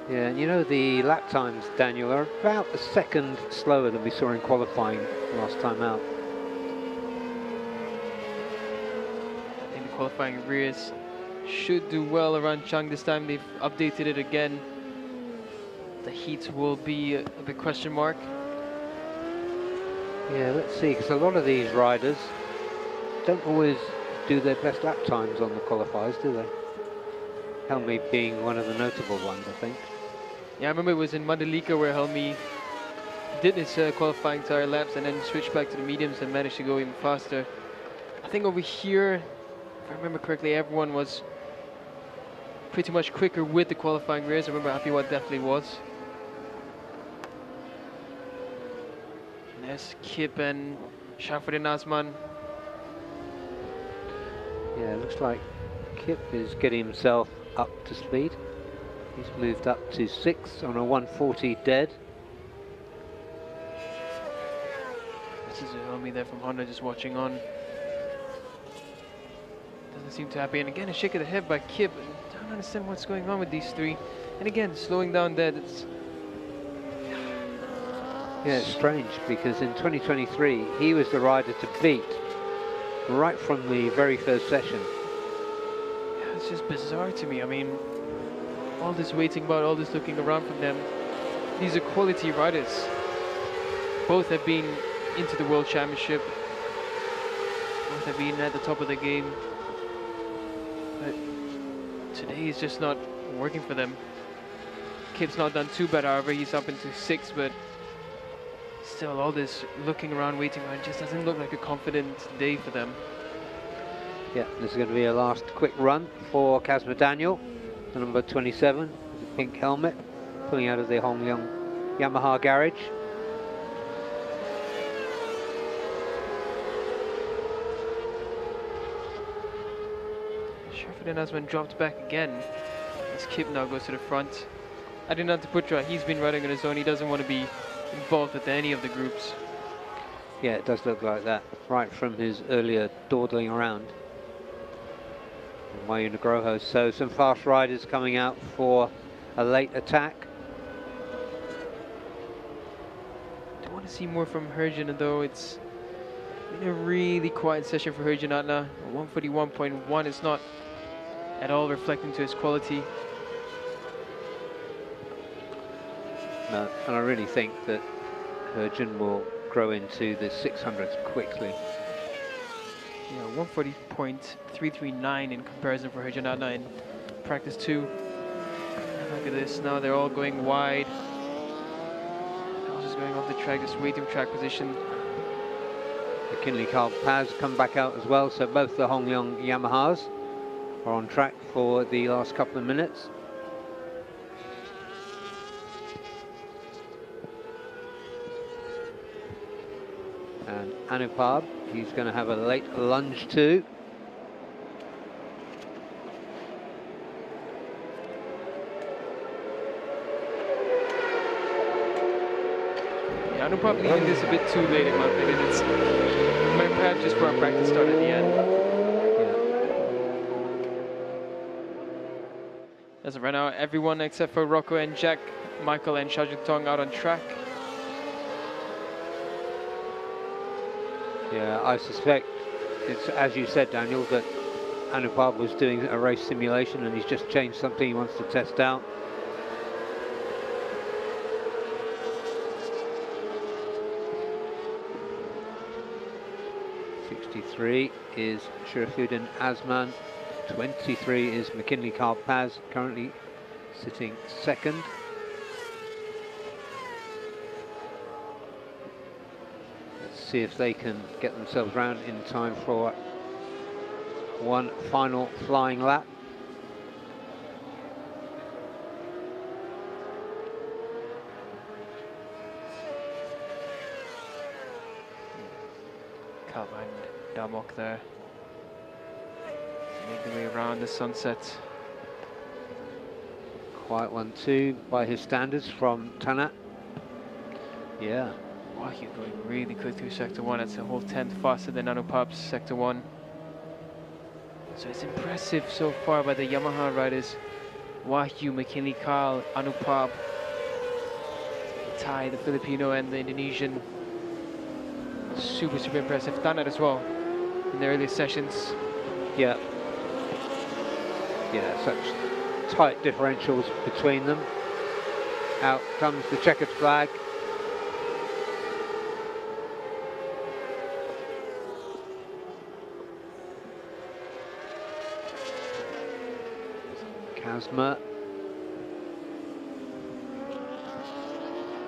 Yeah, and you know the lap times, Daniel, are about a second slower than we saw in qualifying last time out. I think the qualifying rears should do well around Chang this time. They've updated it again. The heat will be a big question mark. Yeah, let's see, because a lot of these riders don't always do their best lap times on the qualifiers, do they? Helmi being one of the notable ones, I think. Yeah, I remember it was in Mandalika where Helmi did his qualifying tire laps and then switched back to the mediums and managed to go even faster. I think over here, if I remember correctly, everyone was pretty much quicker with the qualifying rears. I remember Apiwa definitely was. And there's Kip and Shafir Nazman. Yeah, it looks like Kip is getting himself up to speed. He's moved up to 6 on a 140 dead. This is Helmi there from Honda just watching on. Doesn't seem too happy. And again, a shake of the head by Kip. I don't understand what's going on with these three. And again, slowing down dead. It's Yeah, it's strange because in 2023 he was the rider to beat right from the very first session. Yeah, it's just bizarre to me. I mean, all this waiting about, all this looking around from them. These are quality riders. Both have been into the World Championship. Both have been at the top of the game. But today is just not working for them. Kip's not done too bad, however. He's up into 6, but still all this looking around, waiting around, just doesn't look like a confident day for them. Yeah, this is going to be a last quick run for Kazma Daniel, the number 27, with the pink helmet, pulling out of the Hongyang Yamaha garage. Shafir Nazman dropped back again as Kip now goes to the front. Adinat Putra, he's been riding on his own. He doesn't want to be involved with any of the groups. Yeah, it does look like that, right from his earlier dawdling around. Wayu Nugroho. So some fast riders coming out for a late attack. I want to see more from Herjun, though. It's been a really quiet session for Herjun Atna. 141.1 is not at all reflecting to his quality. No, and I really think that Herjun will grow into the 600s quickly. Yeah, 140.339 in comparison for Herjun Atna in practice 2. And look at this, now they're all going wide. They're all just going off the track, just waiting track position. McKinley Carl Paz come back out as well, so both the Hongyang Yamahas are on track for the last couple of minutes. And Anupab, he's going to have a late lunge too. Yeah, Anupab leaving this a bit too late in my opinion. It's perhaps just for a practice start at the end. As of right now, everyone except for Rocco and Jack, Michael and Shajun Tong out on track. Yeah, I suspect it's, as you said, Daniel, that Anupab was doing a race simulation and he's just changed something he wants to test out. '63 is Sharafuddin Azman. 23 is McKinley Carl Paz, currently sitting second. See if they can get themselves round in time for one final flying lap. Kalba and Damok there. Make their way around the sunset. Quiet one too by his standards from Tanat. Yeah, Wahyu going really good through Sector 1. That's a whole tenth faster than Anupap's Sector 1. So it's impressive so far by the Yamaha riders. Wahyu, McKinley, Carl, Anupap, Thai, the Filipino, and the Indonesian. Super impressive. Tanat as well in the earlier sessions. Yeah. Yeah, such tight differentials between them. Out comes the checkered flag. Kazma.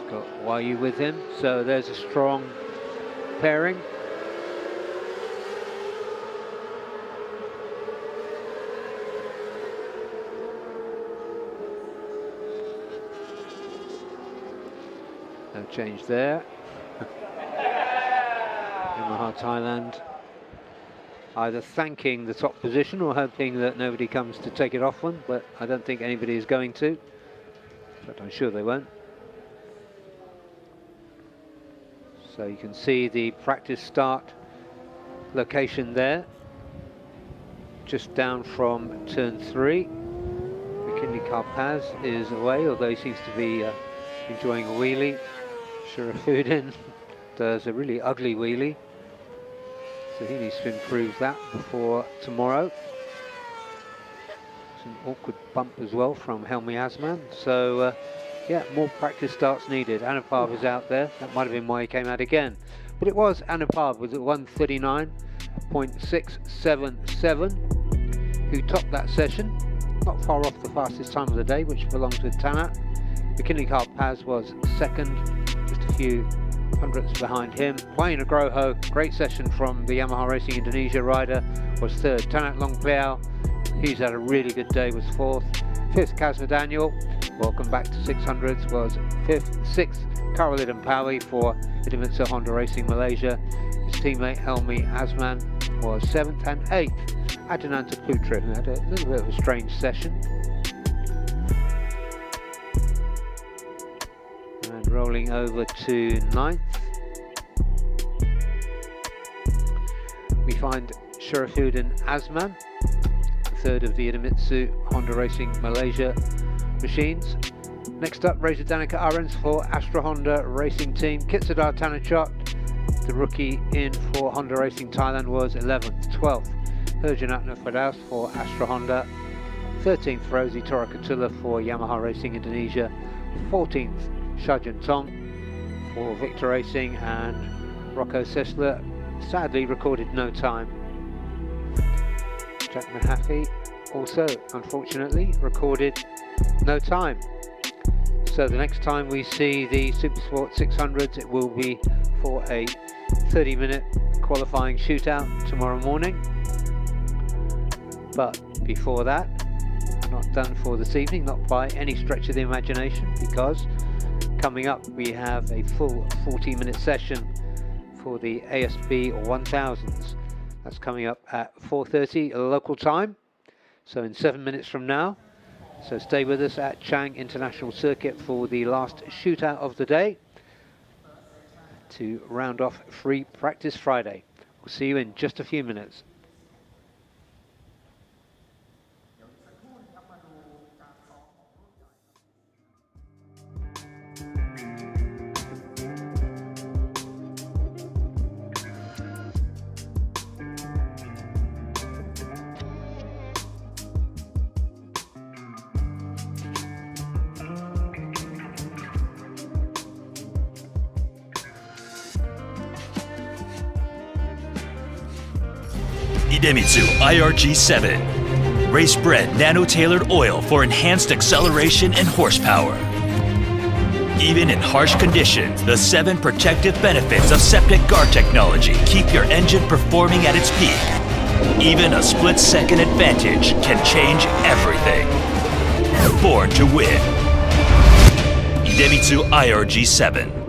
Got Wahyu with him, so there's a strong pairing. No change there. Yamaha Thailand either thanking the top position or hoping that nobody comes to take it off one, but I don't think anybody is going to, but I'm sure they won't. So you can see the practice start location there, just down from turn 3. McKinley Carpaz is away, although he seems to be enjoying a wheelie. Sharafuddin does a really ugly wheelie, so he needs to improve that before tomorrow. It's an awkward bump as well from Helmi Asman, so yeah, more practice starts needed. Anupab is out there, that might have been why he came out again, but it was Anupab with a 139.677 who topped that session, not far off the fastest time of the day, which belongs with Tanat. McKinley Carpaz was second, just a few hundredths behind him. Wayne Agroho, great session from the Yamaha Racing Indonesia rider, was third. Tanat Longpliao, he's had a really good day, was fourth. Fifth, Kazma Daniel, welcome back to 600s, was fifth. Sixth, Karolidin Pawi for Idemitsu Honda Racing Malaysia. His teammate Helmi Asman was seventh, and eighth, Adinanta Putra, who had a little bit of a strange session. And rolling over to ninth, we find Sharafuddin Asman, third of the Idemitsu Honda Racing Malaysia machines. Next up, Reza Danica Arens for Astra Honda Racing Team. Kitsadar Tanachot, the rookie in for Honda Racing Thailand, was 11th. 12th, Herjanatna Fadaus for Astra Honda. 13th, Rosie Torakatula for Yamaha Racing Indonesia. 14th, Shajan Tong for Victor Racing, and Rocco Sessler sadly recorded no time. Jack Mahaffey also unfortunately recorded no time. So the next time we see the Supersport 600s, it will be for a 30-minute qualifying shootout tomorrow morning. But before that, not done for this evening, not by any stretch of the imagination, because coming up we have a full 40-minute session for the ASB 1000s. That's coming up at 4:30 local time, so in 7 minutes from now. So stay with us at Chang International Circuit for the last shootout of the day to round off Free Practice Friday. We'll see you in just a few minutes. Idemitsu IRG7, race-bred nano-tailored oil for enhanced acceleration and horsepower. Even in harsh conditions, the 7 protective benefits of septic guard technology keep your engine performing at its peak. Even a split-second advantage can change everything. Born to win. Idemitsu IRG7.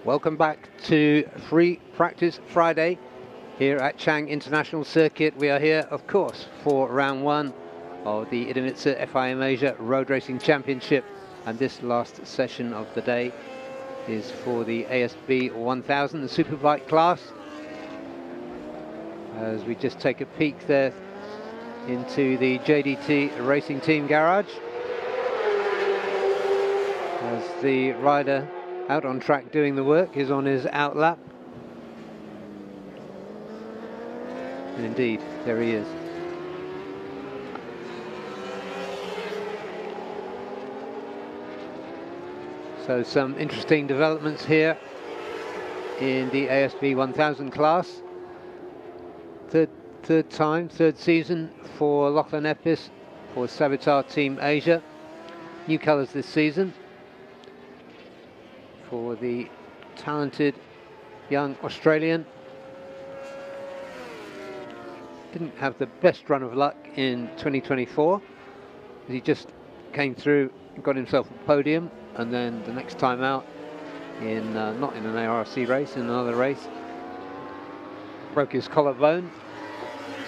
Welcome back to Free Practice Friday here at Chang International Circuit. We are here, of course, for round 1 of the Idemitsu FIM Asia Road Racing Championship, and this last session of the day is for the ASB 1000, the Superbike class. As we just take a peek there into the JDT Racing Team garage, as the rider out on track doing the work is on his out lap. And indeed, there he is. So some interesting developments here in the ASB 1000 class. Third season for Lachlan Epis for Savitar Team Asia. New colours this season for the talented young Australian. Didn't have the best run of luck in 2024. He just came through, got himself a podium, and then the next time out, in not in an ARC race, in another race, broke his collarbone.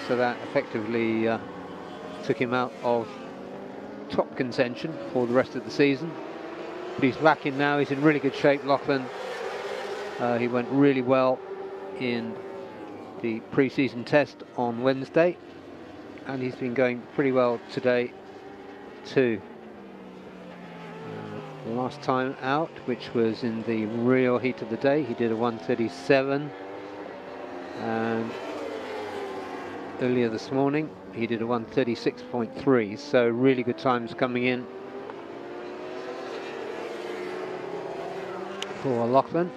So that effectively took him out of top contention for the rest of the season. But he's back in now, he's in really good shape, Lachlan. He went really well in the pre-season test on Wednesday, and he's been going pretty well today too. The last time out, which was in the real heat of the day, he did a 1:37, and earlier this morning he did a 1:36.3, so really good times coming in for Lachlan.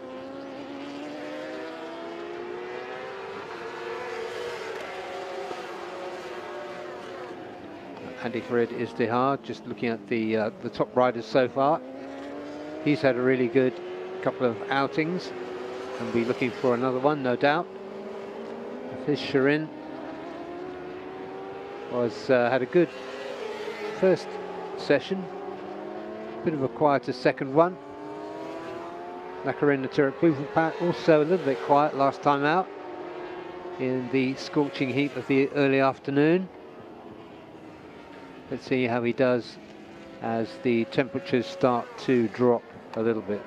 Andy Farid is Dihar, just looking at the top riders so far. He's had a really good couple of outings and be looking for another one, no doubt. Hafiz Shirin had a good first session, bit of a quieter second one. Nakarin Naturak also a little bit quiet last time out in the scorching heat of the early afternoon. Let's see how he does as the temperatures start to drop a little bit.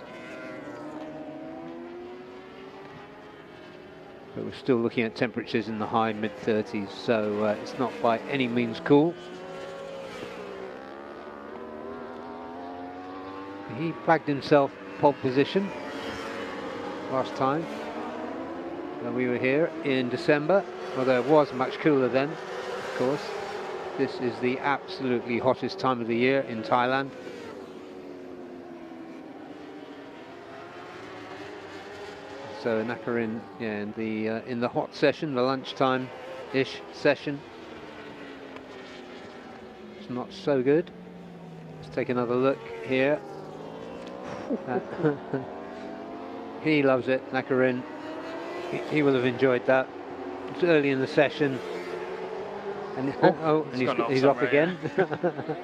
But we're still looking at temperatures in the high mid-30s, so it's not by any means cool. He bagged himself pole position last time when we were here in December, although it was much cooler then, of course. This is the absolutely hottest time of the year in Thailand. So Nakarin, yeah, in the hot session, the lunchtime-ish session, it's not so good. Let's take another look here. He loves it, Nakarin. He will have enjoyed that. It's early in the session. And, he's off again. Yeah,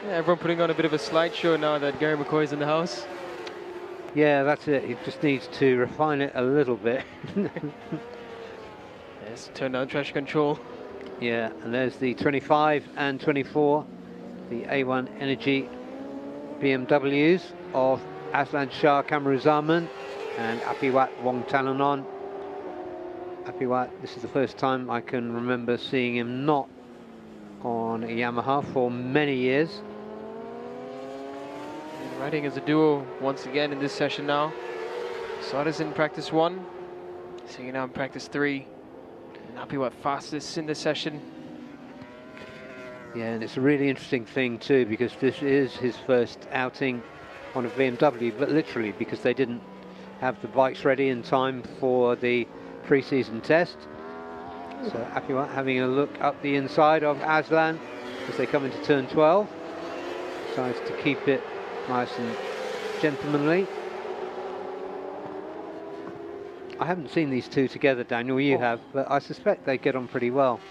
everyone putting on a bit of a slideshow now that Gary McCoy's in the house. Yeah, that's it. He just needs to refine it a little bit. Yes, turn down traction control. Yeah, and there's the 25 and 24, the A1 Energy BMWs of Aslan Shah Kamruzaman and Apiwat Wongtananon. Apiwat, this is the first time I can remember seeing him not on a Yamaha for many years. And riding as a duo once again in this session now. Sada's in practice 1, seeing it now in practice 3. And Apiwat fastest in this session. Yeah, and it's a really interesting thing too, because this is his first outing on a BMW, but literally because they didn't have the bikes ready in time for the pre-season test. So Apiwat having a look up the inside of Aslan as they come into turn 12. Decides to keep it nice and gentlemanly. I haven't seen these two together, Daniel, you have, but I suspect they get on pretty well.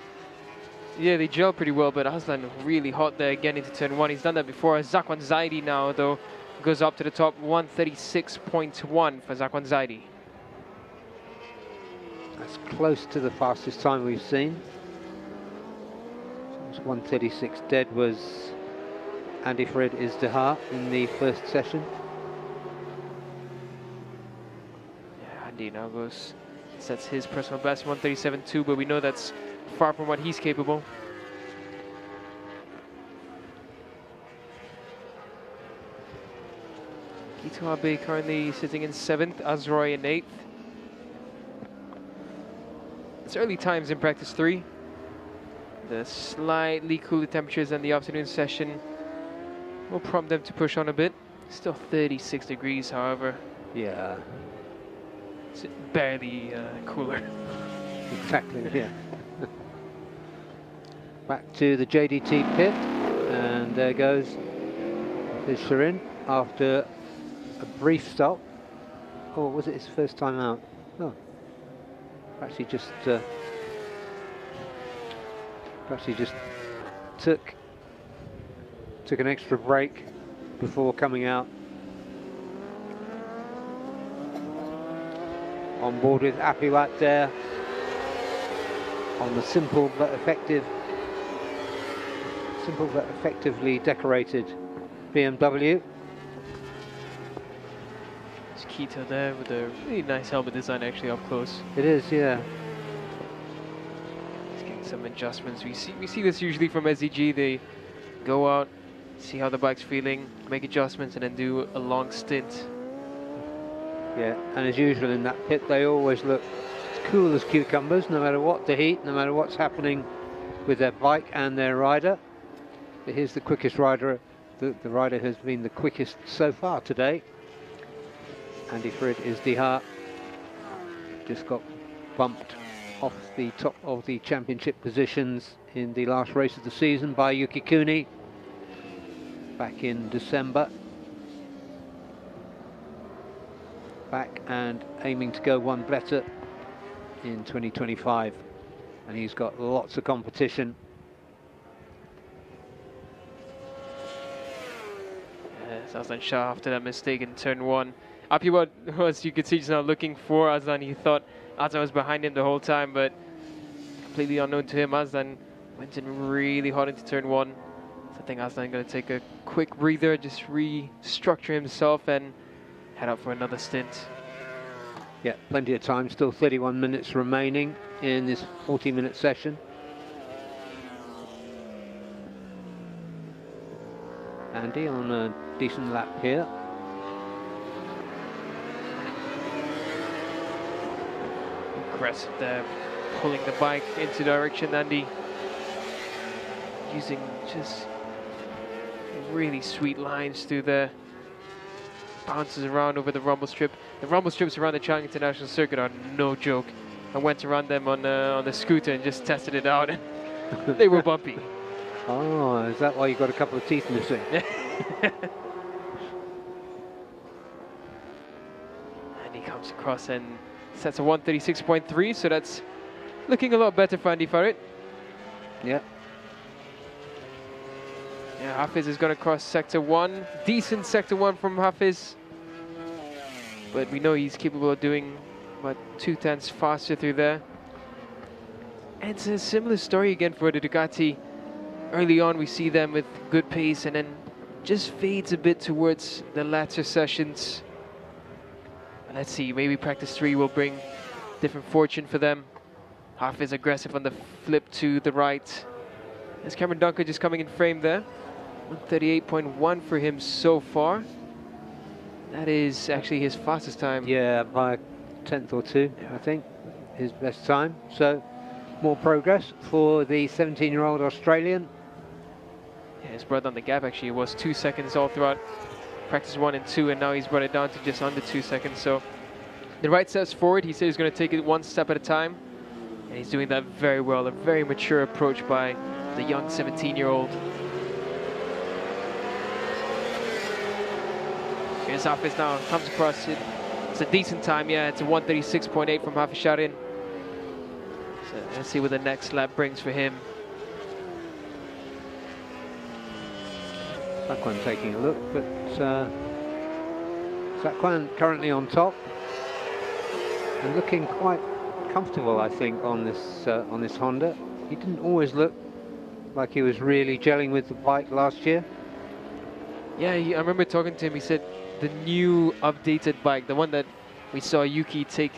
Yeah, they gel pretty well, but Aslan really hot there again into turn 1. He's done that before. Zakwan Zaidi now, though, goes up to the top, 136.1 for Zakwan Zaidi. That's close to the fastest time we've seen. So it's 136 dead was Andy Fred Izdihar in the first session. Yeah, Andy now sets his personal best, 137.2, but we know that's far from what he's capable. Kito Abe currently sitting in 7th, Azroy in 8th. It's early times in practice 3. The slightly cooler temperatures than the afternoon session will prompt them to push on a bit. Still 36 degrees, however. Yeah. It's barely cooler. Exactly, yeah. Back to the JDT pit, and there goes Shirin after a brief stop. Or was it his first time out? No. Perhaps he just took an extra break before coming out. On board with Apiwat there on the simple but effectively decorated BMW. It's Kito there with a really nice helmet design actually up close. It is, yeah. He's getting some adjustments. We see this usually from SEG. They go out, see how the bike's feeling, make adjustments, and then do a long stint. Yeah, and as usual in that pit, they always look as cool as cucumbers, no matter what the heat, no matter what's happening with their bike and their rider. But here's the quickest rider. The rider has been the quickest so far today. Andy Fred Izdihar just got bumped off the top of the championship positions in the last race of the season by Yuki Kuni back in December. Back and aiming to go one better in 2025, and he's got lots of competition. Aslan Shah after that mistake in turn 1. Apiwat was, you could see, just now looking for Aslan. He thought Aslan was behind him the whole time, but completely unknown to him, Aslan went in really hot into turn 1. So I think Aslan going to take a quick breather, just restructure himself and head out for another stint. Yeah, plenty of time, still 31 minutes remaining in this 40-minute session. Andy on a decent lap here. Aggressive there, pulling the bike into direction, Andy. Using just really sweet lines through there. Bounces around over the rumble strip. The rumble strips around the Chang International Circuit are no joke. I went to run them on the scooter and just tested it out, and they were bumpy. Oh, is that why you got a couple of teeth missing? And he comes across and sets a 136.3, so that's looking a lot better for Andy Farid. Yeah. Yeah, Hafiz is going to cross sector 1. Decent sector 1 from Hafiz. But we know he's capable of doing about 2/10 faster through there. And it's a similar story again for the Ducati. Early on we see them with good pace and then just fades a bit towards the latter sessions. Let's see, maybe practice 3 will bring different fortune for them. Hafiz aggressive on the flip to the right. There's Cameron Dunker just coming in frame there. 138.1 for him so far. That is actually his fastest time. Yeah, by a 10th or 2, I think, his best time. So, more progress for the 17-year-old Australian. Yeah, he's brought down the gap actually. It was 2 seconds all throughout practice 1 and 2, and now he's brought it down to just under 2 seconds. So, the right steps forward. He said he's going to take it one step at a time. And he's doing that very well. A very mature approach by the young 17-year-old. Here's Hafiz now, comes across it. It's a decent time, yeah, it's a 136.8 from Hafiz Sharin. So let's see what the next lap brings for him. That one taking a look, but Zakwan currently on top and looking quite comfortable, I think, on this Honda. He didn't always look like he was really gelling with the bike last year. Yeah, I remember talking to him. He said the new updated bike, the one that we saw Yuki take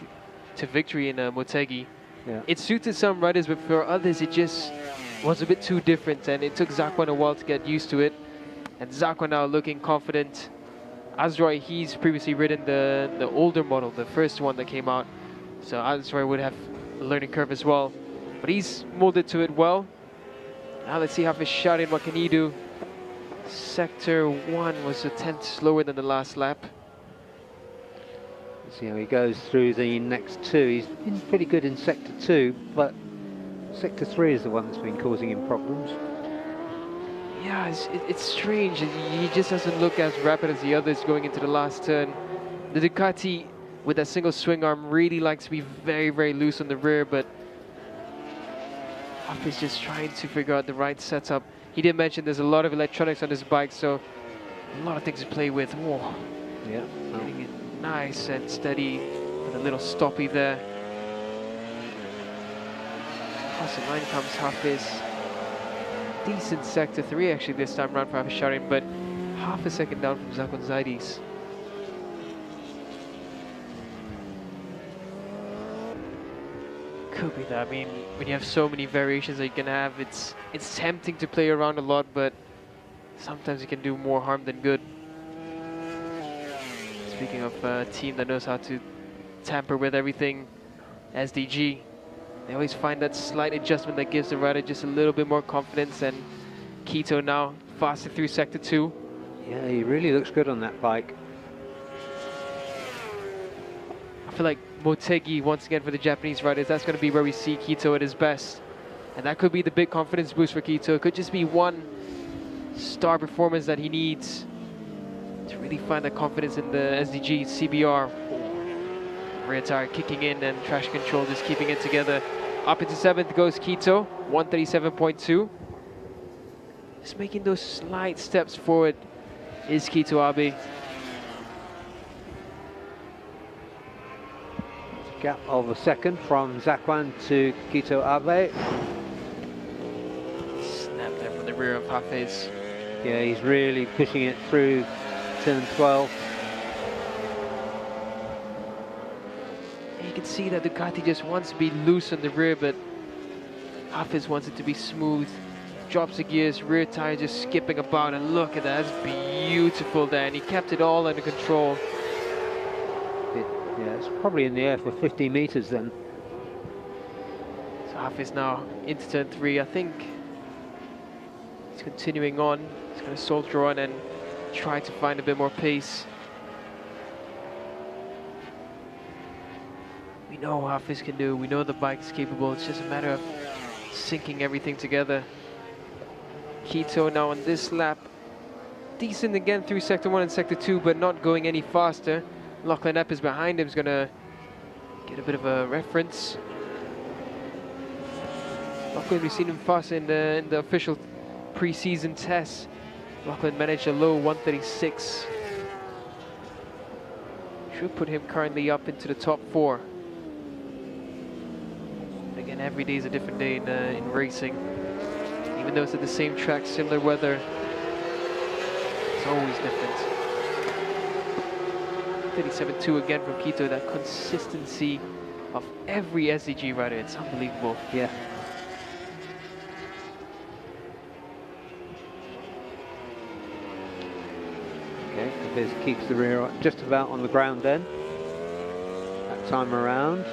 to victory in Motegi, Yeah. it suited some riders, but for others it just was a bit too different, and it took Zakwan a while to get used to it. And Zakwan now looking confident. Azroy, he's previously ridden the older model, the first one that came out, so Azroy would have a learning curve as well. But he's molded to it well. Now let's see how he's shot in. What can he do? Sector 1 was a tenth slower than the last lap. See how he goes through the next two. He's been pretty good in Sector 2, but Sector 3 is the one that's been causing him problems. Yeah, it's strange. He just doesn't look as rapid as the others going into the last turn. The Ducati with that single swing arm really likes to be very, very loose on the rear, but Huff is just trying to figure out the right setup. He did mention there's a lot of electronics on this bike, so a lot of things to play with. Whoa. Yeah. Getting it nice and steady with a little stoppy there. Across the line comes Hafiz. Decent Sector 3 actually this time round for Hafiz Sharin, but half a second down from Zakwan Zaidis. Could be that. I mean, when you have so many variations that you can have, it's tempting to play around a lot, but sometimes it can do more harm than good. Speaking of a team that knows how to tamper with everything, SDG, they always find that slight adjustment that gives the rider just a little bit more confidence, and Keto now faster through Sector 2. Yeah, he really looks good on that bike. I feel like Motegi, once again for the Japanese riders, that's going to be where we see Keto at his best. And that could be the big confidence boost for Keto. It could just be one star performance that he needs to really find that confidence in the SDG CBR. Rear tire kicking in and traction control just keeping it together. Up into 7th goes Keto, 137.2. Just making those slight steps forward is Keto Abe. Gap of a second from Zakwan to Keto Abe. Snap there from the rear of Hafiz. Yeah, he's really pushing it through turn 12. You can see that Ducati just wants to be loose on the rear, but Hafiz wants it to be smooth. Drops the gears, rear tire just skipping about, and look at that, that's beautiful there, and he kept it all under control. Yeah, it's probably in the air for 50 meters then. So Hafiz now into turn 3. I think he's continuing on. He's going to soldier on and try to find a bit more pace. We know what Hafiz can do. We know the bike is capable. It's just a matter of syncing everything together. Keto now on this lap. Decent again through Sector 1 and Sector 2, but not going any faster. Lachlan Epp is behind him, is going to get a bit of a reference. Lachlan, we've seen him fast in the official pre-season tests. Lachlan managed a low 136. Should put him currently up into the top 4. Again, every day is a different day in racing. Even though it's at the same track, similar weather, it's always different. 37.2 again from Keto. That consistency of every SDG rider, it's unbelievable. Yeah. Okay, Hafiz keeps the rear just about on the ground then. That time around.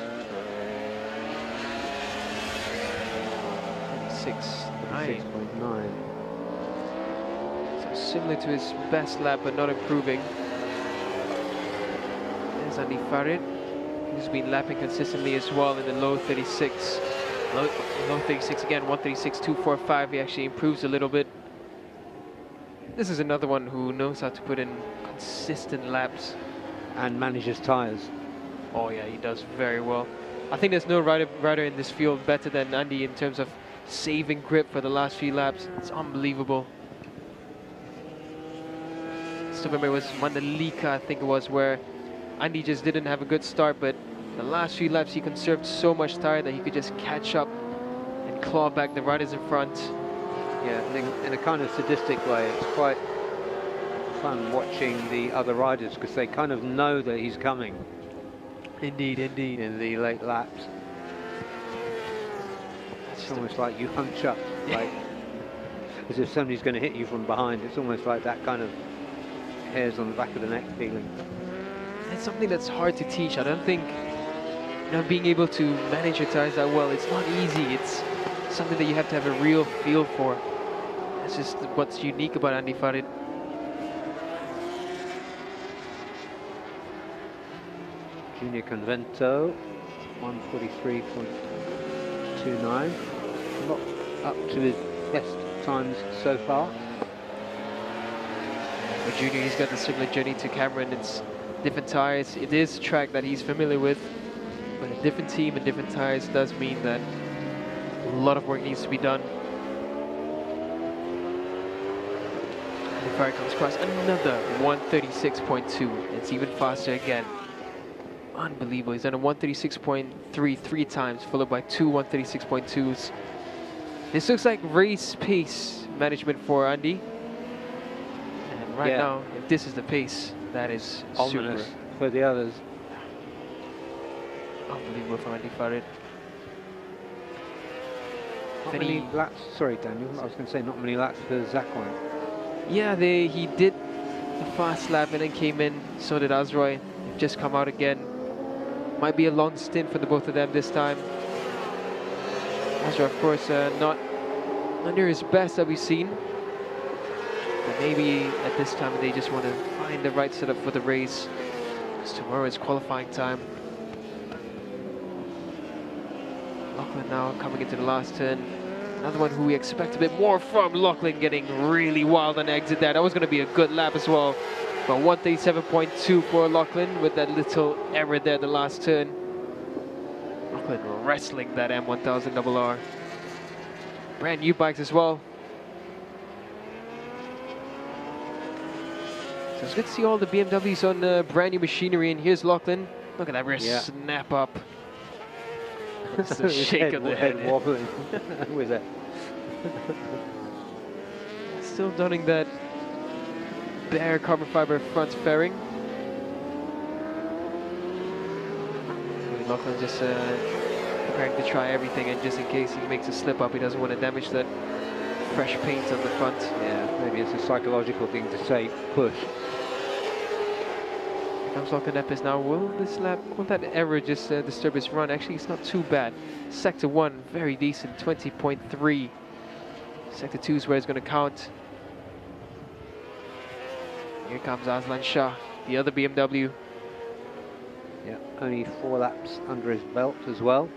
6.9. 6.9. So similar to his best lap, but not improving. There's Andy Farid, who's been lapping consistently as well in the low 36. Low 36 again, 136.245. He actually improves a little bit. This is another one who knows how to put in consistent laps. And manages tyres. Oh yeah, he does very well. I think there's no rider in this field better than Andy in terms of saving grip for the last few laps. It's unbelievable. last November, it was Mandalika, I think it was, where Andy just didn't have a good start, but the last few laps he conserved so much tire that he could just catch up and claw back the riders in front. Yeah, in a kind of sadistic way, it's quite fun watching the other riders because they kind of know that he's coming. Indeed, indeed. In the late laps. It's almost like you hunch up, like as if somebody's going to hit you from behind. It's almost like that kind of hairs on the back of the neck feeling. It's something that's hard to teach. I don't think, being able to manage your tires that well, it's not easy. It's something that you have to have a real feel for. That's just what's unique about Andy Farid. Junior Convento, 1:43.29. Not up to his best times so far. For Junior, he's got a similar journey to Cameron. It's different tires. It is a track that he's familiar with, but a different team and different tires does mean that a lot of work needs to be done. And Farid comes across another 1:36.2. It's even faster again. Unbelievable. He's done a 1:36.3 three times, followed by two 1:36.2s. This looks like race pace management for Andy. And right now, if this is the pace, that is ominous super. For the others. Unbelievable for Andy Farid. Not many laps, sorry Daniel, I was going to say not many laps for Zakwan. Yeah, he did the fast lap and then came in, so did Azroy. They've just come out again. Might be a long stint for the both of them this time. Azroy, of course, not near his best that we've seen. But maybe at this time they just want to find the right setup for the race. Because tomorrow is qualifying time. Lachlan now coming into the last turn. Another one who we expect a bit more from. Lachlan getting really wild on the exit there. That was going to be a good lap as well. But 1:37.2 for Lachlan with that little error there the last turn. Lachlan wrestling that M1000RR. Brand new bikes as well. So it's good to see all the BMWs on brand new machinery. And here's Lachlan. Look at that rear snap up. It's the shake of the head wobbling with it. Still donning that bare carbon fiber front fairing. Lachlan just preparing to try everything, and just in case he makes a slip up, he doesn't want to damage that fresh paint on the front. Yeah, maybe it's a psychological thing to say push. Here comes Lachlan Epis now. Will that error just disturb his run? Actually, it's not too bad. Sector 1, very decent, 20.3. Sector 2 is where it's going to count. Here comes Aslan Shah, the other BMW. Yeah, only 4 laps under his belt as well.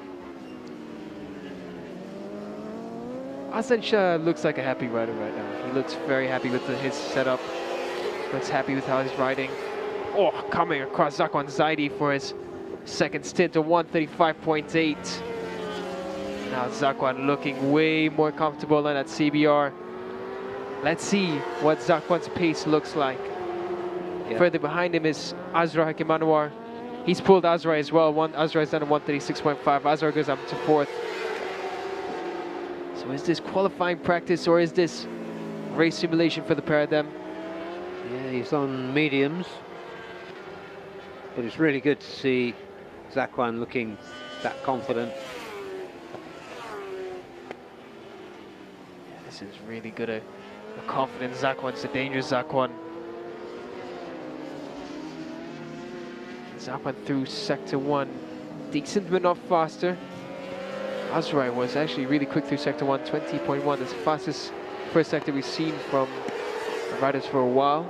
Aslan Shah looks like a happy rider right now. He looks very happy with his setup. Looks happy with how he's riding. Oh, coming across Zakwan Zaidi for his second stint to 1:35.8. Now Zakwan looking way more comfortable on that CBR. Let's see what Zakwan's pace looks like. Yeah. Further behind him is Azra Hakimanwar. He's pulled Azra as well. Azra's done a 1:36.5. Azra goes up to 4th. So is this qualifying practice or is this race simulation for the pair of them? Yeah, he's on mediums. But it's really good to see Zakwan looking that confident. Yeah, this is really good. A confident Zakwan. It's a dangerous Zakwan. Zakwan through sector 1. Decent but not faster. Azrai was actually really quick through sector 1, 20.1. That's the fastest first sector we've seen from the riders for a while.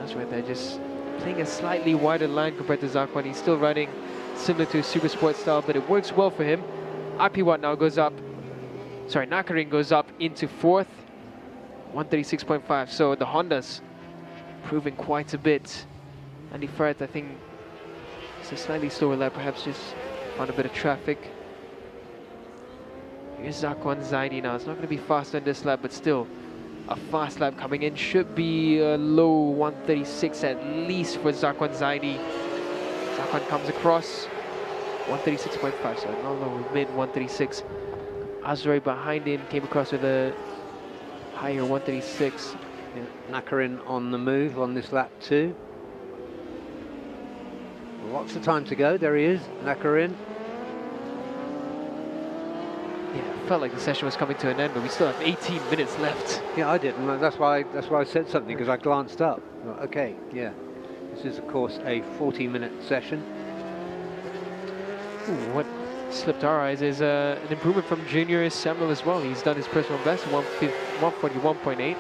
Azrai there just playing a slightly wider line compared to Zakwan. He's still riding similar to a super sport style, but it works well for him. Apiwat now goes up. Sorry, Nakarin goes up into 4th. 1:36.5. So the Hondas proving quite a bit. Andy Farid, I think, it's a slightly slower lap, perhaps just found a bit of traffic. Here's Zakwan Zaidi now. It's not going to be faster in this lap, but still a fast lap coming in. Should be a low 136 at least for Zakwan Zaidi. Zakwan comes across 136.5, so no low, mid 136. Azrai behind him came across with a higher 136. Yeah, Nakarin on the move on this lap too. Lots of time to go. There he is, Nakarin. Yeah, it felt like the session was coming to an end, but we still have 18 minutes left. Yeah, I did, and that's why I said something, because I glanced up. Okay, yeah. This is of course a 40-minute session. Ooh, what slipped our eyes is an improvement from Junior Samuel as well. He's done his personal best, 141.8.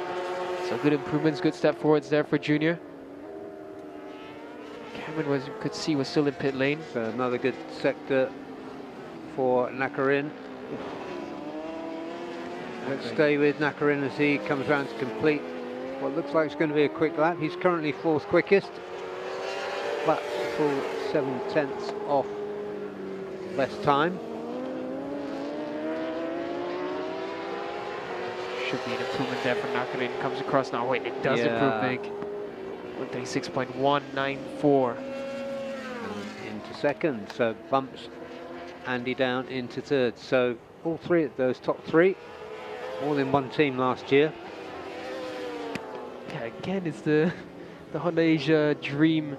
So good improvements, good step forwards there for Junior. Cameron you could see was still in pit lane. So another good sector for Nakarin. Let's stay with Nakarin as he comes around to complete what looks like it's going to be a quick lap. He's currently 4th quickest, but full 7/10 off less time. Should be an improvement there for Nakarin. Comes across now. Wait, it does improve big. 136.194. Into second, so bumps Andy down into third. So all three of those top three, all in one team last year. Yeah, again, it's the Honda Asia Dream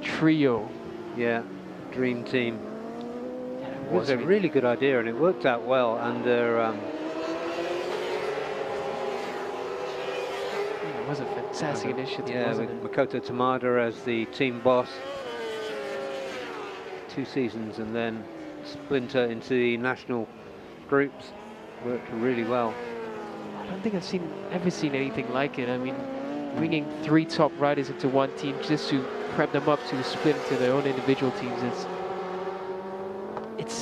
Trio. Yeah, dream team. Yeah, It was a really good idea, and it worked out well under. It was a fantastic initiative, yeah, wasn't with it? Makoto Tamada as the team boss. 2 seasons, and then splinter into the national groups. Worked really well. I don't think I've ever seen anything like it. I mean, bringing 3 top riders into one team just to prep them up to split into their own individual teams.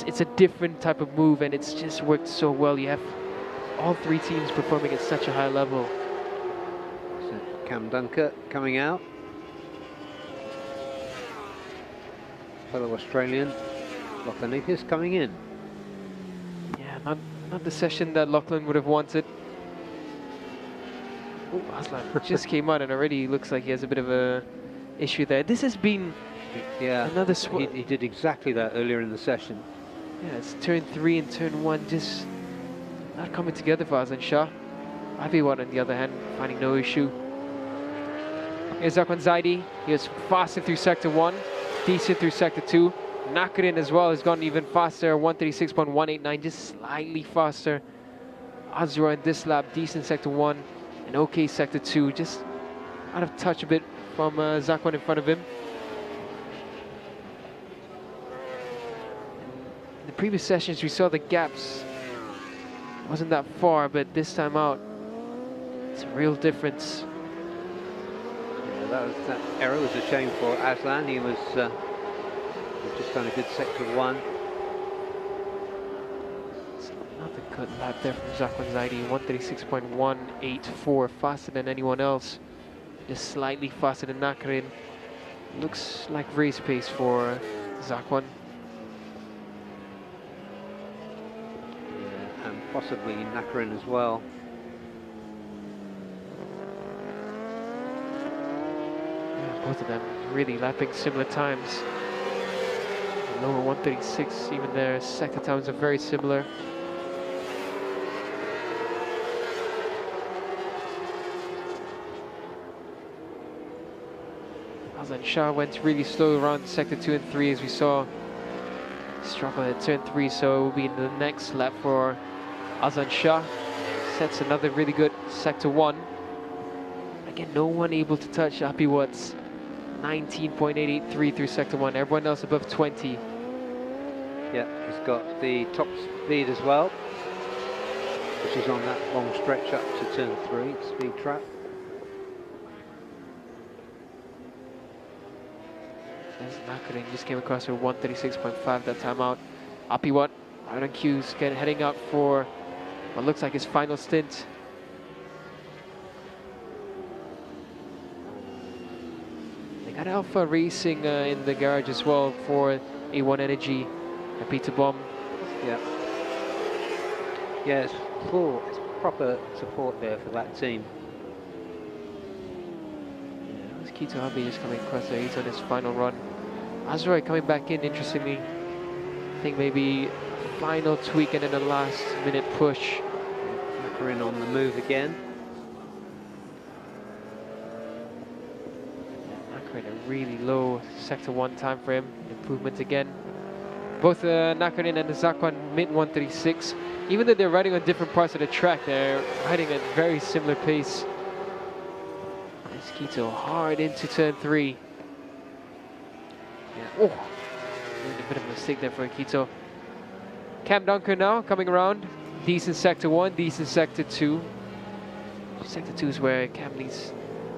It's a different type of move, and it's just worked so well. You have all 3 teams performing at such a high level. So Cam Dunker coming out. Fellow Australian Lachlan Ipis coming in. Yeah, not the session that Lachlan would have wanted. Oh, Aslan just came out and already looks like he has a bit of a issue there. This has been another he did exactly that earlier in the session. Yeah, it's turn 3 and turn 1 just not coming together for Aslan Shah. Abiwat on the other hand, finding no issue. Here's Zakwan Zaidi. He was faster through sector 1, decent through sector 2. Nakarin as well has gone even faster, 136.189, just slightly faster. Azura in this lap, decent sector 1, and okay sector 2, just out of touch a bit from Zakwan in front of him. In the previous sessions we saw the gaps wasn't that far, but this time out it's a real difference. Yeah, that error was a shame for Aslan. He was just done a good sector 1. It's another good lap there from Zakwan Zaidi, 136.184, faster than anyone else, just slightly faster than Nakarin. Looks like race pace for Zakwan. Yeah, and possibly Nakarin as well. Yeah, both of them really lapping similar times. Lower 136, even their sector times are very similar. Azlan Shah went really slow around sector 2 and 3 as we saw. Struggle at turn 3, so it will be in the next lap for Azlan Shah. Sets another really good sector 1. Again, no one able to touch Abiwat's 19.883 through sector 1. Everyone else above 20. Yeah, he's got the top speed as well, which is on that long stretch up to turn 3, speed trap. There's Nakarin, just came across with 136.5 that time out. Apiwat, right on cues, heading up for what looks like his final stint. They got Alpha Racing in the garage as well for A1 Energy. Peter Bomb. Yeah. Yeah, it's full. proper support there for that team. Yeah, it's Kito Abe just coming across there. He's on his final run. Azroy coming back in, interestingly. I think maybe final tweak and then a last minute push. Makarin on the move again. Nakarin a really low sector 1 time frame. Improvement again. Both Nakarin and Zakwan mid 136. Even though they're riding on different parts of the track, they're riding at a very similar pace. It's Kito hard into turn 3. Yeah. Oh, a bit of a mistake there for Kito. Cam Dunker now coming around. Decent sector 1, decent sector 2. Sector 2 is where Cam needs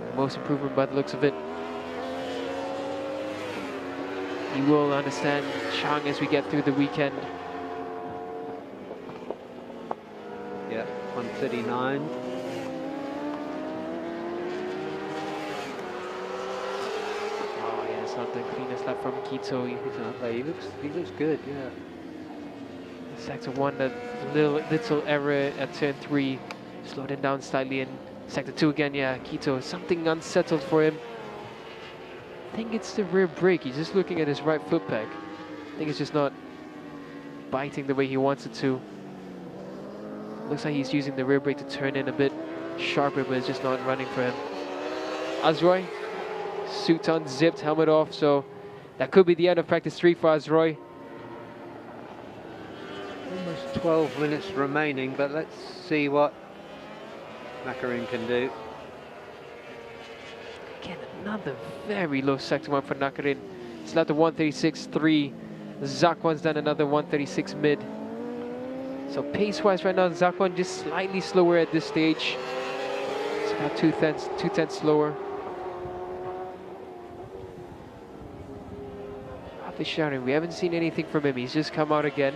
the most improvement by the looks of it. He will understand Chang as we get through the weekend. Yeah, 139. Oh yeah, it's not the cleanest lap from Kito. He looks good, yeah. Sector 1, that little error at turn 3 slowed him down slightly. And sector 2 again, yeah, Kito, something unsettled for him. I think it's the rear brake. He's just looking at his right foot peg. I think it's just not biting the way he wants it to. Looks like he's using the rear brake to turn in a bit sharper, but it's just not running for him. Azroy, suit unzipped, helmet off, so that could be the end of practice 3 for Azroy. Almost 12 minutes remaining, but let's see what Makarin can do. Again, another very low sector 1 for Nakarin. It's left a 136.3. Zakwan's done another 136 mid. So pace-wise right now, Zakwan just slightly slower at this stage. It's about 2 tenths slower. Hafiz Sharon, we haven't seen anything from him. He's just come out again.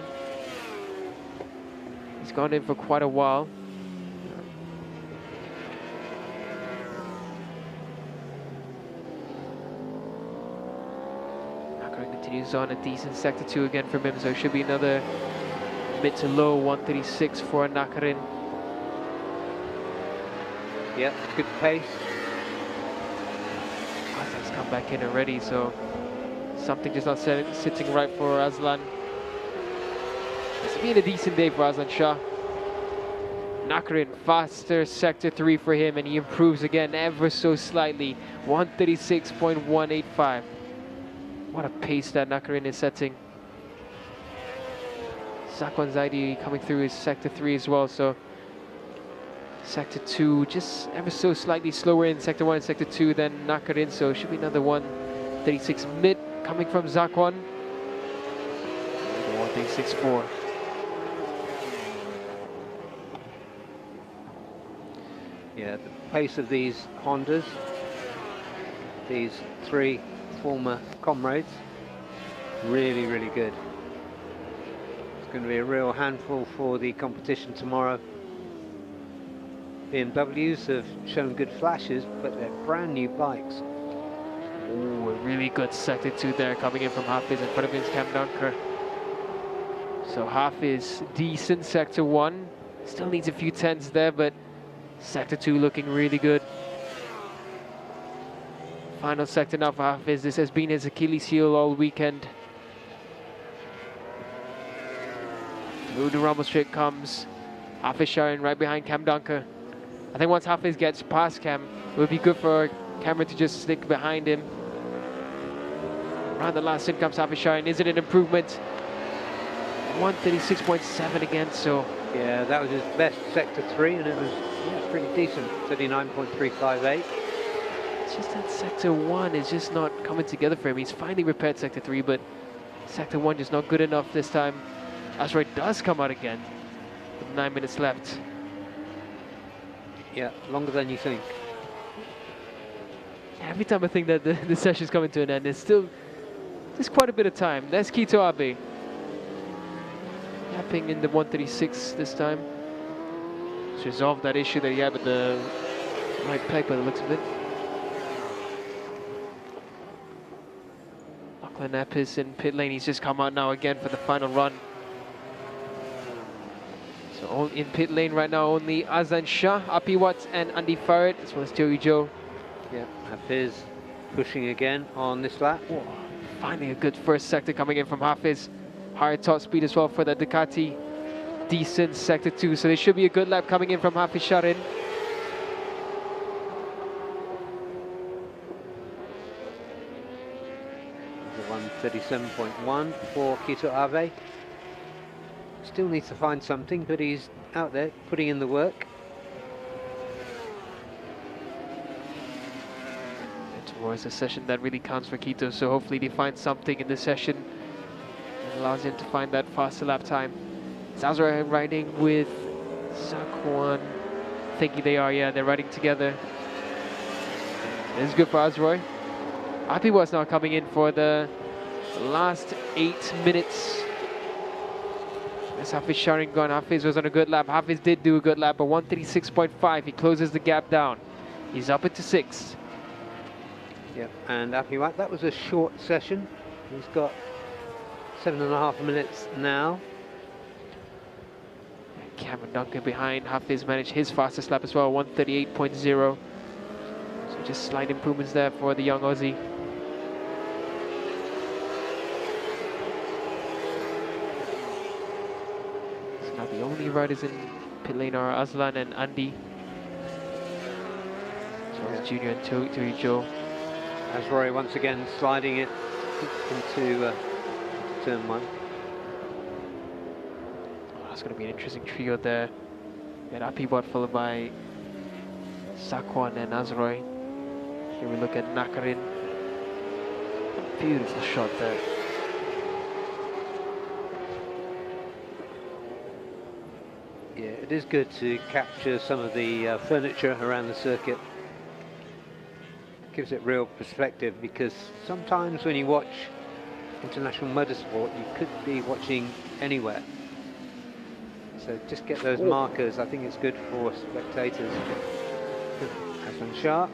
He's gone in for quite a while. Continues on a decent sector 2 again from him, so it should be another mid to low 136 for Nakarin. Yep, good pace. Aslan's come back in already, so something just not sitting right for Aslan. It's been a decent day for Aslan Shah. Nakarin, faster sector 3 for him, and he improves again ever so slightly, 136.185. What a pace that Nakarin is setting. Zakwan's ID coming through is sector 3 as well, so sector 2 just ever so slightly slower in sector 1 and sector 2 than Nakarin, so it should be another 136 mid coming from Zakwan. 136.4. Yeah, the pace of these Hondas, these 3 former comrades, really, really good. It's going to be a real handful for the competition tomorrow. BMWs have shown good flashes, but they're brand new bikes. Ooh, a really good sector 2 there coming in from Hafiz in front of his Cam Dunker. So Hafiz, decent sector 1. Still needs a few tenths there, but sector 2 looking really good. Final sector now for Hafiz. This has been his Achilles heel all weekend. Through the rumble straight comes Hafiz Sharon right behind Cam Dunker. I think once Hafiz gets past Cam, it would be good for Cameron to just stick behind him. Around the last in comes Hafiz Sharon. Is it an improvement? 136.7 again, so... Yeah, that was his best sector 3, and it was pretty decent, 39.358. It's just that sector 1 is just not coming together for him. He's finally repaired sector 3, but sector 1 just not good enough this time. Azroy does come out again with 9 minutes left. Yeah, longer than you think. Every time I think that the session's coming to an end, there's quite a bit of time. That's Kito Abe. Yapping in the 136 this time. It's resolved that issue that he had with the right peg by the looks of it. Lachlan Epis in pit lane. He's just come out now again for the final run. So So in pit lane right now, only Azan Shah, Apiwat, and Andy Farad, as well as Joey Joe. Yeah, Hafiz pushing again on this lap. Whoa, finally a good first sector coming in from Hafiz. Higher top speed as well for the Ducati. Decent sector 2, so there should be a good lap coming in from Hafiz Sharin. 137.1 for Kito Ave. Still needs to find something, but he's out there putting in the work. Tomorrow's a session that really counts for Quito, so hopefully they find something in the session that allows him to find that faster lap time. Zazra riding with Zakwan. Thinking they are, yeah, they're riding together. It's good for Azroy. Api was now coming in for the last 8 minutes. As Hafiz Sharin gone, Hafiz was on a good lap. Hafiz did do a good lap, but 136.5. He closes the gap down. He's up into 6th. Yep, and Apiwat, that was a short session. He's got 7.5 minutes now. Cameron Duncan behind. Hafiz managed his fastest lap as well, 138.0. So just slight improvements there for the young Aussie. So now the only riders in pit lane are Aslan and Andy. As well as Junior and Tui Joe. Azroy once again sliding it into turn 1. It's going to be an interesting trio there. We had Apibot followed by Sakwan and Azroy. Here we look at Nakarin. Beautiful shot there. Yeah, it is good to capture some of the furniture around the circuit. Gives it real perspective, because sometimes when you watch international motorsport, you could be watching anywhere. So just get those markers. I think it's good for spectators. Hassan Shah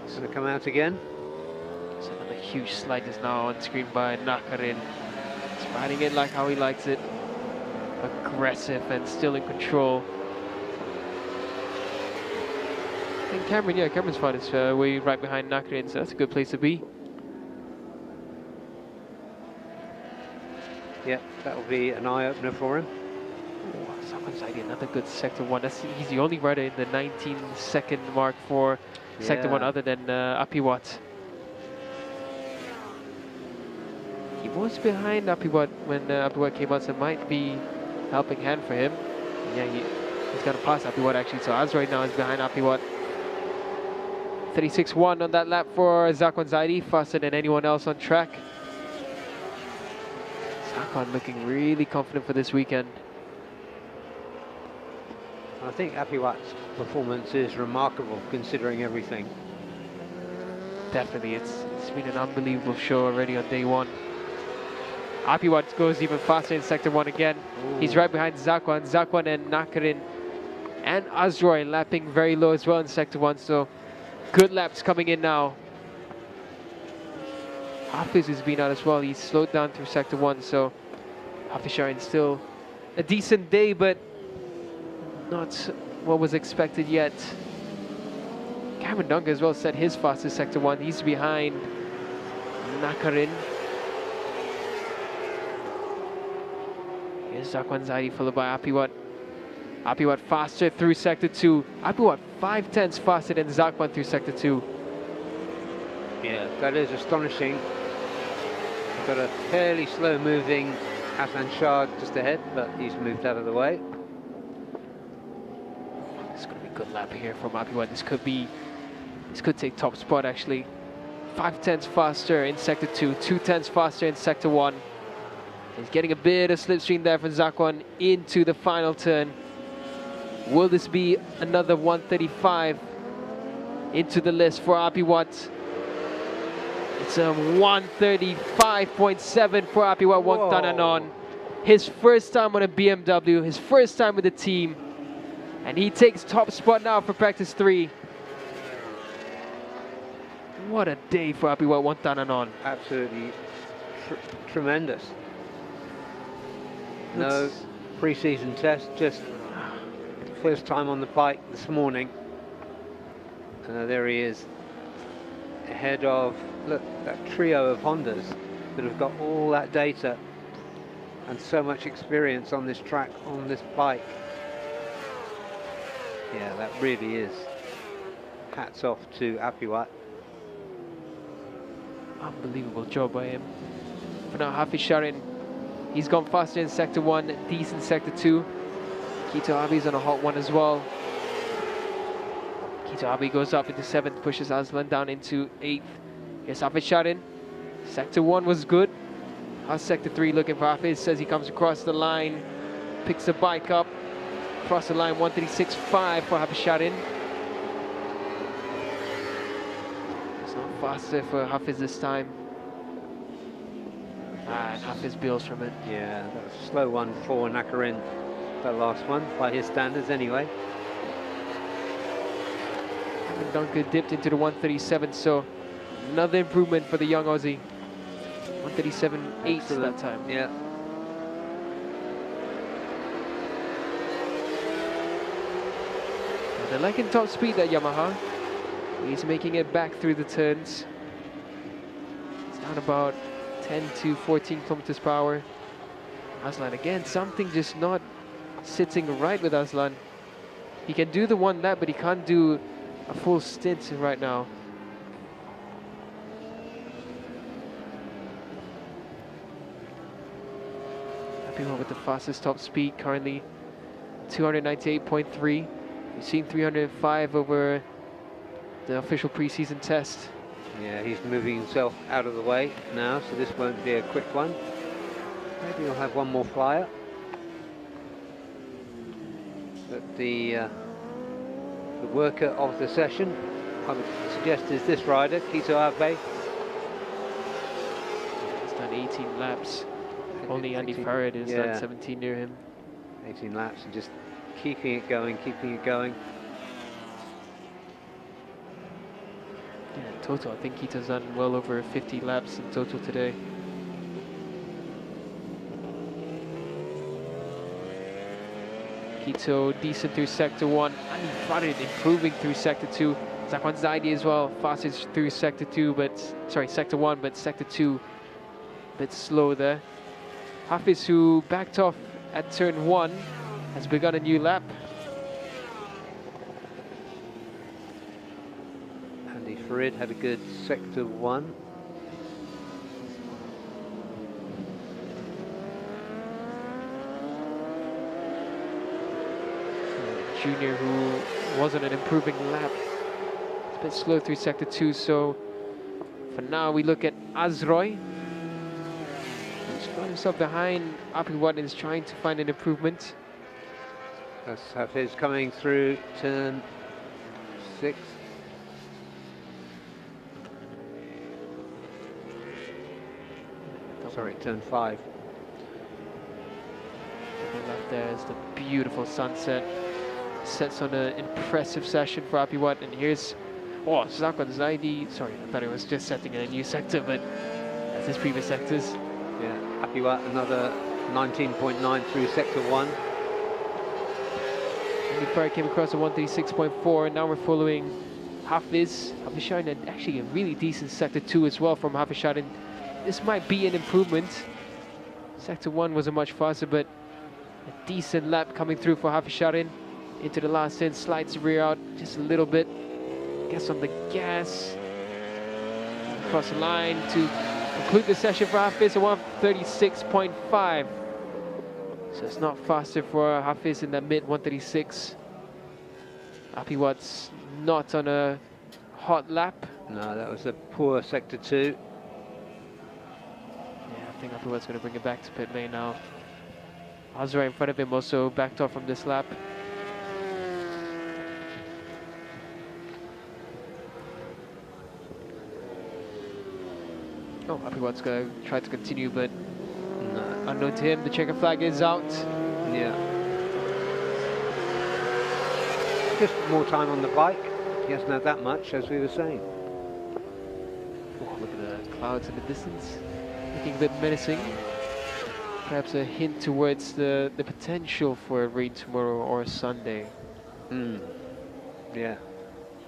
is going to come out again. So another huge slide is now on screen by Nakarin. He's riding it like how he likes it. Aggressive and still in control. I think Cameron, yeah, Cameron's spot is way right behind Nakarin, so that's a good place to be. Yeah, that will be an eye-opener for him. Oh, someone's idea, another good sector 1. He's the only rider in the 19-second mark for sector 1 other than Apiwat. He was behind Apiwat when Apiwat came out, so it might be a helping hand for him. Yeah, he's going to pass Apiwat actually, so Az right now is behind Apiwat. 36.1 on that lap for Zakwan Zaidi, faster than anyone else on track. Zakwan looking really confident for this weekend. I think Apiwat's performance is remarkable considering everything. Definitely, it's been an unbelievable show already on day 1. Apiwat goes even faster in sector 1 again. Ooh. He's right behind Zakwan. Zakwan and Nakarin and Azroy lapping very low as well in sector 1, so good laps coming in now. Hafiz has been out as well. He's slowed down through sector 1, so Hafiz Sharin still a decent day, but not what was expected yet. Cameron Dunga as well set his fastest sector 1. He's behind Nakarin. Here's Zakwan Zaidi followed by Apiwat. Apiwat faster through sector 2. Apiwat 5/10 faster than Zakwan through sector 2. Yeah, that is astonishing. Got a fairly slow moving Hassan Shah just ahead, but he's moved out of the way. It's going to be a good lap here from Apiwat. This could take top spot actually. 5/10 faster in sector 2, 2/10 faster in sector 1. He's getting a bit of slipstream there from Zakwan into the final turn. Will this be another 135 into the list for Apiwat? It's a 135.7 for Apiwat Wongtananon. His first time on a BMW, his first time with the team. And he takes top spot now for practice 3. What a day for Apiwat Wongtananon. Absolutely tremendous. No pre-season test, just first time on the bike this morning. There he is, ahead of, look, that trio of Hondas that have got all that data and so much experience on this track, on this bike. Yeah, that really is. Hats off to Apiwat. Unbelievable job by him. For now, Hafiz Sharin, he's gone faster in Sector 1, decent Sector 2. Kito Abi's on a hot one as well. Kito Abi goes up into 7th, pushes Aslan down into 8th. Here's Hafiz Sharin. Sector 1 was good. How's Sector 3 looking for Hafiz? Says he comes across the line, picks the bike up, across the line, 136.5 for Hafiz Sharin. It's not faster for Hafiz this time. And Hafiz builds from it. Yeah, that was a slow one for Nakarin, that last one, by his standards anyway. And Dunker dipped into the 137, so another improvement for the young Aussie. 137.8 that time. Yeah. They're liking top speed, that Yamaha. He's making it back through the turns. It's down about 10 to 14 kilometers per hour. Aslan again, something just not sitting right with Aslan. He can do the one lap, but he can't do a full stint right now. Apiwat with the fastest top speed currently, 298.3. We've seen 305 over the official preseason test. Yeah, he's moving himself out of the way now, so this won't be a quick one. Maybe he'll have one more flyer. But the worker of the session, I would suggest, is this rider, Kito Abe. He's done 18 laps. Only Andy Farrad is done 17 near him. 18 laps and just keeping it going, keeping it going. Yeah, in total, I think Kito's done well over 50 laps in total today. Kito decent through Sector 1. Andy Farrad improving through Sector 2. Zakwan Zaidi as well, fastest through Sector 2, but sorry, Sector 1, but Sector 2 a bit slow there. Hafiz, who backed off at turn 1, has begun a new lap. Andy Farid had a good Sector 1. Junior, who wasn't an improving lap. It's a bit slow through Sector 2, so for now we look at Azroy. He's got himself behind Apiwat and is trying to find an improvement. That's Hafiz coming through turn 6. Sorry, turn 5. Left there is the beautiful sunset. Sets on an impressive session for Apiwat, and here's Zakwan Zaidi. Sorry, I thought it was just setting in a new sector, but that's his previous sectors. Yeah, Apiwat another 19.9 through Sector 1. Andy Farrad came across a 136.4, and now we're following Hafiz. Hafiz Sharin, actually a really decent Sector 2 as well from Hafiz Sharin. This might be an improvement. Sector 1 was a much faster, but a decent lap coming through for Hafiz Sharin. Into the last 10, slides the rear out just a little bit. Gets on the gas. Across the line to conclude the session for Hafiz, a 136.5. So it's not faster for Hafiz in that mid 136. Apiwat's not on a hot lap. No, that was a poor Sector 2. Yeah, I think Apiwat's going to bring it back to pit lane now. Azra in front of him also backed off from this lap. Oh, Apiwat's going to try to continue, but No. unknown to him, the checker flag is out. Yeah. Just more time on the bike. He hasn't had that much, as we were saying. Oh, look at the clouds in the distance. Looking a bit menacing. Perhaps a hint towards the potential for a rain tomorrow or Sunday. Yeah,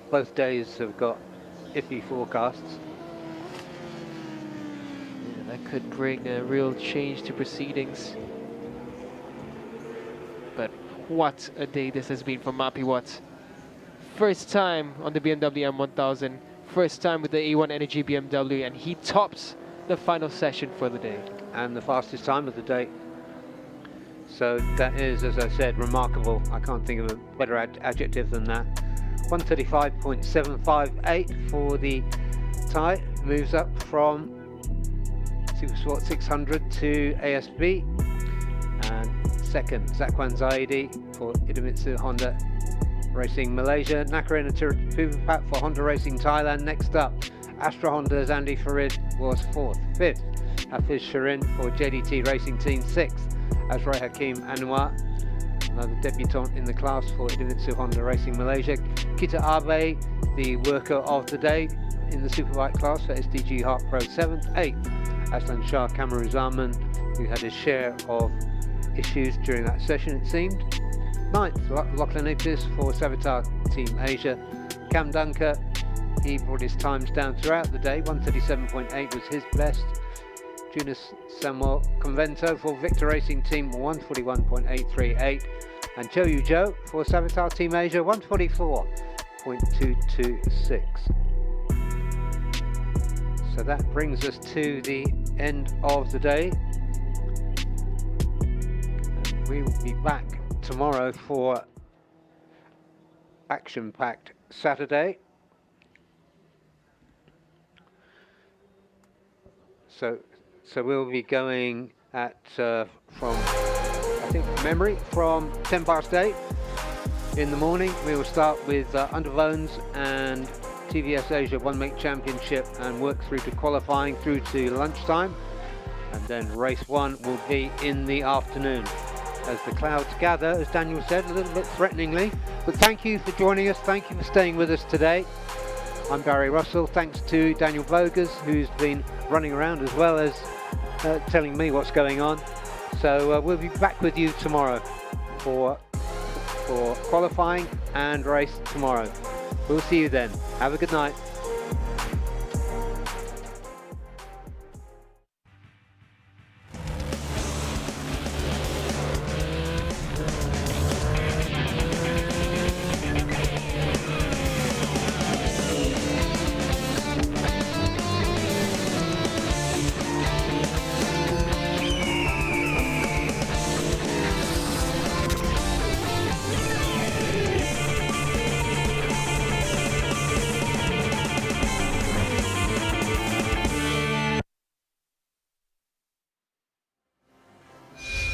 both days have got iffy forecasts. Yeah, that could bring a real change to proceedings. But what a day this has been for Mappy Watts. First time on the BMW M1000, first time with the A1 Energy BMW, and he tops the final session for the day. And the fastest time of the day. So that is, as I said, remarkable. I can't think of a better adjective than that. 135.758 for the tie. Moves up from Supersport 600 to ASB. And second, Zakwan Zaidi for Idemitsu Honda Racing Malaysia. Nakarina Puvapat for Honda Racing Thailand. Next up, Astra Honda's Andy Farid was fourth. Fifth, Hafiz Shirin for JDT Racing Team. Sixth, Azrai Hakim Anwar, another debutant in the class for Idemitsu Honda Racing Malaysia. Kita Abe, the worker of the day in the Superbike class for SDG Heart Pro. 7th. 8th, Aslan Shah Kamaruzaman, who had his share of issues during that session, it seemed. 9th, Lachlan Apis for Savitar Team Asia. Cam Dunker, he brought his times down throughout the day. 137.8 was his best. Junis Samuel Convento for Victor Racing Team, 141.838. And Joe Joe for Savitar Team Asia, 144.226. So that brings us to the end of the day. And we will be back tomorrow for action-packed Saturday. So we'll be going at from, I think, memory, from 10 past 8 in the morning. We will start with Underbones and TVS Asia One Make Championship and work through to qualifying through to lunchtime. And then race 1 will be in the afternoon as the clouds gather, as Daniel said, a little bit threateningly. But thank you for joining us. Thank you for staying with us today. I'm Barry Russell. Thanks to Daniel Vogers, who's been running around as well as telling me what's going on. So we'll be back with you tomorrow for qualifying and race tomorrow. We'll see you then. Have a good night.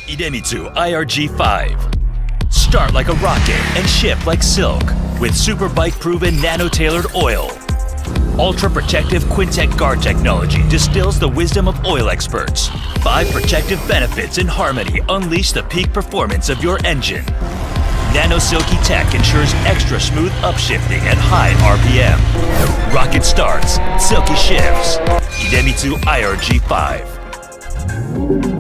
Idemitsu IRG5. Start like a rocket and ship like silk with Superbike proven nano-tailored oil. Ultra protective Quintet guard technology distills the wisdom of oil experts. 5 protective benefits in harmony unleash the peak performance of your engine. Nano Silky Tech ensures extra smooth upshifting at high RPM. Rocket starts, silky shifts. Idemitsu IRG5.